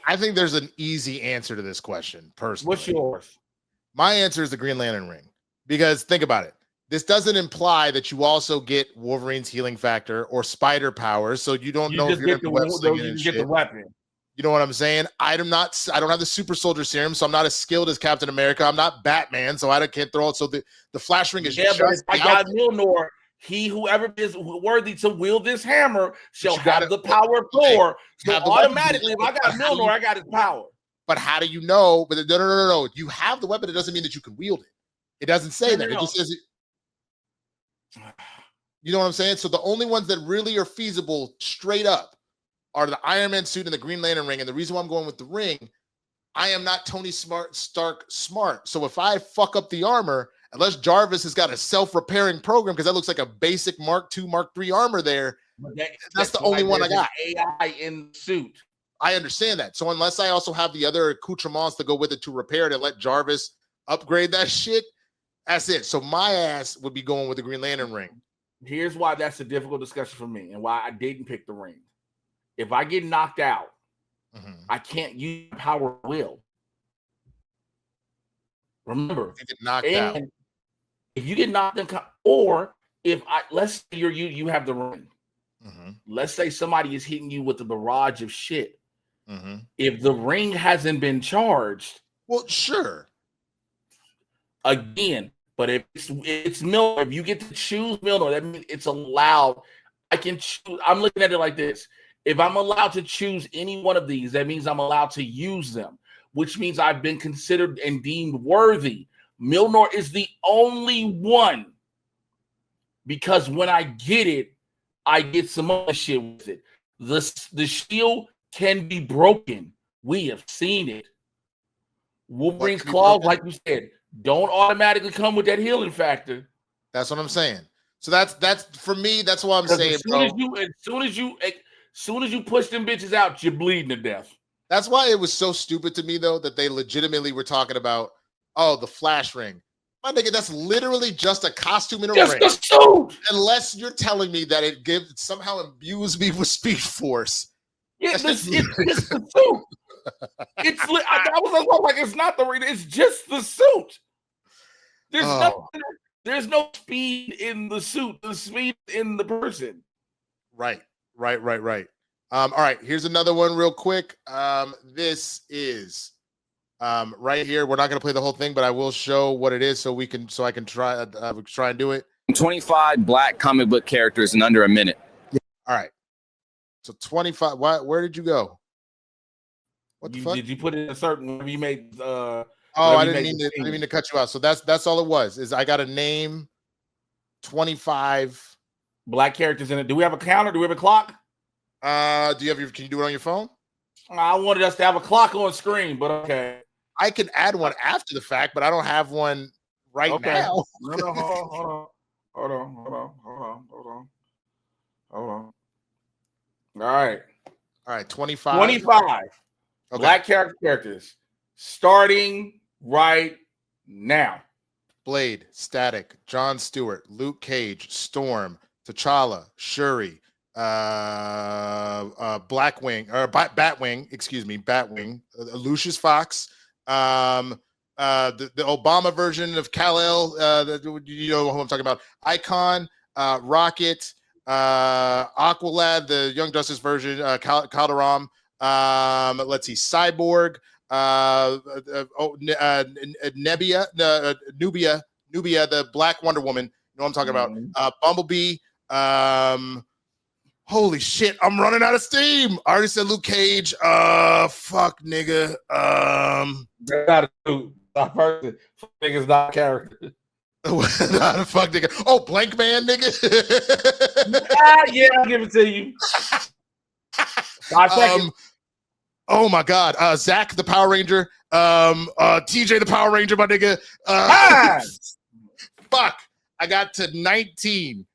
I think there's an easy answer to this question. Personally,
what's yours?
My answer is the Green Lantern ring, because think about it. This doesn't imply that you also get Wolverine's healing factor or spider powers, so you don't know if you're the
weapon.
You know what I'm saying? I don't have the super soldier serum, so I'm not as skilled as Captain America. I'm not Batman, so I can't throw it. So the flash ring is just
I got Mjolnir. Whoever is worthy to wield this hammer shall have the power of Thor. So automatically, if I got Mjolnir, I got his power.
But how do you know? But no. You have the weapon. It doesn't mean that you can wield it. It doesn't say that. It just says it. You know what I'm saying? So the only ones that really are feasible straight up are the Iron Man suit and the Green Lantern ring. And the reason why I'm going with the ring, I am not Tony Stark smart. So if I fuck up the armor, unless Jarvis has got a self-repairing program, because that looks like a basic Mark II, Mark III armor there, that's the only one I got.
AI in the suit.
I understand that. So unless I also have the other accoutrements to go with it to repair it and let Jarvis upgrade that shit, that's it. So my ass would be going with the Green Lantern ring.
Here's why that's a difficult discussion for me and why I didn't pick the ring. If I get knocked out, I can't use power of will. Remember,
you get knocked out.
If you get knocked out, or if let's say you have the ring. Let's say somebody is hitting you with a barrage of shit. If the ring hasn't been charged,
well, sure.
Again, but if it's Miller, if you get to choose Miller, that means it's allowed. I can choose. I'm looking at it like this. If I'm allowed to choose any one of these, that means I'm allowed to use them, which means I've been considered and deemed worthy. Mjolnir is the only one, because when I get it, I get some other shit with it. The shield can be broken. We have seen it. Wolverine's claws, like you said, don't automatically come with that healing factor.
That's what I'm saying. So that's for me. That's what I'm saying,
as soon as you push them bitches out, you're bleeding to death.
That's why it was so stupid to me, though, that they legitimately were talking about, the flash ring. My nigga, that's literally just a costume in a ring.
Just a suit.
Unless you're telling me that it somehow imbues me with speed force.
Yeah, it's just the suit. I was like, it's not the ring. It's just the suit. There's no speed in the suit. The speed in the person.
Right. All right. Here's another one real quick. This is right here. We're not going to play the whole thing, but I will show what it is so I can try and do it.
25 black comic book characters in under a minute.
All right. So 25. Where did you go? What the fuck?
Did you put in a certain? You made.
I didn't mean to cut you out. So that's all it was. Is I got to name 25
black characters in it. Do we have a counter? Do we have a clock?
Can you do it on your phone?
I wanted us to have a clock on screen, but okay.
I can add one after the fact, but I don't have one right now.
No, hold on. All right.
25.
25.
Okay.
Black characters. Starting right now.
Blade, Static, Jon Stewart, Luke Cage, Storm, T'Challa, Shuri, Batwing, Lucius Fox, the Obama version of Kal-El, you know who I'm talking about, Icon, Rocket, Aqualad, the Young Justice version, Calderon, let's see, Cyborg, Nubia, the Black Wonder Woman, you know what I'm talking about, Bumblebee, Holy shit, I'm running out of steam. I already said Luke Cage. Fuck, nigga.
That's not a dude. Not a person. Fuck nigga's not a character.
Not a fuck, nigga. Oh, Blank Man, nigga.
Yeah, I'll give it to you. 5 seconds.
Oh my God. Zach the Power Ranger. TJ the Power Ranger, my nigga. Fuck. I got to 19.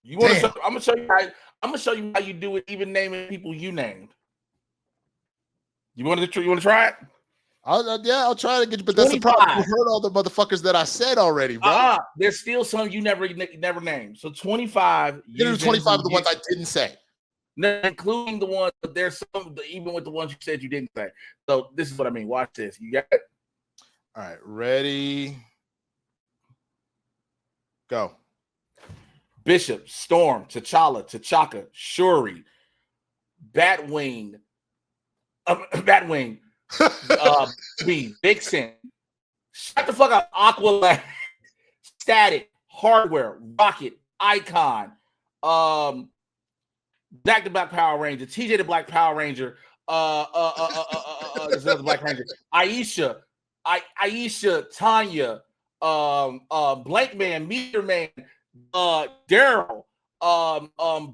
You want to? I'm gonna show you how. I'm gonna show you how you do it, even naming people you named. You want to try it?
I'll try to get you, but that's 25. The problem. You heard all the motherfuckers that I said already, bro.
There's still some you never named. So 25.
There's 25 of the ones I didn't say.
No, including the ones, but there's some even with the ones you said you didn't say. So this is what I mean. Watch this. You got it?
All right, ready? Go.
Bishop, Storm, T'Chaka, Shuri, Batwing, Vixen, shut the fuck up, Aqualad, Static, Hardware, Rocket, Icon, Black the Black Power Ranger, TJ the Black Power Ranger, there's another Black Ranger, Aisha, Tanya, Blank Man, Meteor Man, Daryl,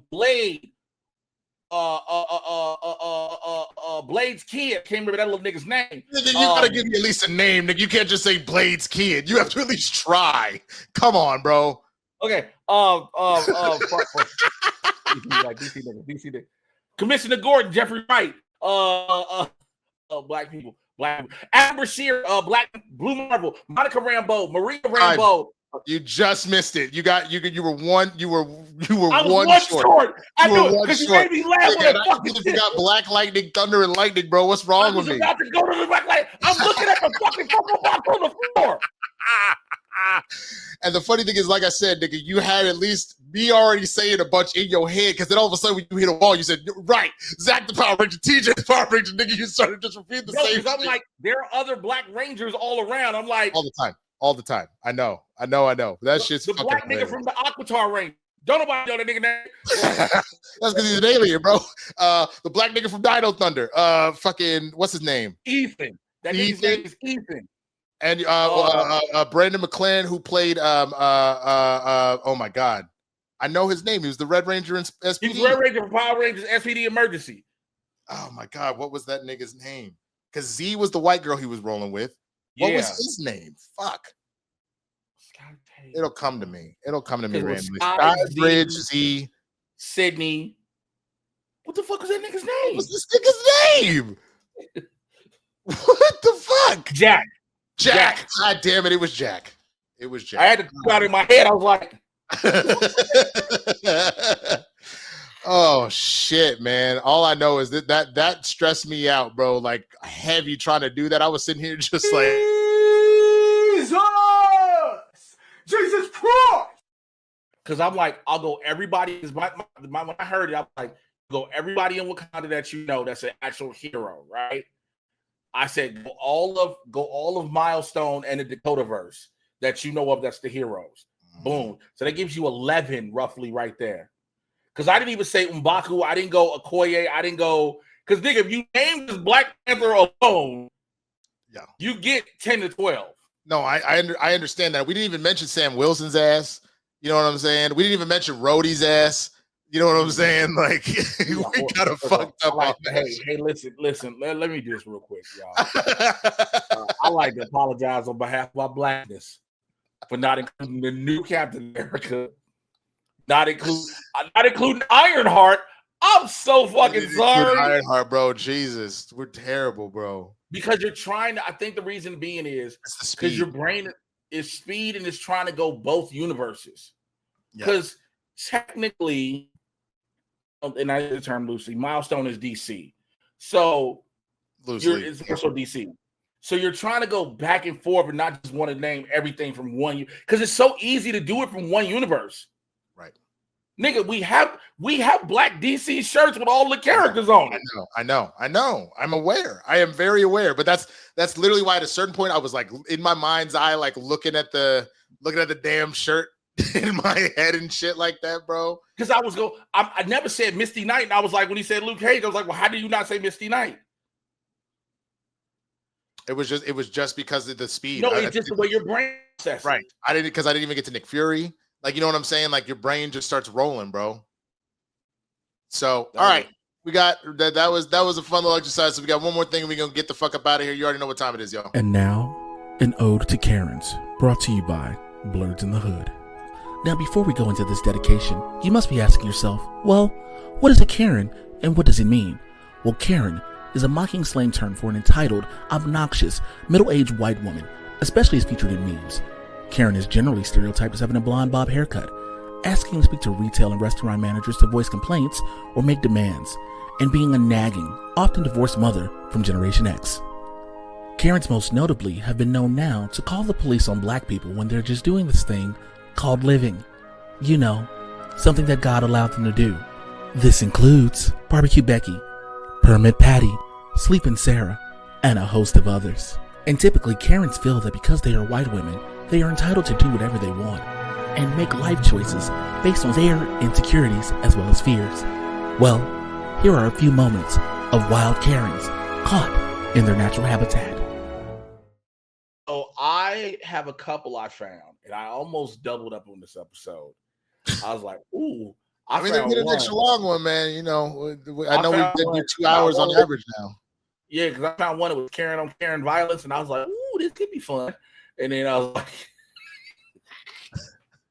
Blade, Blade's kid. Can't remember that little nigga's name.
You gotta give me at least a name, nigga. You can't just say Blade's kid. You have to at least try. Come on, bro.
Okay. DC nigga. Commissioner Gordon, Jeffrey Wright, black people. Amber Shear, Blue Marvel, Monica Rambeau, Maria Rambeau.
You just missed it. You were one short.
I knew it because you made me laugh.
You got Black Lightning, Thunder, and Lightning, bro. What's wrong with me?
About to go to the Black Lightning. I'm looking at the fucking football box on the floor.
And the funny thing is, like I said, nigga, you had at least me already saying a bunch in your head, because then all of a sudden when you hit a wall, you said, right, Zach the Power Ranger, TJ the Power Ranger, nigga, you started just repeating the same thing.
I'm like, there are other Black Rangers all around. I'm like,
all the time. I know. That shit's
the
fucking
black
hilarious.
nigga from the Aquatar Ranger. Don't nobody know that nigga name.
That's because he's an alien, bro. The black nigga from Dino Thunder. Fucking, what's his name?
Ethan. That nigga's name is Ethan.
And Brandon McClan, who played oh my God, I know his name. He was the Red Ranger in SPD.
He's Red Ranger for Power Rangers SPD Emergency.
Oh my God, what was that nigga's name? Because Z was the white girl he was rolling with. What was his name? Fuck. It'll come to me. Randomly. Skybridge, Z,
Sydney. What the fuck was that nigga's name?
What's this nigga's name? What the fuck?
Jack.
God damn it! It was Jack.
I had to put out in my head. I was like,
oh shit, man. All I know is that stressed me out, bro. Like heavy trying to do that. I was sitting here just like
Jesus Christ!
Because I'm like, I'll go everybody. When I heard it, I'm like, go everybody in Wakanda that you know that's an actual hero, right? I said, go all of Milestone and the Dakotaverse that you know of that's the heroes. Boom. So that gives you 11 roughly right there. Because I didn't even say M'Baku. I didn't go Okoye. I didn't go, because nigga, if you name this Black Panther alone, you get 10 to 12.
No, I understand that. We didn't even mention Sam Wilson's ass. You know what I'm saying? We didn't even mention Rhodey's ass. You know what I'm saying? Like, we got to fucked up.
Like, hey, listen. Let me do this real quick, y'all. I like to apologize on behalf of my blackness for not including the new Captain America, not including Ironheart. I'm so fucking sorry.
Ironheart, bro. Jesus, we're terrible, bro.
Because you're trying to. I think the reason being is because your brain is speed and is trying to go both universes. Because technically, and I use the term loosely, Milestone is DC. So it's also DC. So you're trying to go back and forth and not just want to name everything from one, because it's so easy to do it from one universe.
Right.
Nigga, we have black DC shirts with all the characters on it.
I know. I'm aware. I am very aware. But that's literally why at a certain point I was like in my mind's eye, like looking at the damn shirt. in my head and shit like that, bro.
Because I never said Misty Knight, and I was like, when he said Luke Cage, I was like, well, how do you not say Misty Knight?
It was just because of the speed.
No, it's just the way your brain processes.
Right. I didn't even get to Nick Fury. Like, you know what I'm saying? Like, your brain just starts rolling, bro. So, all right. We got that was a fun little exercise. So we got one more thing and we're gonna get the fuck up out of here. You already know what time it is, yo.
And now, an ode to Karens, brought to you by Blerds N The Hood. Now, before we go into this dedication, you must be asking yourself, well, what is a Karen and what does it mean? Well, Karen is a mocking slang term for an entitled, obnoxious, middle-aged white woman, especially as featured in memes. Karen is generally stereotyped as having a blonde bob haircut, asking to speak to retail and restaurant managers to voice complaints or make demands, and being a nagging, often divorced mother from Generation X. Karens most notably have been known now to call the police on black people when they're just doing this thing called living. You know, something that God allowed them to do. This includes Barbecue Becky, Permit Patty, Sleepin' Sarah, and a host of others. And typically, Karens feel that because they are white women, they are entitled to do whatever they want and make life choices based on their insecurities as well as fears. Well, here are a few moments of wild Karens caught in their natural habitat.
So I have a couple I found, and I almost doubled up on this episode. I was like, ooh.
I mean, they did an extra long one, man. You know, I know we did do 2 hours on average now.
Yeah, because I found one that was Karen on Karen violence, and I was like, ooh, this could be fun. And then I was like,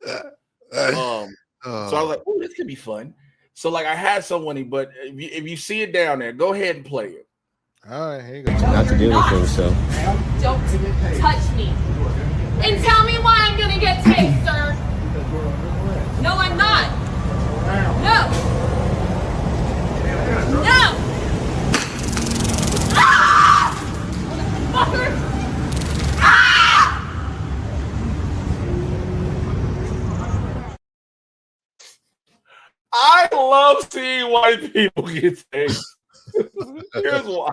so I was like, ooh, this could be fun. So like I had someone, but if you see it down there, go ahead and play it.
All right, here you go.
Not to do anything, so.
Don't touch me. And tell me why I'm gonna get tased, sir. No, I'm not. No. No. Ah! Fucker. Ah!
I love seeing white people get tased. Here's why.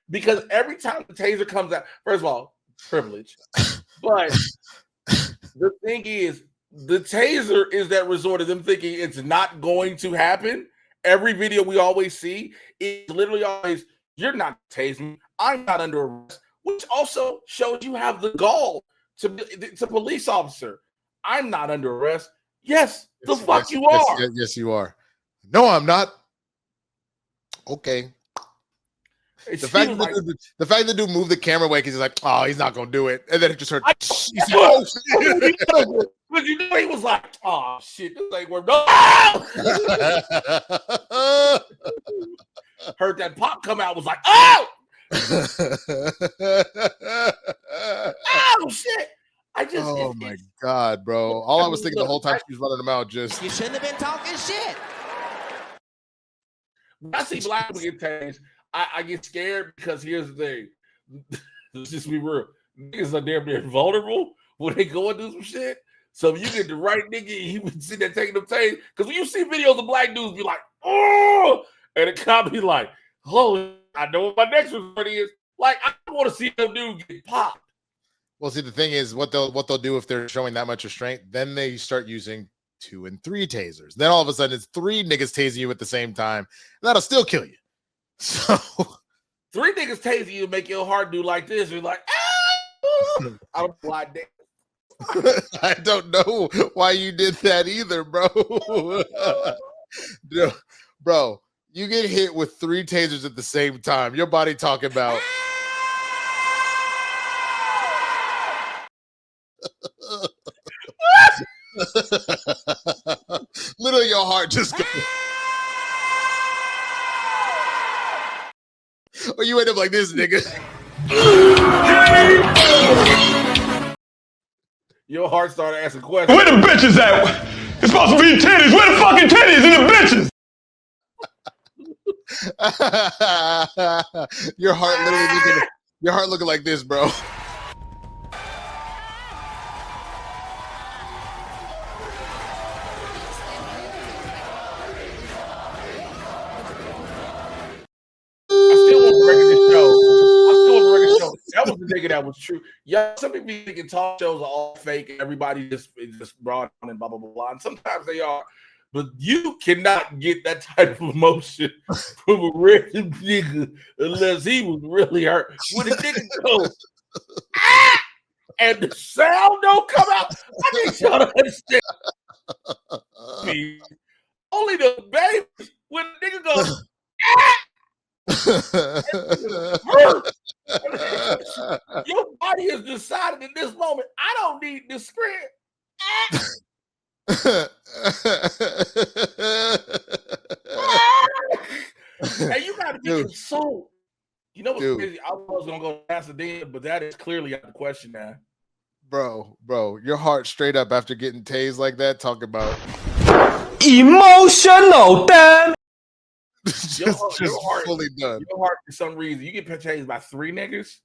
Because every time the taser comes out, first of all, privilege. But the thing is, the taser is that resort of them thinking it's not going to happen. Every video we always see is literally always, you're not tasing me. I'm not under arrest, which also shows you have the gall to police officer. I'm not under arrest. Yes, the fuck you are.
Yes, you are. No, I'm not. Okay. The fact that the dude moved the camera away because he's like, oh, he's not gonna do it, and then it just heard.
But you know he was like, oh shit, this ain't worth no. Heard that pop come out, was like, oh, oh shit.
Oh my god, bro! All I was thinking the whole time she was running them out, just
you shouldn't have been talking shit.
When I see black people get tased, I get scared because here's the thing. Let's just be real. Niggas are damn near vulnerable when they go and do some shit. So if you get the right nigga, he would sit there taking them tased. Because when you see videos of black dudes be like, oh, and the cop be like, holy, I know what my next resort is. Like, I want to see them dudes get popped.
Well, see, the thing is, what they'll do if they're showing that much restraint, then they start using 2 and 3 tasers. Then all of a sudden, it's 3 niggas tasing you at the same time. That'll still kill you. So
3 niggas tasing you make your heart do like this. You're like, ah! I don't know why.
I don't know why you did that either, bro. Bro, you get hit with 3 tasers at the same time. Your body talking about. Literally, your heart just goes. Or you end up like this, nigga.
Your heart started asking questions.
Where the bitches at? It's supposed to be titties. Where the fucking titties and the bitches?
Your heart looking like this, bro.
I still want to record this show. That was the nigga that was true. Yeah, some people be thinking talk shows are all fake and everybody just brought on and blah, blah, blah, blah. And sometimes they are. But you cannot get that type of emotion from a random nigga unless he was really hurt. When the nigga goes, ah! And the sound don't come out, I need y'all to understand. Only the babies, when the nigga goes, hurt. Your body has decided in this moment, I don't need this script. And you gotta be so. You know what's crazy? I was gonna go Pasadena, but that is clearly out of the question now.
Bro, your heart straight up after getting tased like that. Talk about
emotional damn.
Your heart
fully done.
Your heart, for some reason, you get tased by three niggas.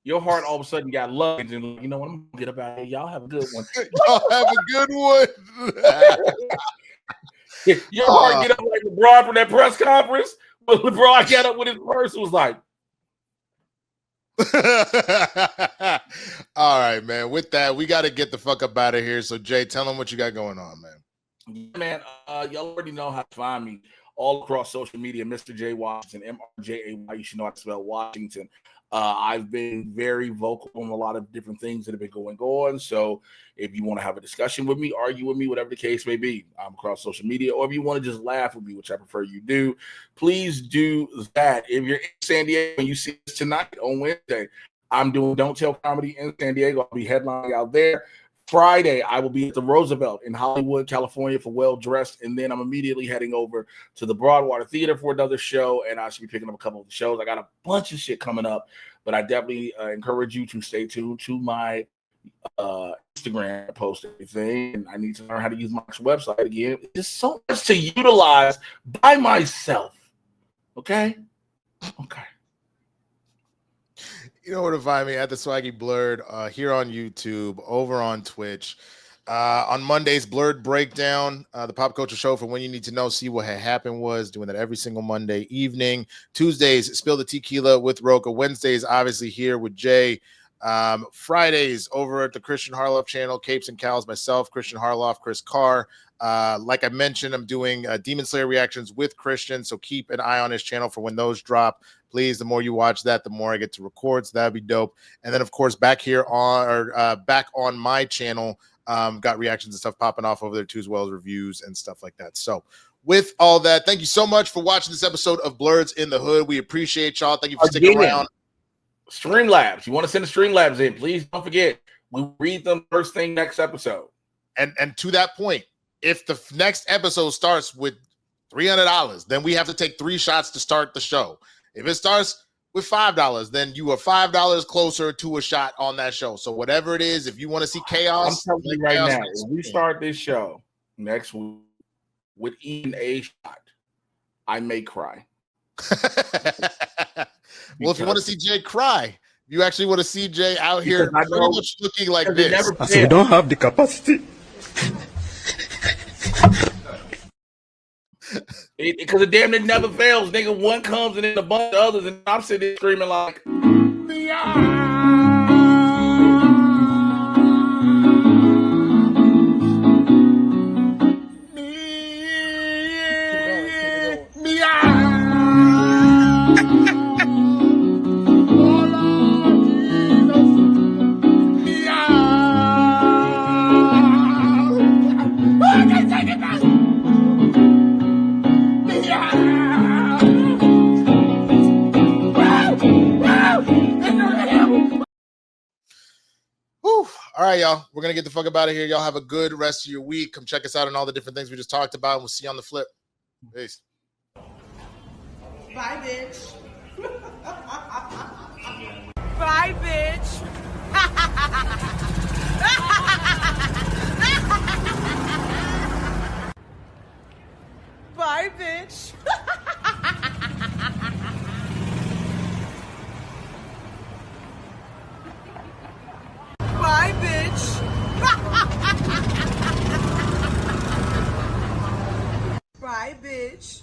Your heart all of a sudden got luggage, and you know what? I'm gonna get up out here. Y'all have a good one.
Y'all have a good one.
Your heart get up like LeBron from that press conference. But LeBron got up with his purse and was like,
all right, man. With that, we got to get the fuck up out of here. So, Jay, tell them what you got going on, man.
Yeah, man, y'all already know how to find me all across social media. Mr. Jay Washington, MRJAY. You should know how to spell Washington. I've been very vocal on a lot of different things that have been going on. So if you want to have a discussion with me, argue with me, whatever the case may be, I'm across social media. Or if you want to just laugh with me, which I prefer you do, please do that. If you're in San Diego and you see us tonight on Wednesday, I'm doing Don't Tell Comedy in San Diego. I'll be headlining out there. Friday, I will be at the Roosevelt in Hollywood, California for Well Dressed, and then I'm immediately heading over to the Broadwater Theater for another show, and I should be picking up a couple of the shows. I got a bunch of shit coming up, but I definitely encourage you to stay tuned to my Instagram post everything, and I need to learn how to use my website again. There's so much to utilize by myself. Okay.
You know where to find me at the Swaggy Blerd here on YouTube, over on Twitch. On Mondays, Blerd Breakdown, the pop culture show for when you need to know, see what had happened was, doing that every single Monday evening. Tuesdays, Spill the Tequila with Roca. Wednesdays, obviously here with Jay. Fridays, over at the Christian Harloff channel, Capes and Cows, myself, Christian Harloff, Chris Carr. Like I mentioned, I'm doing Demon Slayer reactions with Christian, so keep an eye on his channel for when those drop. Please, the more you watch that, the more I get to record, so that'd be dope. And then, of course, back on my channel, got reactions and stuff popping off over there too, as well as reviews and stuff like that. So with all that, thank you so much for watching this episode of Blerds in the Hood. We appreciate y'all. Thank you for sticking around.
Streamlabs. You want to send the Streamlabs in, please don't forget. We read them first thing next episode.
And to that point, if the next episode starts with $300, then we have to take 3 shots to start the show. If it starts with $5, then you are $5 closer to a shot on that show. So whatever it is, if you want to see chaos,
I'm telling you right now, if we start this show next week with even a shot, I may cry.
Well, if you want to see Jay cry, you actually want to see Jay out here pretty much looking like this.
So we don't have the capacity.
Because it damn near never fails, nigga. One comes and then a bunch of others, and I'm sitting there screaming like,
All right, y'all. We're going to get the fuck up out of here. Y'all have a good rest of your week. Come check us out on all the different things we just talked about. We'll see you on the flip. Peace.
Bye, bitch. Bye, bitch. Bye, bitch. Bye, bitch. Bye, bitch.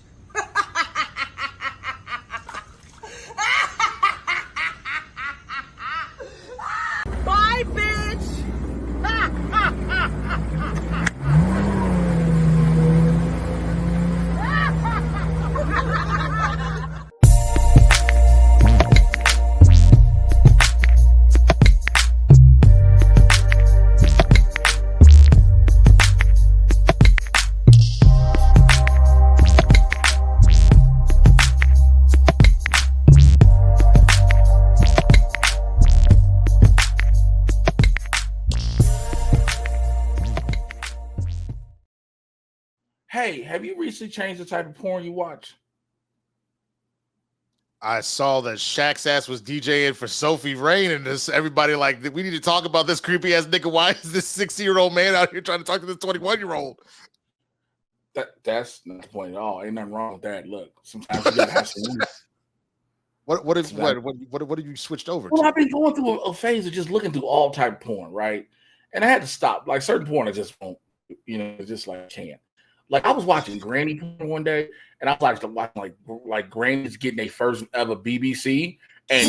Hey, have you recently changed the type of porn you watch?
I saw that Shaq's ass was DJing for Sophie Rain, and this everybody like, we need to talk about this creepy ass nigga. Why is this 60-year-old man out here trying to talk to this 21-year-old?
That's not the point at all. Ain't nothing wrong with that. Look, sometimes you gotta have some.
What have you switched over
Well,
to?
I've been going through a phase of just looking through all type of porn, right? And I had to stop. Like certain porn, I just won't. It's just like can't. Like I was watching granny porn one day, and I was watching like grannies getting their first ever BBC, and